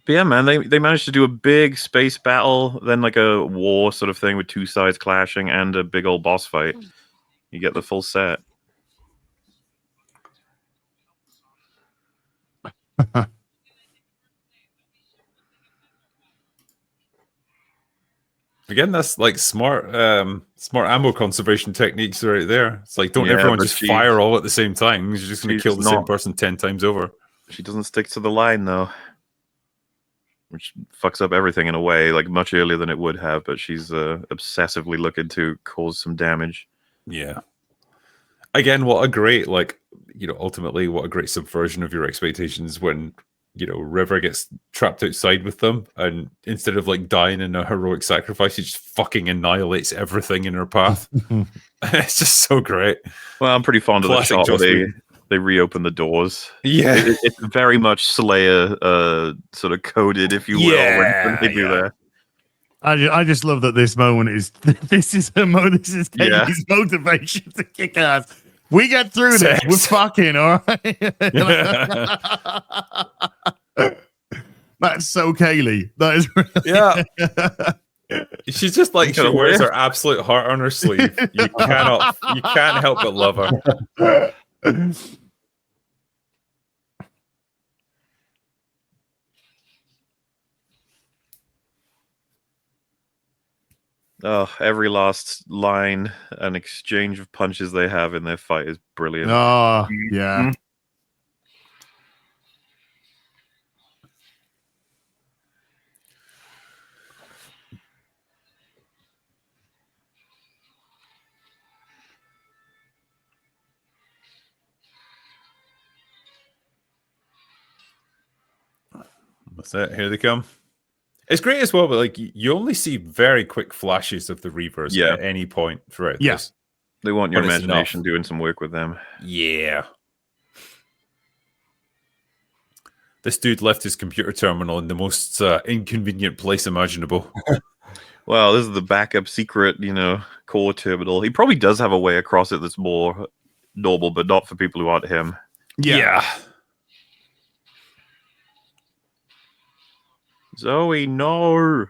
But yeah, man, they managed to do a big space battle, then like a war sort of thing with 2 sides clashing and a big old boss fight. You get the full set.
Again, that's like smart ammo conservation techniques right there. It's like, don't
Yeah,
everyone
but
just fire all at the same time. You're just going to
she's
kill the same
not-
person 10 times over.
She doesn't stick to the line though, which fucks up everything in a way, like much earlier than it would have. But she's obsessively looking to cause some damage.
Yeah. again, what a great, like, ultimately, what a great subversion of your expectations when, River gets trapped outside with them, and instead of like dying in a heroic sacrifice, he just fucking annihilates everything in her path. It's just so great.
Well, I'm pretty fond of the
Classic
shot where
Joss Whedon.
they reopen the doors.
Yeah.
It's very much Slayer sort of coded, if you will, when they do that.
I just love that this moment is this is Katie's motivation to kick ass. We get through this. We're fucking all right. That's so Kaylee. That is
yeah. She's just like, she wears her absolute heart on her sleeve. You can't help but love her.
Oh, every last line and exchange of punches they have in their fight is brilliant.
Oh, yeah.
That's it. Here they come. It's great as well, but like you only see very quick flashes of the Reavers at any point throughout this.
They want your imagination doing some work with them.
Yeah. This dude left his computer terminal in the most inconvenient place imaginable.
Well, this is the backup secret, core terminal. He probably does have a way across it that's more normal, but not for people who aren't him.
Yeah.
Zoe, no.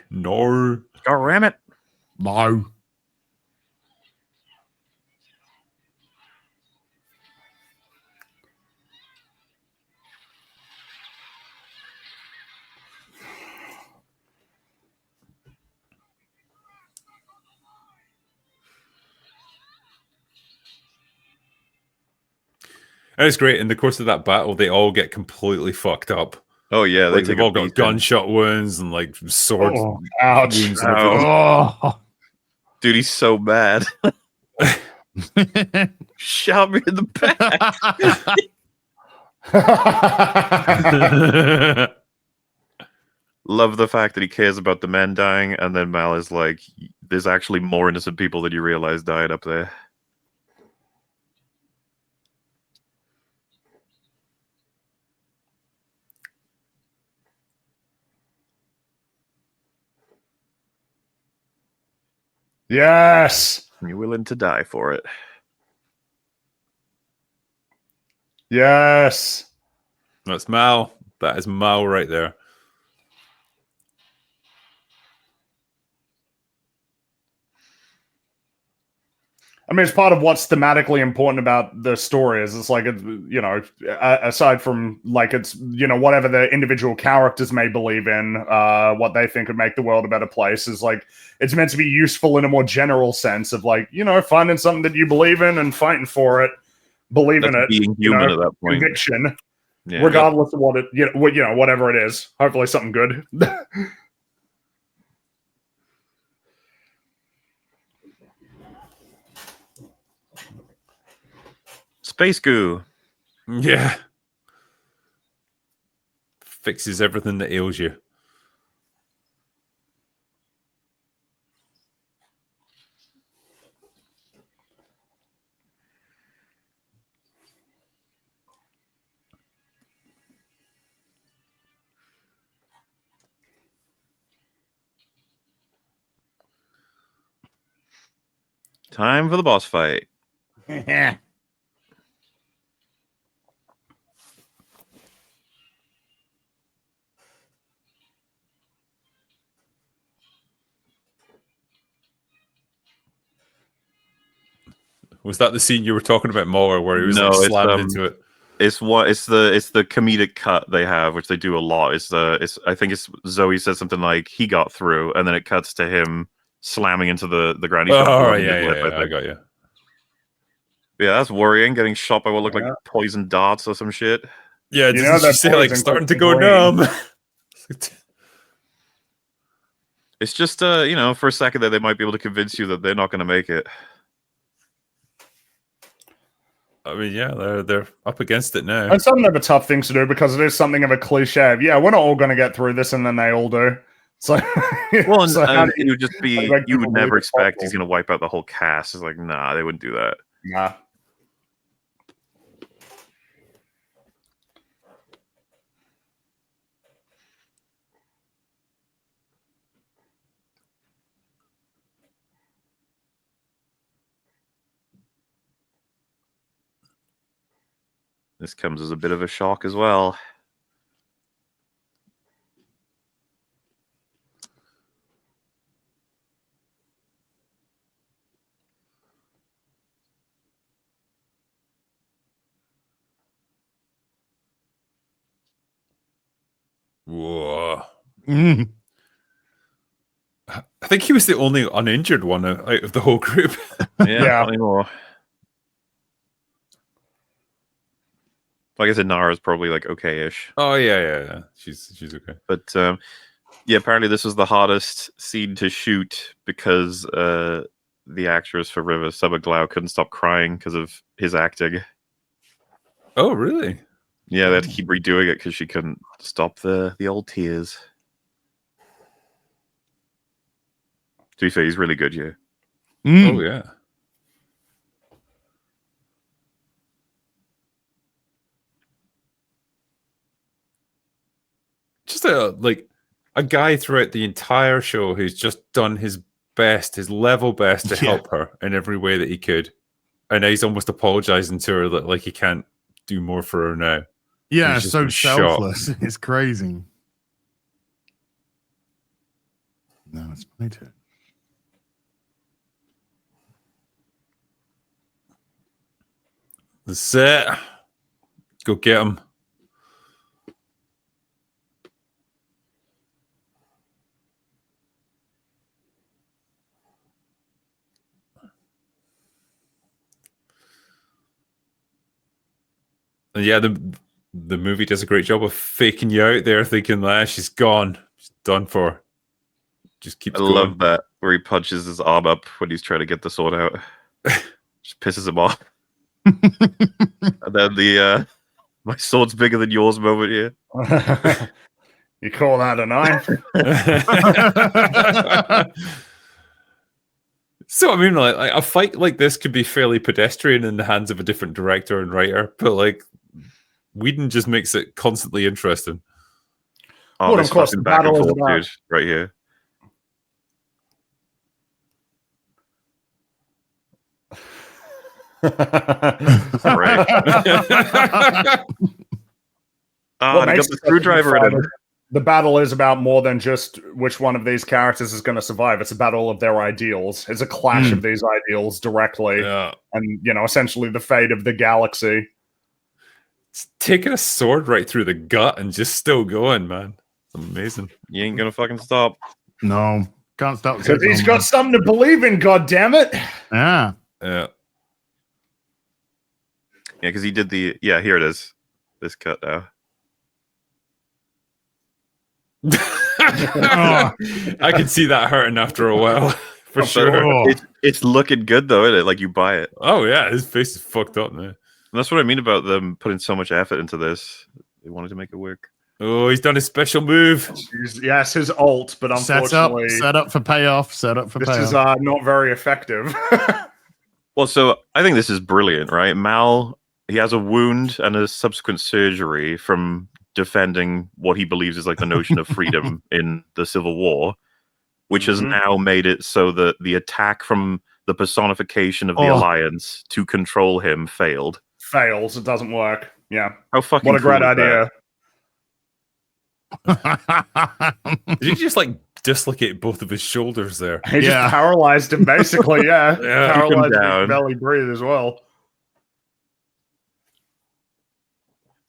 No.
God damn it.
No.
And it's great. In the course of that battle, they all get completely fucked up.
Oh, yeah.
They've all got gunshot wounds and like sword wounds.
Oh.
Dude, he's so mad. Shot me in the back. Love the fact that he cares about the men dying, and then Mal is like, there's actually more innocent people than you realize died up there.
Yes.
You're willing to die for it.
Yes.
That's Mal. That is Mal right there.
I mean, it's part of what's thematically important about the story is it's like, aside from like it's, whatever the individual characters may believe in, what they think would make the world a better place is like, it's meant to be useful in a more general sense of like, finding something that you believe in and fighting for it, believing it,
being human at that point.
Conviction, regardless of what it, whatever it is, hopefully something good.
Space goo.
Yeah. Fixes everything that ails you.
Time for the boss fight.
Was that the scene you were talking about, MauLer, where he was slammed into it?
It's the comedic cut they have, which they do a lot. I think it's Zoe says something like he got through, and then it cuts to him slamming into the ground.
I got you.
Yeah, that's worrying. Getting shot by what look like poison darts or some shit.
Yeah, did you say like starting to go numb?
It's just for a second there they might be able to convince you that they're not going to make it.
I mean, yeah, they're up against it now.
And some of the tough things to do because it is something of a cliche of, yeah, we're not all going to get through this, and then they all do. So,
Well,
so
and it would just be, you would never expect he's
possible?
going to wipe out the whole cast. It's like, nah, they wouldn't do that.
Nah.
This comes as a bit of a shock as well.
Whoa.
Mm.
I think he was the only uninjured one out of the whole group.
Yeah, not anymore. Like I said, Nara's probably like okay-ish.
Oh yeah. She's okay.
But yeah, apparently this was the hardest scene to shoot because the actress for River, Saba Glau, couldn't stop crying because of his acting.
Oh really?
Yeah, they had to keep redoing it because she couldn't stop the old tears. To be fair, he's really good, yeah.
Oh yeah. Just a guy throughout the entire show who's just done his best, his level best to help her in every way that he could. And now he's almost apologizing to her that like he can't do more for her now.
Yeah,
He's just
so
been shot.
selfless. It's crazy. No, it's my turn.
That's it. Go get him. And yeah, the movie does a great job of faking you out there, thinking that she's gone, she's done for. Just keeps going.
Love that where he punches his arm up when he's trying to get the sword out. Just pisses him off. And then the my sword's bigger than yours moment here.
You call that a knife?
So I mean, like a fight like this could be fairly pedestrian in the hands of a different director and writer, but like Whedon just makes it constantly interesting.
Oh,
Well,
this
of course,
fucking
the
back and
battle is
forth,
about-
dude, right here. Right.
What
They got
makes
the
it
screwdriver in him.
The battle is about more than just which one of these characters is going to survive. It's a battle of their ideals. It's a clash of these ideals directly,
Yeah.
and essentially the fate of the galaxy.
It's taking a sword right through the gut and just still going, man. It's amazing.
You ain't gonna fucking stop.
No, can't stop.
Because he's got something to believe in. God damn it!
Yeah.
Yeah.
Yeah, because he did the here it is. This cut now.
I can see that hurting after a while, for sure.
Oh.
It's looking good though, isn't it? Like you buy it.
Oh yeah, his face is fucked up now.
And that's what I mean about them putting so much effort into this. They wanted to make it work.
Oh, he's done his special move.
Yes, his ult, but unfortunately,
Set up for payoff. Set up for
this
payoff.
is not very effective.
Well, so I think this is brilliant, right? Mal, he has a wound and a subsequent surgery from defending what he believes is like the notion of freedom in the Civil War, which has now made it so that the attack from the personification of the Alliance to control him failed.
Fails. It doesn't work. Yeah.
How fucking
What a great
cool is that?
idea.
Did he just like dislocate both of his shoulders there?
He just paralyzed him, basically. Yeah.
Yeah.
Paralyzed his
down.
belly breathe as well.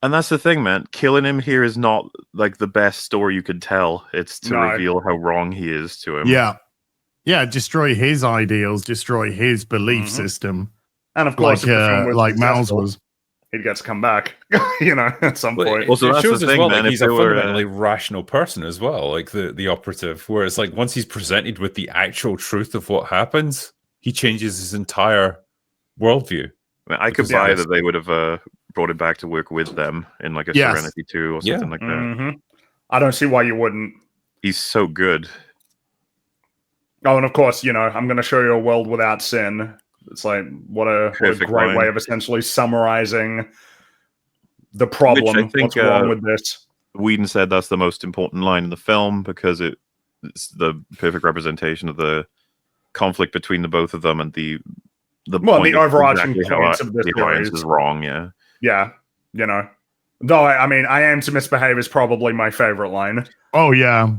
And that's the thing, man. Killing him here is not like the best story you could tell. It's to reveal how wrong he is to him.
Yeah. Yeah. Destroy his ideals, destroy his belief system.
And of course, if the film was
like Mal's
successful,
was.
he'd get to come back, at some point.
Also,
it
that's
shows
the
as
thing,
well
man,
like
if
he's a
they were,
fundamentally rational person as well, like the operative, where it's like once he's presented with the actual truth of what happens, he changes his entire worldview.
I mean, I could buy that they would have brought it back to work with them in like a Serenity 2 or something like that.
Mm-hmm. I don't see why you wouldn't.
He's so good.
Oh, and of course, I'm going to show you a world without sin. It's like, what a great way of essentially summarizing the problem. What's wrong with this?
Whedon said that's the most important line in the film because it's the perfect representation of the conflict between the both of them and the
overarching points of this series
is wrong.
Yeah. Though I am to misbehave is probably my favorite line.
Oh yeah.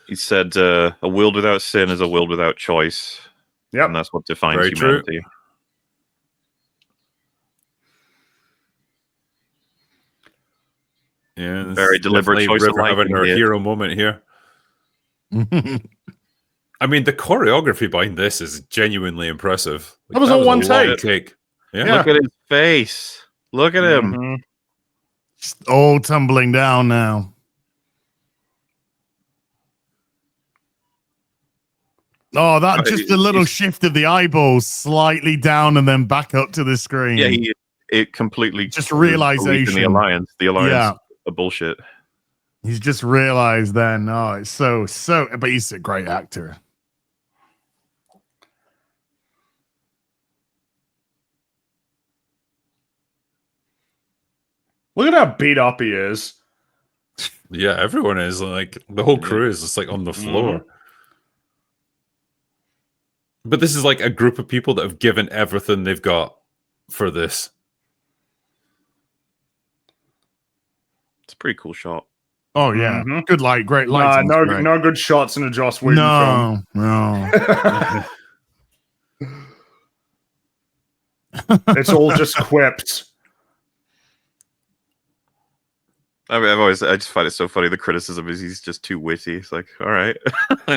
He said, "A world without sin is a world without choice."
Yep.
And that's what defines
Very
humanity.
True. Yeah,
very deliberate choice of
having her hero moment here. I mean, the choreography behind this is genuinely impressive.
That was all one take.
Yeah.
Look at his face. Look at him.
Mm-hmm.
It's all tumbling down now. Oh, that just a little shift of the eyeballs slightly down and then back up to the screen.
Yeah, it completely
just realization.
The alliance a bullshit.
He's just realized then. Oh, it's so. But he's a great actor.
Look at how beat up he is.
Yeah, everyone is like the whole crew is just like on the floor. Mm-hmm. But this is like a group of people that have given everything they've got for this.
It's a pretty cool shot.
Oh yeah, good light, great light.
No good shots in a Joss Whedon film.
No.
It's all just quipped.
I mean, I just find it so funny. The criticism is he's just too witty. It's like, all right,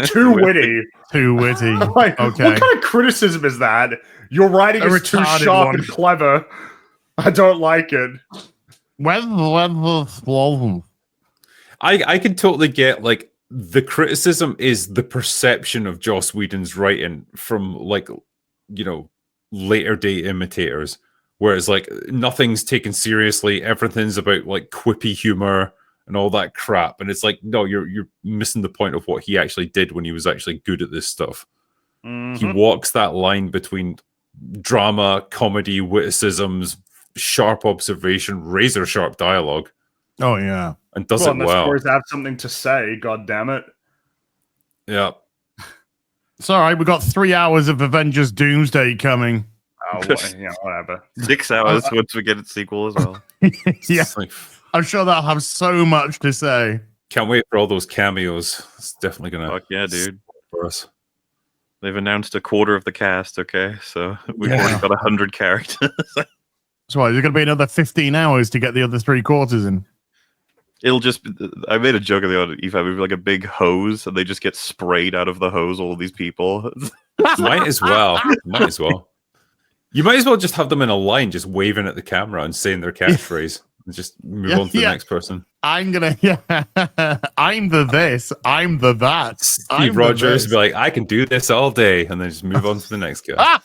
too witty.
Like, okay,
what kind of criticism is that? Your writing is too sharp and clever. I don't like it.
I can totally get like the criticism is the perception of Joss Whedon's writing from like later day imitators. Whereas, like, nothing's taken seriously. Everything's about, like, quippy humor and all that crap. And it's like, no, you're missing the point of what he actually did when he was actually good at this stuff. Mm-hmm. He walks that line between drama, comedy, witticisms, sharp observation, razor-sharp dialogue.
Oh, yeah.
And does it well.
The stories have something to say, God damn it.
Yeah.
It's all right. We've got 3 hours of Avengers Doomsday coming.
Oh, whatever.
6 hours once we get its sequel as well.
Yeah, I'm sure that'll have so much to say.
Can't wait for all those cameos. It's definitely gonna.
Fuck yeah, dude!
For us,
they've announced a quarter of the cast. Okay, so we've already got 100 characters.
That's why there's gonna be another 15 hours to get the other 3 quarters in.
It'll just. I made a joke of the other EFAB. It'd be like a big hose, and they just get sprayed out of the hose. All of these people.
Might as well. You might as well just have them in a line, just waving at the camera and saying their catchphrase, and just move on to the next person.
I'm the this, I'm the that.
Steve Rogers would be like, I can do this all day, and then just move on to the next guy.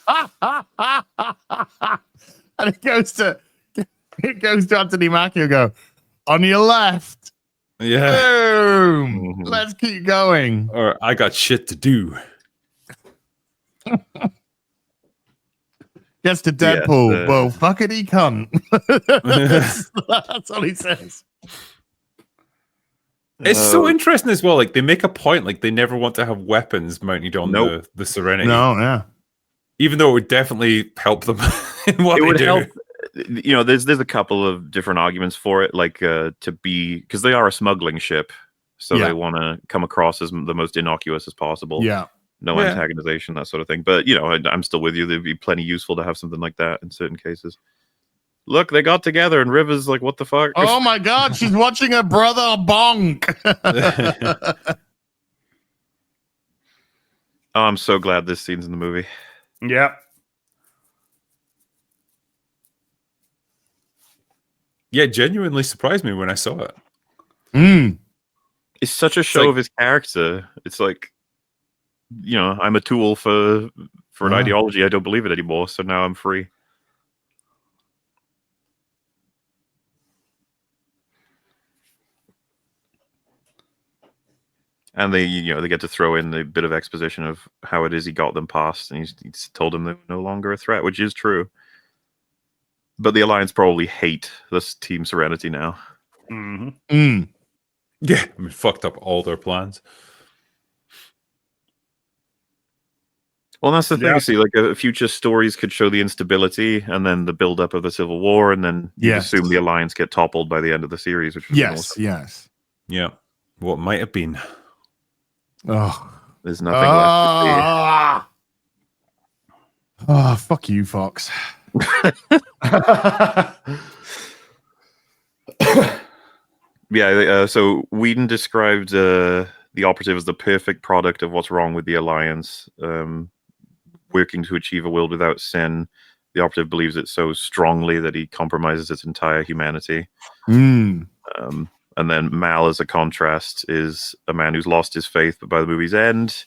And it goes to Anthony Mackie and go, on your left.
Yeah.
Boom. Mm-hmm. Let's keep going.
Or I got shit to do.
Gets to Deadpool. Well, fuckity cunt. That's all he says.
It's so interesting as well. Like, they make a point, like, they never want to have weapons mounted on the Serenity.
No, yeah.
Even though it would definitely help them in what they do.
Help. There's a couple of different arguments for it, like to be, because they are a smuggling ship, so they want to come across as the most innocuous as possible.
Yeah.
No antagonization, that sort of thing. But, I'm still with you. They'd be plenty useful to have something like that in certain cases. Look, they got together, and River's like, what the fuck?
Oh, my God, she's watching her brother bonk.
Oh, I'm so glad this scene's in the movie.
Yeah.
Yeah, genuinely surprised me when I saw it.
It's such a show of his character. It's like, I'm a tool for for an ideology. I don't believe it anymore, so now I'm free. And they, they get to throw in the bit of exposition of how it is he got them past, and he's told them they're no longer a threat, which is true. But the Alliance probably hate this Team Serenity now.
Yeah, I mean, fucked up all their plans.
Well, that's the thing. You see, like future stories could show the instability and then the build-up of the Civil War, and then you assume the Alliance get toppled by the end of the series. Which
yes.
Yeah. What might have been.
Oh,
there's nothing left to see.
Oh, fuck you, Fox.
Yeah, so Whedon described the Operative as the perfect product of what's wrong with the Alliance, working to achieve a world without sin. The Operative believes it so strongly that he compromises its entire humanity. And then Mal, as a contrast, is a man who's lost his faith, but by the movie's end,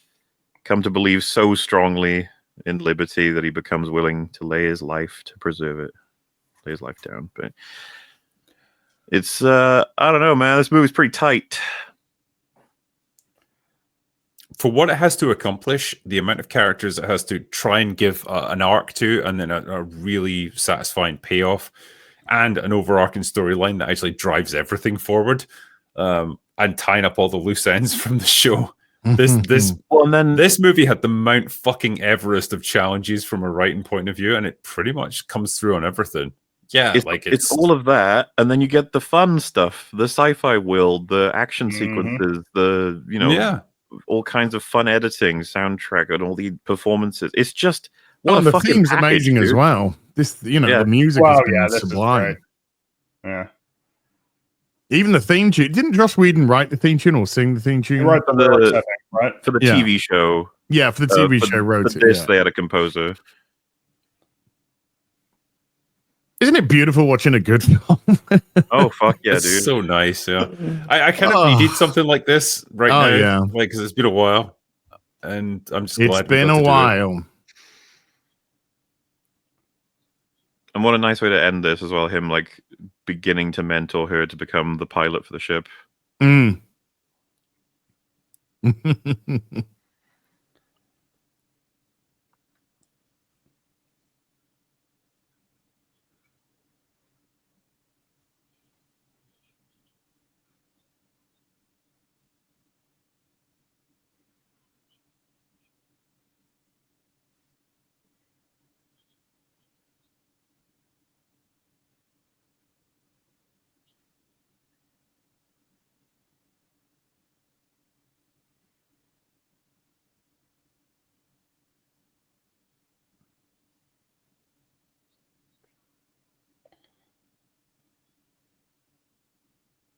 come to believe so strongly in liberty that he becomes willing to lay his life to preserve it. Lay his life down. But it's, I don't know, man. This movie's pretty tight.
For what it has to accomplish, the amount of characters it has to try and give an arc to, and then a really satisfying payoff, and an overarching storyline that actually drives everything forward, and tying up all the loose ends from the show. This movie had the Mount fucking Everest of challenges from a writing point of view, and it pretty much comes through on everything. Yeah,
it's all of that, and then you get the fun stuff, the sci-fi world, the action sequences, the all kinds of fun editing, soundtrack, and all the performances. It's just
the theme's amazing as well. This, the music is sublime.
Yeah.
Even the theme tune. Didn't Joss Whedon write the theme tune or sing the theme tune?
He wrote the lyrics, I think, right?
For the TV show.
Yeah, for the TV show, wrote
for this, they had a composer.
Isn't it beautiful watching a good film?
Oh, fuck yeah,
it's
dude.
So nice, yeah. I kind of need something like this right now.
Yeah.
Like, because it's been a while. And I'm just glad
it's been a while.
And what a nice way to end this as well. Him, like, beginning to mentor her to become the pilot for the ship.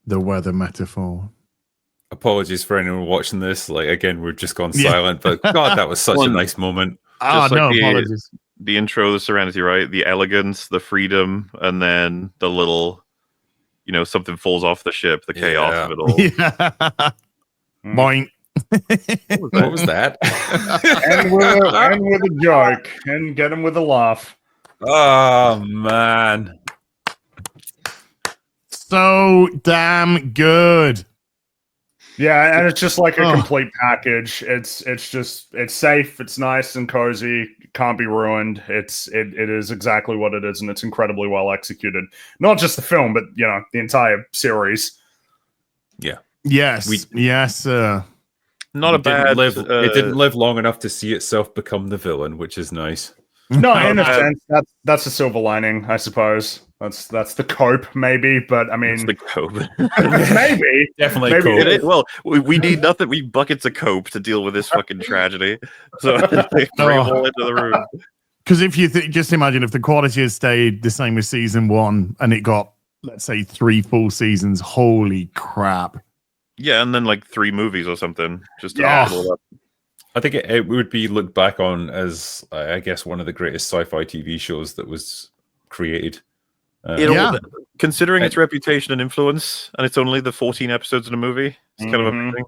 The weather metaphor.
Apologies for anyone watching this. Like, again, we've just gone silent, but God, that was such a nice moment.
Apologies.
The intro, the Serenity, right? The elegance, the freedom, and then the little, something falls off the ship, the chaos of it all.
Yeah. Boing.
What was that?
and with a joke, and get him with a laugh.
Oh, man.
So damn good.
Yeah, and it's just like a complete package. It's safe, it's nice and cozy, can't be ruined. It is exactly what it is, and it's incredibly well executed. Not just the film, but the entire series.
Yeah.
Yes.
Not a bad.
It didn't live long enough to see itself become the villain, which is nice.
No, in a sense, that's a silver lining, I suppose. That's the cope, maybe. But I mean,
it's the cope.
maybe,
definitely
maybe
cope.
it is.
Well, we need nothing. We buckets of cope to deal with this fucking tragedy. So they bring them all into the room.
Because if you just imagine if the quality has stayed the same as season 1 and it got, let's say, 3 full seasons, holy crap!
Yeah, and then like 3 movies or something just to wrap it all up.
I think it would be looked back on as, I guess, one of the greatest sci-fi TV shows that was created.
Considering its reputation and influence, and it's only the 14 episodes in a movie, it's kind of amazing.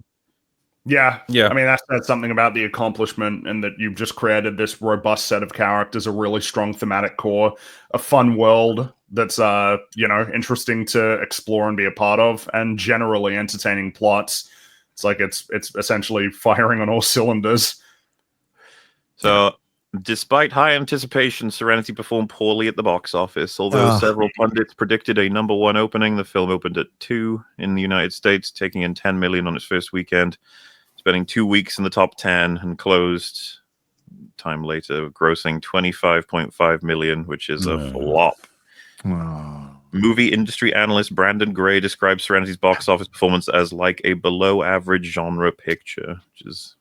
Yeah.
Yeah.
I mean, that's something about the accomplishment, and that you've just created this robust set of characters, a really strong thematic core, a fun world that's interesting to explore and be a part of, and generally entertaining plots. It's like it's essentially firing on all cylinders.
So, despite high anticipation, Serenity performed poorly at the box office. Although several pundits predicted a #1 opening, the film opened at 2 in the United States, taking in $10 million on its first weekend, spending 2 weeks in the top 10, and closed time later, grossing $25.5 million, which is a flop. Movie industry analyst Brandon Gray describes Serenity's box office performance as like a below-average genre picture, which is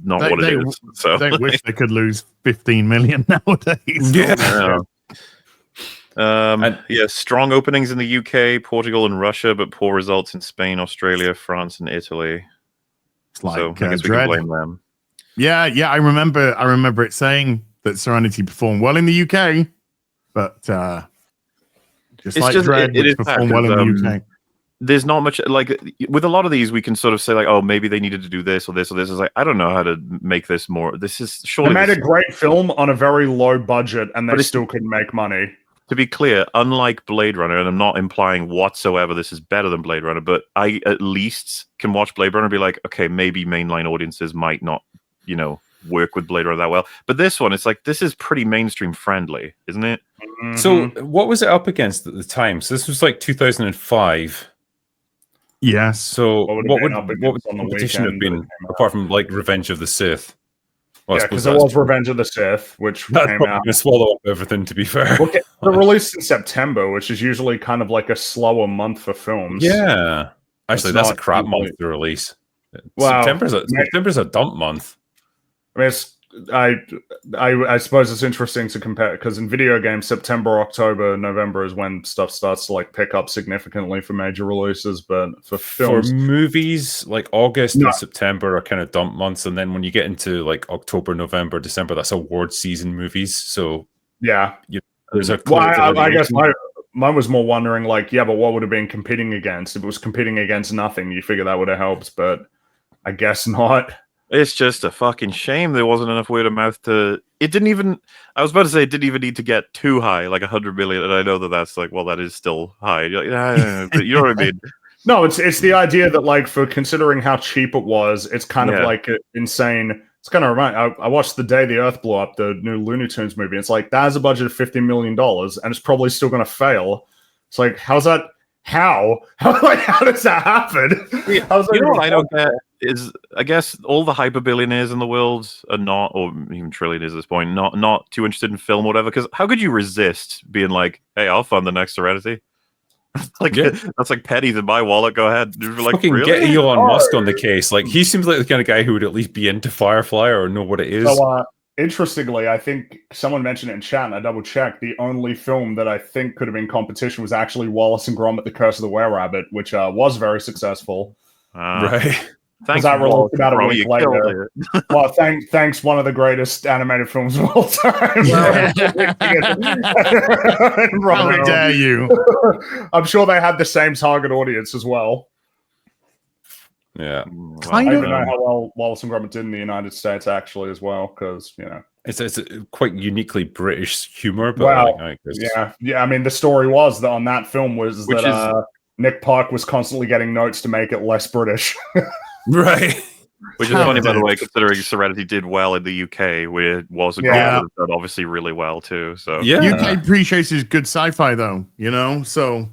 not what it is. So
they wish they could lose 15 million nowadays.
Strong openings in the UK, Portugal, and Russia, but poor results in Spain, Australia, France, and Italy.
It's like,
so I guess we can blame them.
Yeah, I remember it saying that Serenity performed well in the UK, but Dread,
it is
performed well in the UK.
There's not much, like, with a lot of these, we can sort of say, like, oh, maybe they needed to do this or this or this. It's like, I don't know how to make this more. This is surely.
They made a great film on a very low budget, and they still couldn't make money.
To be clear, unlike Blade Runner, and I'm not implying whatsoever this is better than Blade Runner, but I at least can watch Blade Runner and be like, okay, maybe mainline audiences might not, work with Blade Runner that well. But this one, it's like, this is pretty mainstream friendly, isn't it?
Mm-hmm. So what was it up against at the time? So this was like 2005.
Yes.
So what would the competition have been, apart from like Revenge of the Sith? Well,
because it was Revenge of the Sith, which
that's
came out.
Going to swallow up everything, to be fair.
Okay, they're released in September, which is usually kind of like a slower month for films.
Yeah, actually, that's a crap month to release. Wow. September's a dump month.
I mean, I suppose it's interesting to compare, because in video games, September, October, November is when stuff starts to like pick up significantly for major releases. But for films,
for movies, like August and September are kind of dump months, and then when you get into like October, November, December, that's award season movies. So
yeah,
there's a.
I guess mine was more wondering, like, but what would have been competing against? If it was competing against nothing, you figure that would have helped, but I guess not.
It's just a fucking shame there wasn't enough word of mouth to. It didn't even. I was about to say it didn't even need to get too high, like 100 million. And I know that's like, well, that is still high. But you know what I mean?
No, it's the idea that, like, for considering how cheap it was, it's kind of like insane. It's kind of I watched The Day the Earth Blew Up, the new Looney Tunes movie. It's like, that has a budget of $50 million, and it's probably still going to fail. It's like, how's that? How does that happen?
What I don't get is, I guess all the hyper billionaires in the world are not, or even trillionaires at this point, not too interested in film or whatever. Because how could you resist being like, "Hey, I'll fund the next Serenity"? That's like pennies in my wallet. Go ahead. Like,
fucking really? Get Elon Musk on the case. Like, he seems like the kind of guy who would at least be into Firefly or know what it is.
So, interestingly, I think someone mentioned it in chat, and I double checked. The only film that I think could have been competition was actually Wallace and Gromit: The Curse of the Were-Rabbit, which was very successful.
Right.
Thanks, that released about a week later. Well, thanks, one of the greatest animated films of all time.
How dare you?
I'm sure they had the same target audience as well.
Yeah,
I don't know how well Wallace and Gromit did in the United States, actually, as well, because
it's quite uniquely British humor. But
I mean, the story was that on that film was that Nick Park was constantly getting notes to make it less British.
Right.
Which is funny, by the way, considering Serenity did well in the UK, where Wallace and Gromit did obviously really well too. So
UK appreciates his good sci-fi, though. So.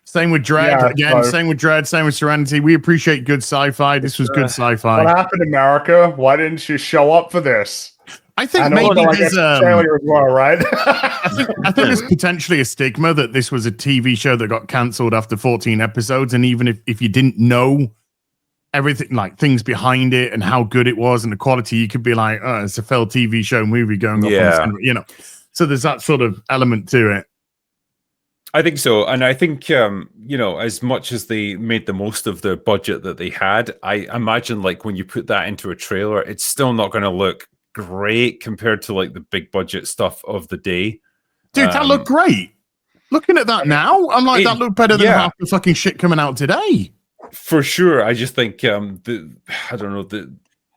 Same with Dread Same with Dread. Same with Serenity. We appreciate good sci-fi. This was good sci-fi.
What happened, America? Why didn't you show up for this?
I think maybe there's
Australia as well, right?
I think there's potentially a stigma that this was a TV show that got cancelled after 14 episodes, and even if you didn't know everything, like things behind it and how good it was and the quality, you could be like, oh, it's a failed TV show movie going up. So there's that sort of element to it.
I think so. And I think, as much as they made the most of the budget that they had, I imagine, like, when you put that into a trailer, it's still not going to look great compared to, like, the big budget stuff of the day.
Dude, that looked great. Looking at that now, I'm like, that looked better than half the fucking shit coming out today.
For sure. I just think I don't know,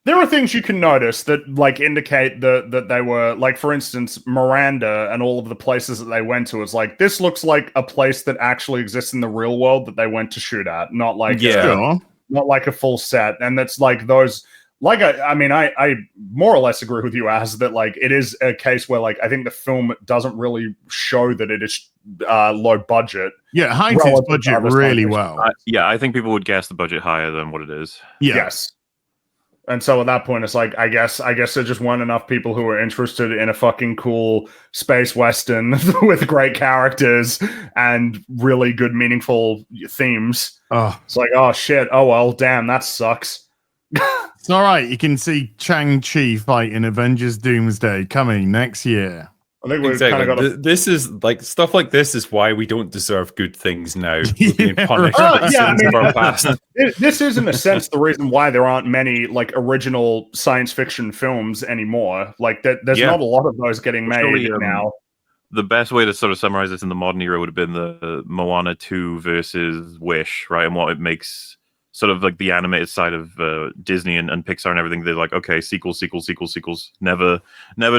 there are things you can notice that like indicate that they were like, for instance, Miranda and all of the places that they went to. It's like, this looks like a place that actually exists in the real world that they went to shoot at, not like not like a full set. And that's like those. Like I mean, I more or less agree with you as that. Like, it is a case where like I think the film doesn't really show that it is low budget.
Yeah, it hides its budget really well.
I think people would guess the budget higher than what it is.
Yeah.
Yes. And so at that point, it's like, I guess there just weren't enough people who were interested in a fucking cool space western with great characters and really good, meaningful themes.
Oh.
It's like, oh shit, oh well, damn, that sucks.
It's all right. You can see Shang-Chi fight in Avengers Doomsday coming next year.
I think we've kind of got
this is like stuff like this is why we don't deserve good things now. We're being punished
of
our past.
This is in a sense the reason why there aren't many like original science fiction films anymore. Like there's not a lot of those getting made now.
The best way to sort of summarize this in the modern era would have been the Moana 2 versus Wish, right? And what it makes sort of like the animated side of Disney and Pixar and everything. They're like, okay, sequels. Never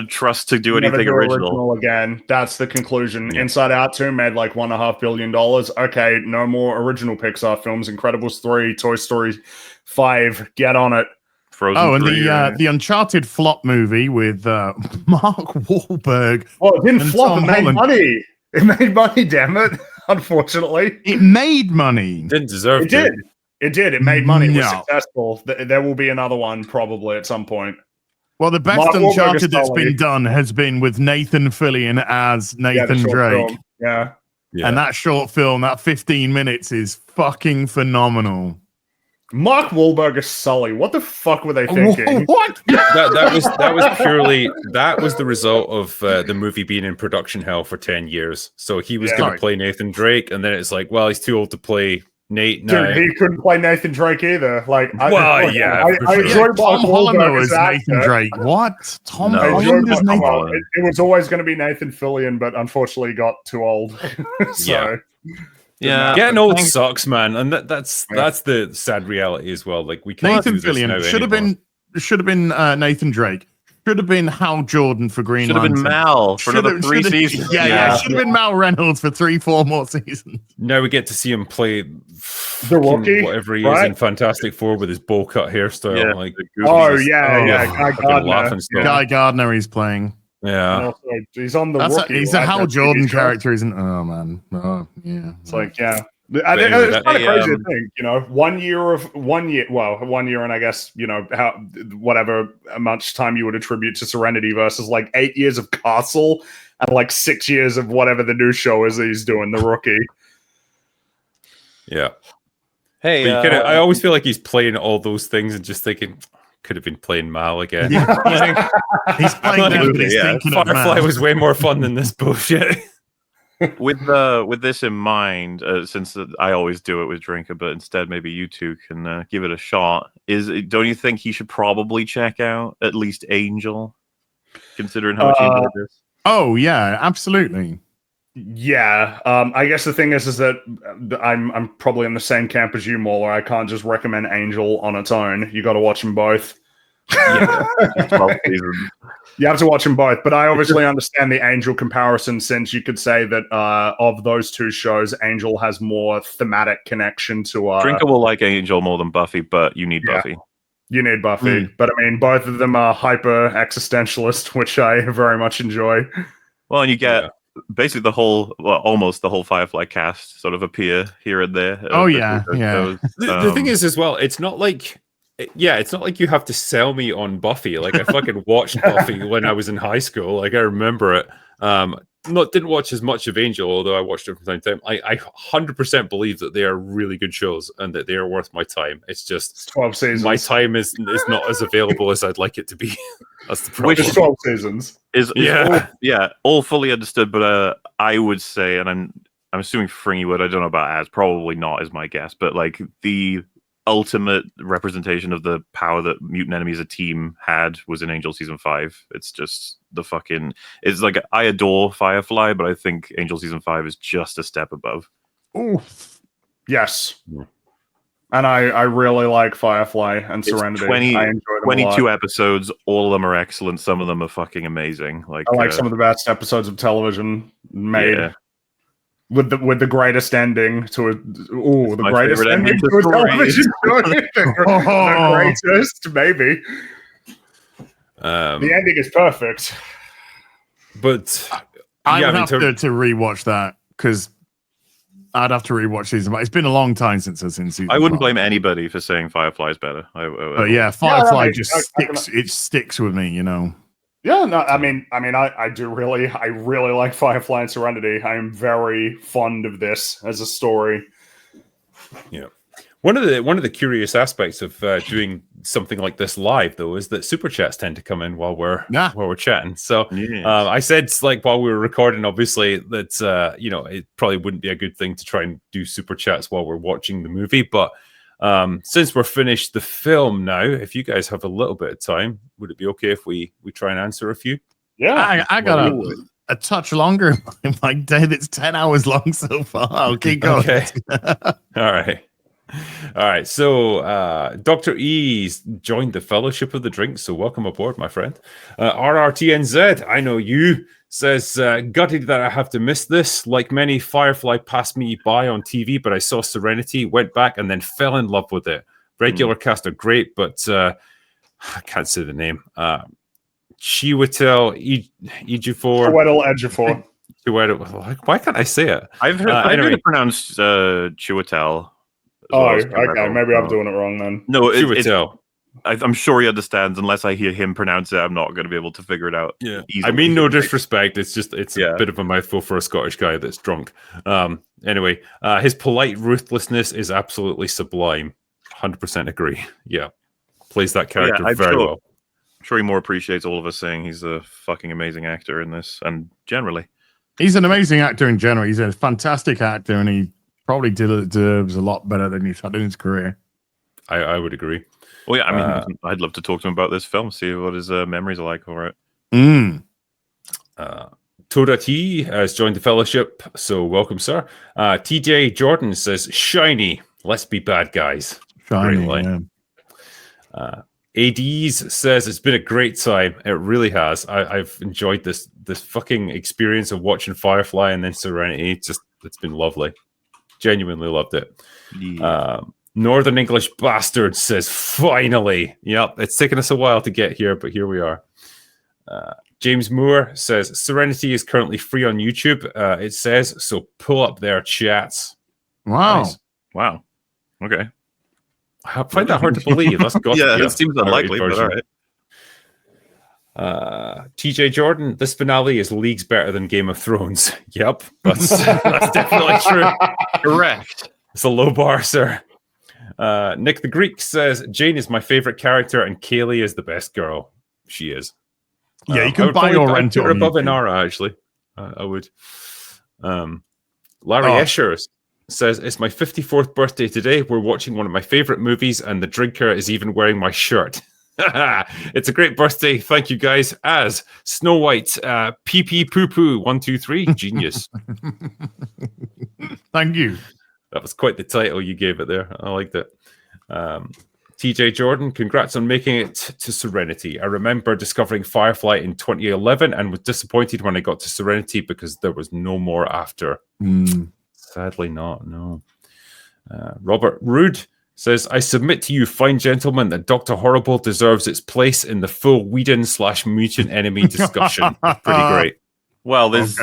trust to do anything original
again. That's the conclusion.
Yeah.
Inside Out 2 made like $1.5 billion. Okay, no more original Pixar films. Incredibles 3, Toy Story 5, get on it.
Frozen
and
3,
the Uncharted flop movie with Mark Wahlberg.
Oh, it didn't flop. It made money. It made money, damn it. Unfortunately.
It made money.
Didn't deserve it.
It did. It made money. It was successful. There will be another one probably at some point.
Well, the best Uncharted that's been done has been with Nathan Fillion as Nathan Drake.
Film. Yeah.
And that short film, that 15 minutes, is fucking phenomenal.
Mark Wahlberg is Sully. What the fuck were they thinking?
What?
that was the result of the movie being in production hell for 10 years. So he was going to play Nathan Drake, and then it's like, well, he's too old to play Nate.
Dude, he couldn't play Nathan Drake either. Like,
I enjoyed Tom Holland as Nathan Drake. What? Tom Holland as Nathan Drake?
It was always going to be Nathan Fillion, but unfortunately he got too old.
Getting old sucks, man, and that's the sad reality as well. Like, we can't
Nathan
do this
Fillion
now
should have been Nathan Drake. Should have been Hal Jordan for Green Lantern.
Should have been Mal for another 3 seasons.
Yeah. Should have been Mal Reynolds for 3-4 more seasons.
Now we get to see him play
the rookie,
whatever he is in Fantastic Four with his bowl cut hairstyle.
Yeah.
Like,
Guy Gardner he's playing.
Yeah,
also, he's on the rookie.
He's a Hal Jordan character, isn't? Oh man, yeah.
It's like it's kind of crazy to think, you know, 1 year, and I guess, you know, whatever much time you would attribute to Serenity versus like 8 years of Castle and like 6 years of whatever the new show is that he's doing, the rookie.
Yeah.
Hey,
I always feel like he's playing all those things and just thinking, could have been playing Mal again.
Yeah. He's playing
Firefly was way more fun than this bullshit.
With this in mind, since I always do it with Drinker, but instead maybe you two can give it a shot. Don't you think he should probably check out at least Angel, considering how much he enjoyed this?
Oh yeah, absolutely.
Yeah, I guess the thing is that I'm probably in the same camp as you, MauLer. I can't just recommend Angel on its own. You got to watch them both.
Yeah,
you have to watch them both, but I obviously understand the Angel comparison, since you could say that of those two shows, Angel has more thematic connection to.
Drinker will like Angel more than Buffy, but you need Buffy.
You need Buffy, but I mean, both of them are hyper existentialist, which I very much enjoy.
Well, and you get. Basically, almost the whole Firefly cast sort of appear here and there.
The thing is, as well, it's not like you have to sell me on Buffy. Like, I fucking watched Buffy when I was in high school. Like, I remember it. Didn't watch as much of Angel, although I watched it from time to time. I 100% believe that they are really good shows and that they are worth my time. It's just
12 seasons.
My time is not as available as I'd like it to be. That's the problem.
Which is 12 seasons.
All fully understood. But I would say, and I'm assuming Fringy would. I don't know about Az. Probably not, is my guess. But like the ultimate representation of the power that Mutant Enemy as a team had was in Angel Season 5. It's just it's like, I adore Firefly, but I think Angel Season 5 is just a step above.
Oof. Yes. And I really like Firefly and Serenity.
20,
I enjoy them
22
a lot.
episodes. All of them are excellent. Some of them are fucking amazing. Like
I like some of the best episodes of television made.
Yeah.
With the greatest ending to a the
my
greatest
favorite
ending
ending
to a
to story.
television show. The greatest, maybe. The ending is perfect.
But
I
yeah,
would
I mean,
have to rewatch that because I'd have to rewatch season 5. It's been a long time since I've seen season 5.
I wouldn't blame anybody for saying Firefly's better.
But yeah, Firefly
that
just
makes-
sticks. It sticks with me, you know.
Yeah, no, I mean, I really like Firefly and Serenity. I am very fond of this as a story.
Yeah. One of the curious aspects of doing something like this live, though, is that super chats tend to come in while we're chatting. So
Yes.
I said, like, while we were recording, obviously that it probably wouldn't be a good thing to try and do super chats while we're watching the movie. But since we're finished the film now, if you guys have a little bit of time, would it be okay if we try and answer a few?
Yeah,
I got a touch longer in my day. That's 10 hours long so far. I'll keep going.
Okay. All right. So Dr. E's joined the Fellowship of the Drink. So welcome aboard, my friend. RRTNZ, I know you, says, gutted that I have to miss this. Like many, Firefly passed me by on TV, but I saw Serenity, went back, and then fell in love with it. Regular cast are great, but I can't say the name. Chiwetel Ejiofor. Why can't I say it?
I've heard it pronounced Chiwetel.
Okay. Maybe I'm doing it wrong then.
No,
Chiwetel.
I'm sure he understands. Unless I hear him pronounce it, I'm not going to be able to figure it out.
Yeah,
easily.
I mean, no disrespect. It's a bit of a mouthful for a Scottish guy that's drunk. Anyway, his polite ruthlessness is absolutely sublime. 100% agree. Yeah, plays that character very well.
I'm sure he more appreciates all of us saying he's a fucking amazing actor in this, and generally,
he's an amazing actor in general. He's a fantastic actor, and he probably deserves a lot better than he's had in his career.
I would agree.
Well, yeah, I mean, I'd love to talk to him about this film, see what his memories are like for it.
Toda T has joined the Fellowship, so welcome, sir. TJ Jordan says, "Shiny, let's be bad guys."
Shiny,
great line. ADs says, "It's been a great time. It really has. I've enjoyed this fucking experience of watching Firefly and then Serenity. It's been lovely. Genuinely loved it."
Yeah.
Northern English Bastard says, "Finally." Yep, it's taken us a while to get here, but here we are. James Moore says, "Serenity is currently free on YouTube." It says, so pull up their chats.
Wow.
Nice.
Wow. Okay.
I find that hard to believe. That's
yeah, it seems unlikely, but all right.
TJ Jordan, this finale is leagues better than Game of Thrones. Yep, that's definitely true.
Correct.
It's a low bar, sir. Nick the Greek says, "Jane is my favorite character and Kaylee is the best girl." She is.
Yeah, you can buy or rent it
above
YouTube.
Inara, actually. I would. Larry Escher says, "It's my 54th birthday today. We're watching one of my favorite movies and the drinker is even wearing my shirt." It's a great birthday. Thank you, guys. As Snow White, pee pee poo poo 1 2 3, genius.
Thank you.
That was quite the title you gave it there. I liked it. TJ Jordan, congrats on making it to Serenity. I remember discovering Firefly in 2011 and was disappointed when I got to Serenity because there was no more after. Sadly not, no. Robert Rood says, "I submit to you, fine gentlemen, that Dr. Horrible deserves its place in the full Whedon/mutant enemy discussion." Pretty great.
Well, there's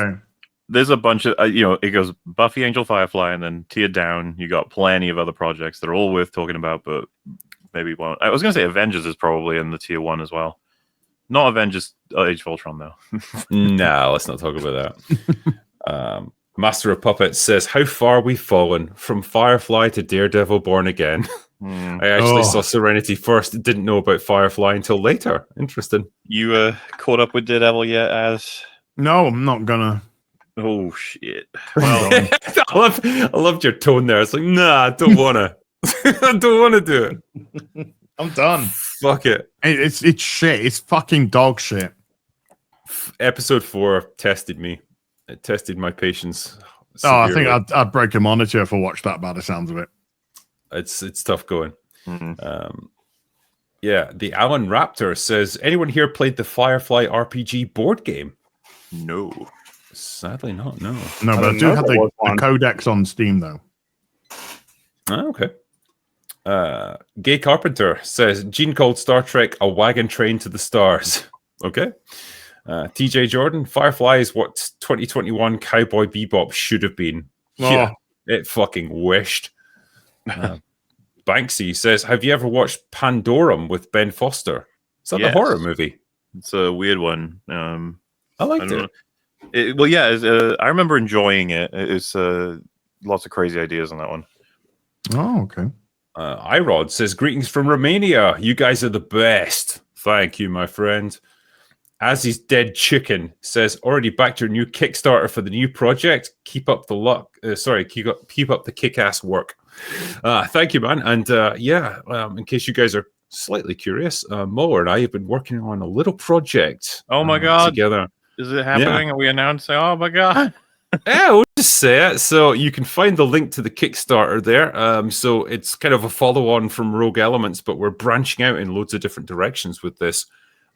a bunch of, it goes Buffy, Angel, Firefly, and then tier down. You got plenty of other projects that are all worth talking about, but maybe one. I was going to say Avengers is probably in the tier 1 as well. Not Avengers Age of Ultron, though.
No, let's not talk about that. Master of Puppets says, "How far we've fallen from Firefly to Daredevil Born Again." I actually saw Serenity first, didn't know about Firefly until later. Interesting.
You caught up with Daredevil yet, As?
No, I'm not gonna.
Oh, shit.
Well,
I loved your tone there. It's like, nah, I don't want to. I don't want to do it.
I'm done.
Fuck it.
It's shit. It's fucking dog shit.
Episode 4 tested me. It tested my patience.
I
severely.
think I'd break a monitor if I watched that by the sounds of it.
it's tough going.
Mhm.
Yeah, the Alan Raptor says, anyone here played the Firefly RPG board game?
No.
Sadly not, no.
No, but I
didn't
do
know
have
there
the
was one.
codex on Steam, though.
Oh, okay. Gay Carpenter says, Gene called Star Trek a wagon train to the stars. Okay. TJ Jordan, Firefly is what 2021 Cowboy Bebop should have been. Yeah, it fucking wished. Banksy says, have you ever watched Pandorum with Ben Foster? Is that the
Yes.
horror movie?
It's a weird one.
I liked
don't
it.
know. I remember enjoying it. It's lots of crazy ideas on that one.
Oh, okay.
Irod says, greetings from Romania. You guys are the best. Thank you, my friend. As is Dead Chicken says, already backed your new Kickstarter for the new project. Keep up the luck. Keep up the kick-ass work. Thank you, man. And in case you guys are slightly curious, MauLer and I have been working on a little project.
Oh my god!
Together.
Is it happening?
Yeah.
Are we announcing? Oh my god!
Yeah, we'll just say it. So you can find the link to the Kickstarter there. So it's kind of a follow-on from Rogue Elements, but we're branching out in loads of different directions with this.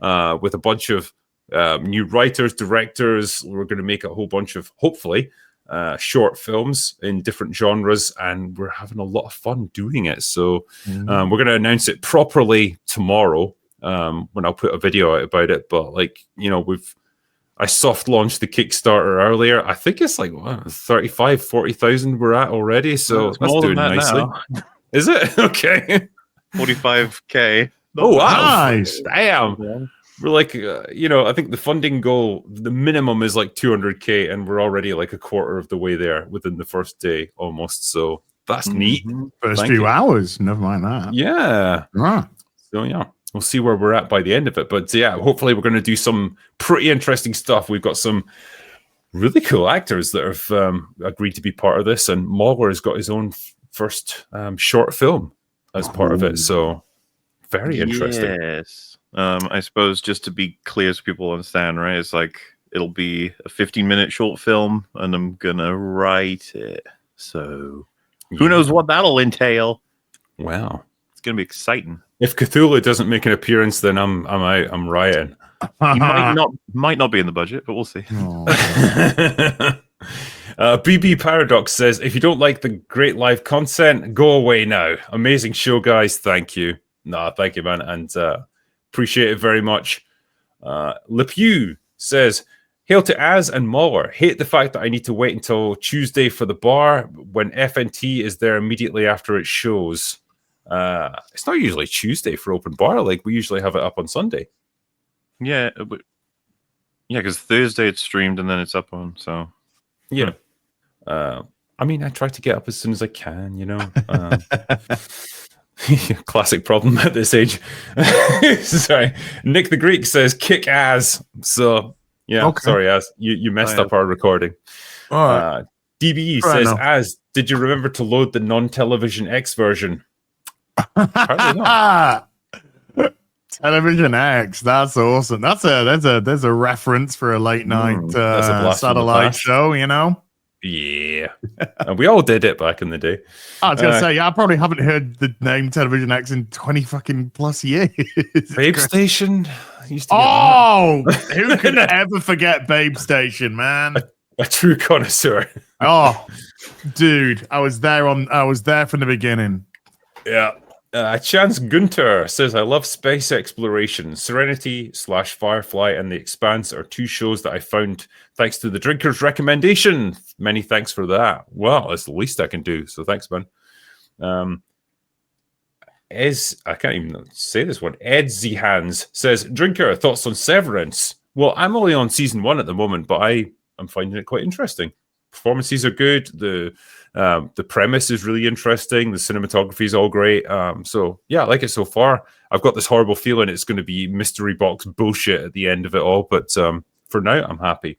With a bunch of new writers, directors. We're going to make a whole bunch of, hopefully, short films in different genres, and we're having a lot of fun doing it. So we're going to announce it properly tomorrow when I'll put a video out about it. But I soft launched the Kickstarter earlier. I think it's like 35, 40,000 we're at already. So
It's
that's
more
doing
than that
nicely.
now.
Is it? Okay.
45K.
Oh, wow.
Nice.
Damn.
Yeah.
We're like, I think the funding goal, the minimum is like 200K, and we're already like a quarter of the way there within the first day almost. So that's neat.
First
Thank
few
you.
hours. Never mind that.
Yeah.
Right.
So, yeah, we'll see where we're at by the end of it. But yeah, hopefully we're going to do some pretty interesting stuff. We've got some really cool actors that have agreed to be part of this. And MauLer has got his own first short film as part of it. So very interesting.
Yes. I suppose just to be clear so people understand, right? It's like it'll be a 15-minute short film, and I'm gonna write it. So who knows what that'll entail?
Wow.
It's gonna be exciting.
If Cthulhu doesn't make an appearance, then I'm out. I'm rioting.
He might not be in the budget, but we'll see.
BB Paradox says, if you don't like the great live content, go away now. Amazing show, guys. Thank you. No, thank you, man. And appreciate it very much. Lepew says, hail to Az and MauLer. Hate the fact that I need to wait until Tuesday for the bar when FNT is there immediately after it shows. It's not usually Tuesday for open bar. Like, we usually have it up on Sunday.
Yeah, because Thursday it's streamed and then it's up on. So
yeah. I mean, I try to get up as soon as I can. Classic problem at this age. Sorry, Nick the Greek says kick ass. So yeah, okay. Sorry, Az, you messed up our recording. DBE says, Az, did you remember to load the non-television X version? Apparently not.
Television X, that's awesome. There's a reference for a late night satellite show,
Yeah, and we all did it back in the day.
I was gonna say, I probably haven't heard the name Television X in 20 fucking plus years.
Babe Station used to
who could ever forget Babe Station, man?
A true connoisseur.
Oh, dude, I was there from the beginning.
Yeah. Chance Gunter says, I love space exploration. Serenity / Firefly and The Expanse are two shows that I found thanks to the drinker's recommendation. Many thanks for that. Well, that's the least I can do. So thanks, man. I can't even say this one. Ed Z Hands says, Drinker, thoughts on Severance? Well, I'm only on season 1 at the moment, but I'm finding it quite interesting. Performances are good. The premise is really interesting. The cinematography is all great. So yeah, I like it so far. I've got this horrible feeling it's going to be mystery box bullshit at the end of it all, but for now, I'm happy.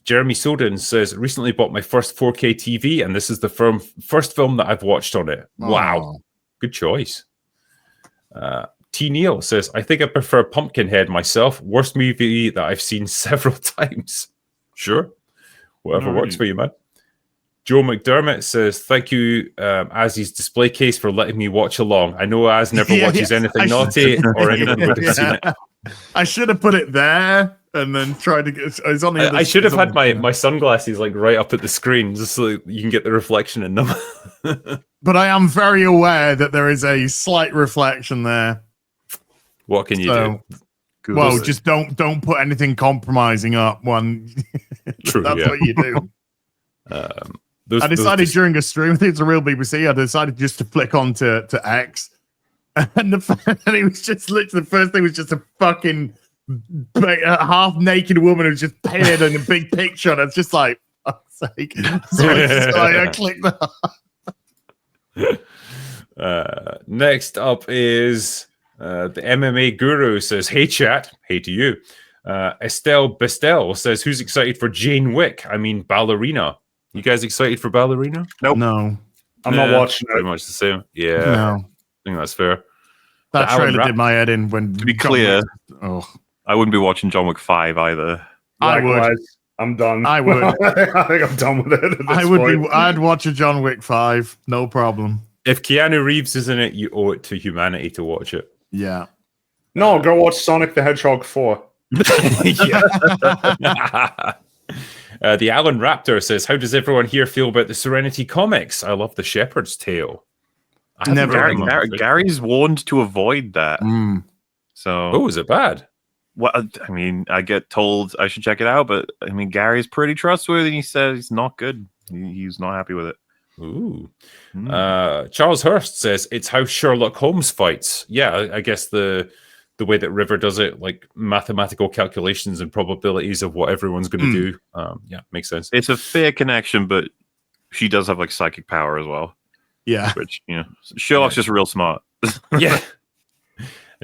Jeremy Soden says, recently bought my first 4K TV, and this is the first film that I've watched on it. Wow, good choice. T. Neal says, I think I prefer Pumpkinhead myself. Worst movie that I've seen several times. Sure. Whatever works for you, man. Joe McDermott says, "Thank you, Azzy's display case, for letting me watch along. I know Az never watches anything naughty, or anyone would have seen it.
I should have put it there and then tried to get. It's on the other,
I should have had
my
my sunglasses like right up at the screen, just so you can get the reflection in them."
But I am very aware that there is a slight reflection there.
What can you do?
Good. Well, just don't put anything compromising up.
True,
that's what you do. I decided during a stream, I think it's a real BBC, I decided just to flick on to X. And it was just literally, the first thing was just a fucking half-naked woman who just appeared in a big picture. And it's just like, fuck's sake. So I clicked that.
Next up is the MMA Guru says, "Hey chat, hey to you." Estelle Bestel says, "Who's excited for Jane Wick? I mean, Ballerina. You guys excited for Ballerina?"
Nope. No.
I'm not watching it.
Pretty much the same. Yeah.
No.
I think that's fair.
That trailer did my head in when...
To be clear, I wouldn't be watching John Wick 5 either.
I would.
I'm done.
I would.
I think I'm done with it.
I'd watch a John Wick 5. No problem.
If Keanu Reeves is in it, you owe it to humanity to watch it.
Yeah.
No, go watch Sonic the Hedgehog 4.
The Alan Raptor says, "How does everyone here feel about the Serenity comics? I love the Shepherd's Tale."
Gary's warned to avoid that. So,
is it bad?
Well, I mean, I get told I should check it out, but I mean, Gary's pretty trustworthy. He says he's not good. He's not happy with it.
Ooh. Charles Hurst says it's how Sherlock Holmes fights. Yeah, I guess the way that River does it, like mathematical calculations and probabilities of what everyone's going to do. Yeah, makes sense.
It's a fair connection, but she does have like psychic power as well.
Yeah,
which Sherlock's just real smart.
Yeah.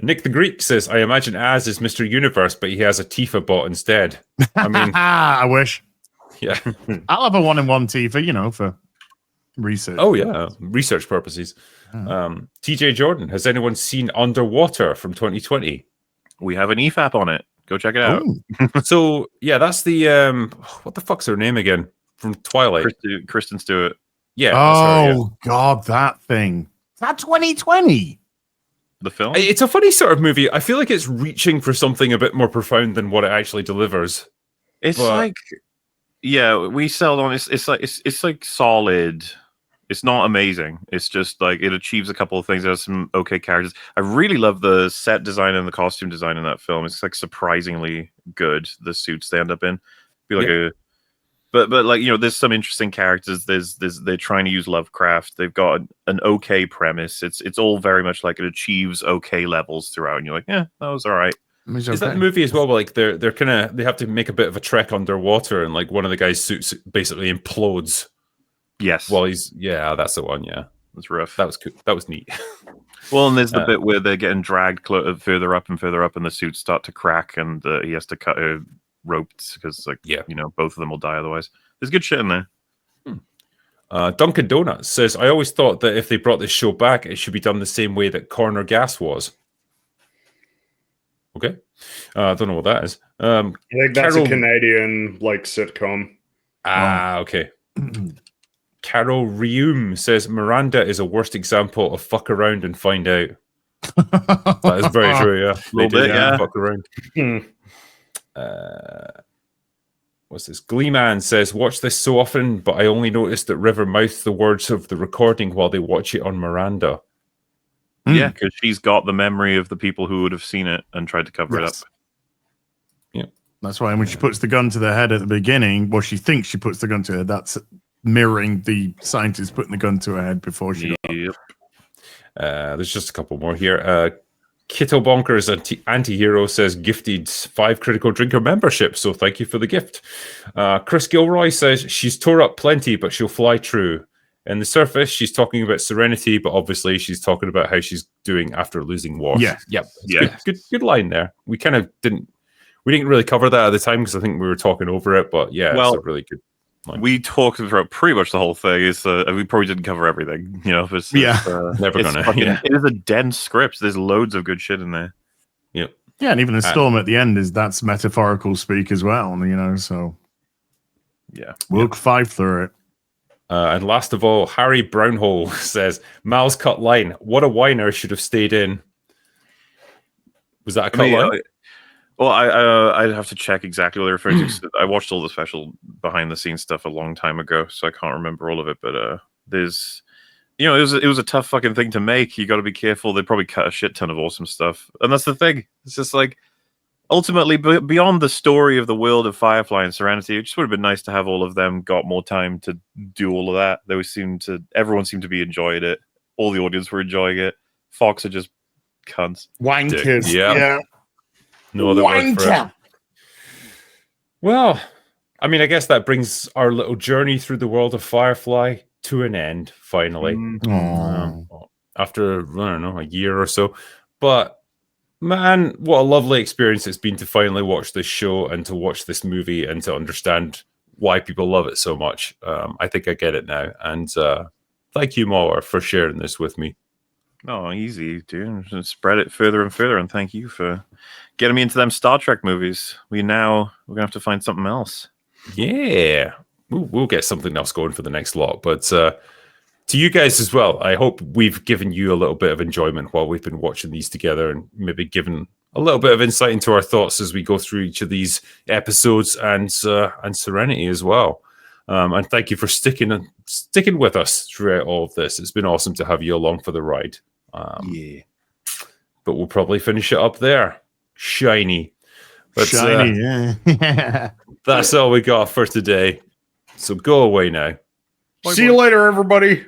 Nick the Greek says, "I imagine Az is Mr. Universe, but he has a Tifa bot instead." I mean,
I wish.
Yeah,
I'll have a 1-in-1 Tifa, for research.
Oh yeah, research purposes. TJ Jordan, has anyone seen Underwater from 2020?
We have an EFAP on it. Go check it out.
So yeah, that's the what the fuck's her name again from Twilight?
Kristen Stewart.
Yeah.
God, that thing. Is that 2020?
The film?
It's a funny sort of movie. I feel like it's reaching for something a bit more profound than what it actually delivers.
It's like, we sell on. It's like solid. It's not amazing. It's just like it achieves a couple of things. It has some okay characters. I really love the set design and the costume design in that film. It's like surprisingly good. The suits they end up in. Be like But like there's some interesting characters. They're trying to use Lovecraft. They've got an okay premise. It's all very much like it achieves okay levels throughout, and you're like, that was all right.
Is that the movie as well? Where, like they have to make a bit of a trek underwater, and like one of the guy's suits basically implodes.
Yes.
Well, that's the one. Yeah,
that's rough.
That was cool. That was neat.
Well, and there's the bit where they're getting dragged further up, and the suits start to crack, and he has to cut her roped because both of them will die otherwise. There's good shit in there.
Dunkin' Donuts says, "I always thought that if they brought this show back, it should be done the same way that Corner Gas was." Okay. I don't know what that is.
I think that's a Canadian sitcom.
Okay. Carol Rium says, "Miranda is a worst example of fuck around and find out." That is very true, yeah. They did fuck around. What's this? Gleeman says, "Watch this so often, but I only noticed that River mouths the words of the recording while they watch it on Miranda."
Yeah, because she's got the memory of the people who would have seen it and tried to cover it up.
Yeah.
That's why when she puts the gun to their head at the beginning, she thinks she puts the gun to her, that's mirroring the scientist putting the gun to her head before she got up.
There's just a couple more here. Kittle Bonkers Anti-Hero says, "Gifted 5 critical drinker membership, so thank you for the gift." Chris Gilroy says, "She's tore up plenty, but she'll fly true. In the surface, she's talking about Serenity, but obviously she's talking about how she's doing after losing war."
Yeah.
Good line there. We kind of didn't really cover that at the time because I think we were talking over it, but it's a really good line.
We talked throughout pretty much the whole thing. We probably didn't cover everything,
never gonna.
It is a dense script. There's loads of good shit in there.
Yeah,
and even the storm at the end that's metaphorical speak as well. So we'll 5 through it.
And last of all, Harry Brownhole says, Mal's cut line. What a whiner, should have stayed in. Was that a cut line?
Well, I'd have to check exactly what they're referring to. I watched all the special behind the scenes stuff a long time ago, so I can't remember all of it. But there's, it was a tough fucking thing to make. You got to be careful. They probably cut a shit ton of awesome stuff, and that's the thing. It's just like, ultimately, beyond the story of the world of Firefly and Serenity, it just would have been nice to have all of them got more time to do all of that. Everyone seemed to be enjoying it. All the audience were enjoying it. Fox are just cunts.
Wankers.
Yeah. No other word for it. Well, I mean, I guess that brings our little journey through the world of Firefly to an end, finally. After, I don't know, a year or so. But, man, what a lovely experience it's been to finally watch this show and to watch this movie and to understand why people love it so much. I think I get it now. And thank you, MauLer, for sharing this with me.
Oh, easy, dude. Just spread it further and further, and thank you for getting me into them Star Trek movies. We're gonna have to find something else.
Yeah, we'll get something else going for the next lot. But to you guys as well, I hope we've given you a little bit of enjoyment while we've been watching these together, and maybe given a little bit of insight into our thoughts as we go through each of these episodes and Serenity as well. And thank you for sticking with us throughout all of this. It's been awesome to have you along for the ride. But we'll probably finish it up there. Shiny. But,
yeah.
That's all we got for today. So go away now.
See you later, everybody.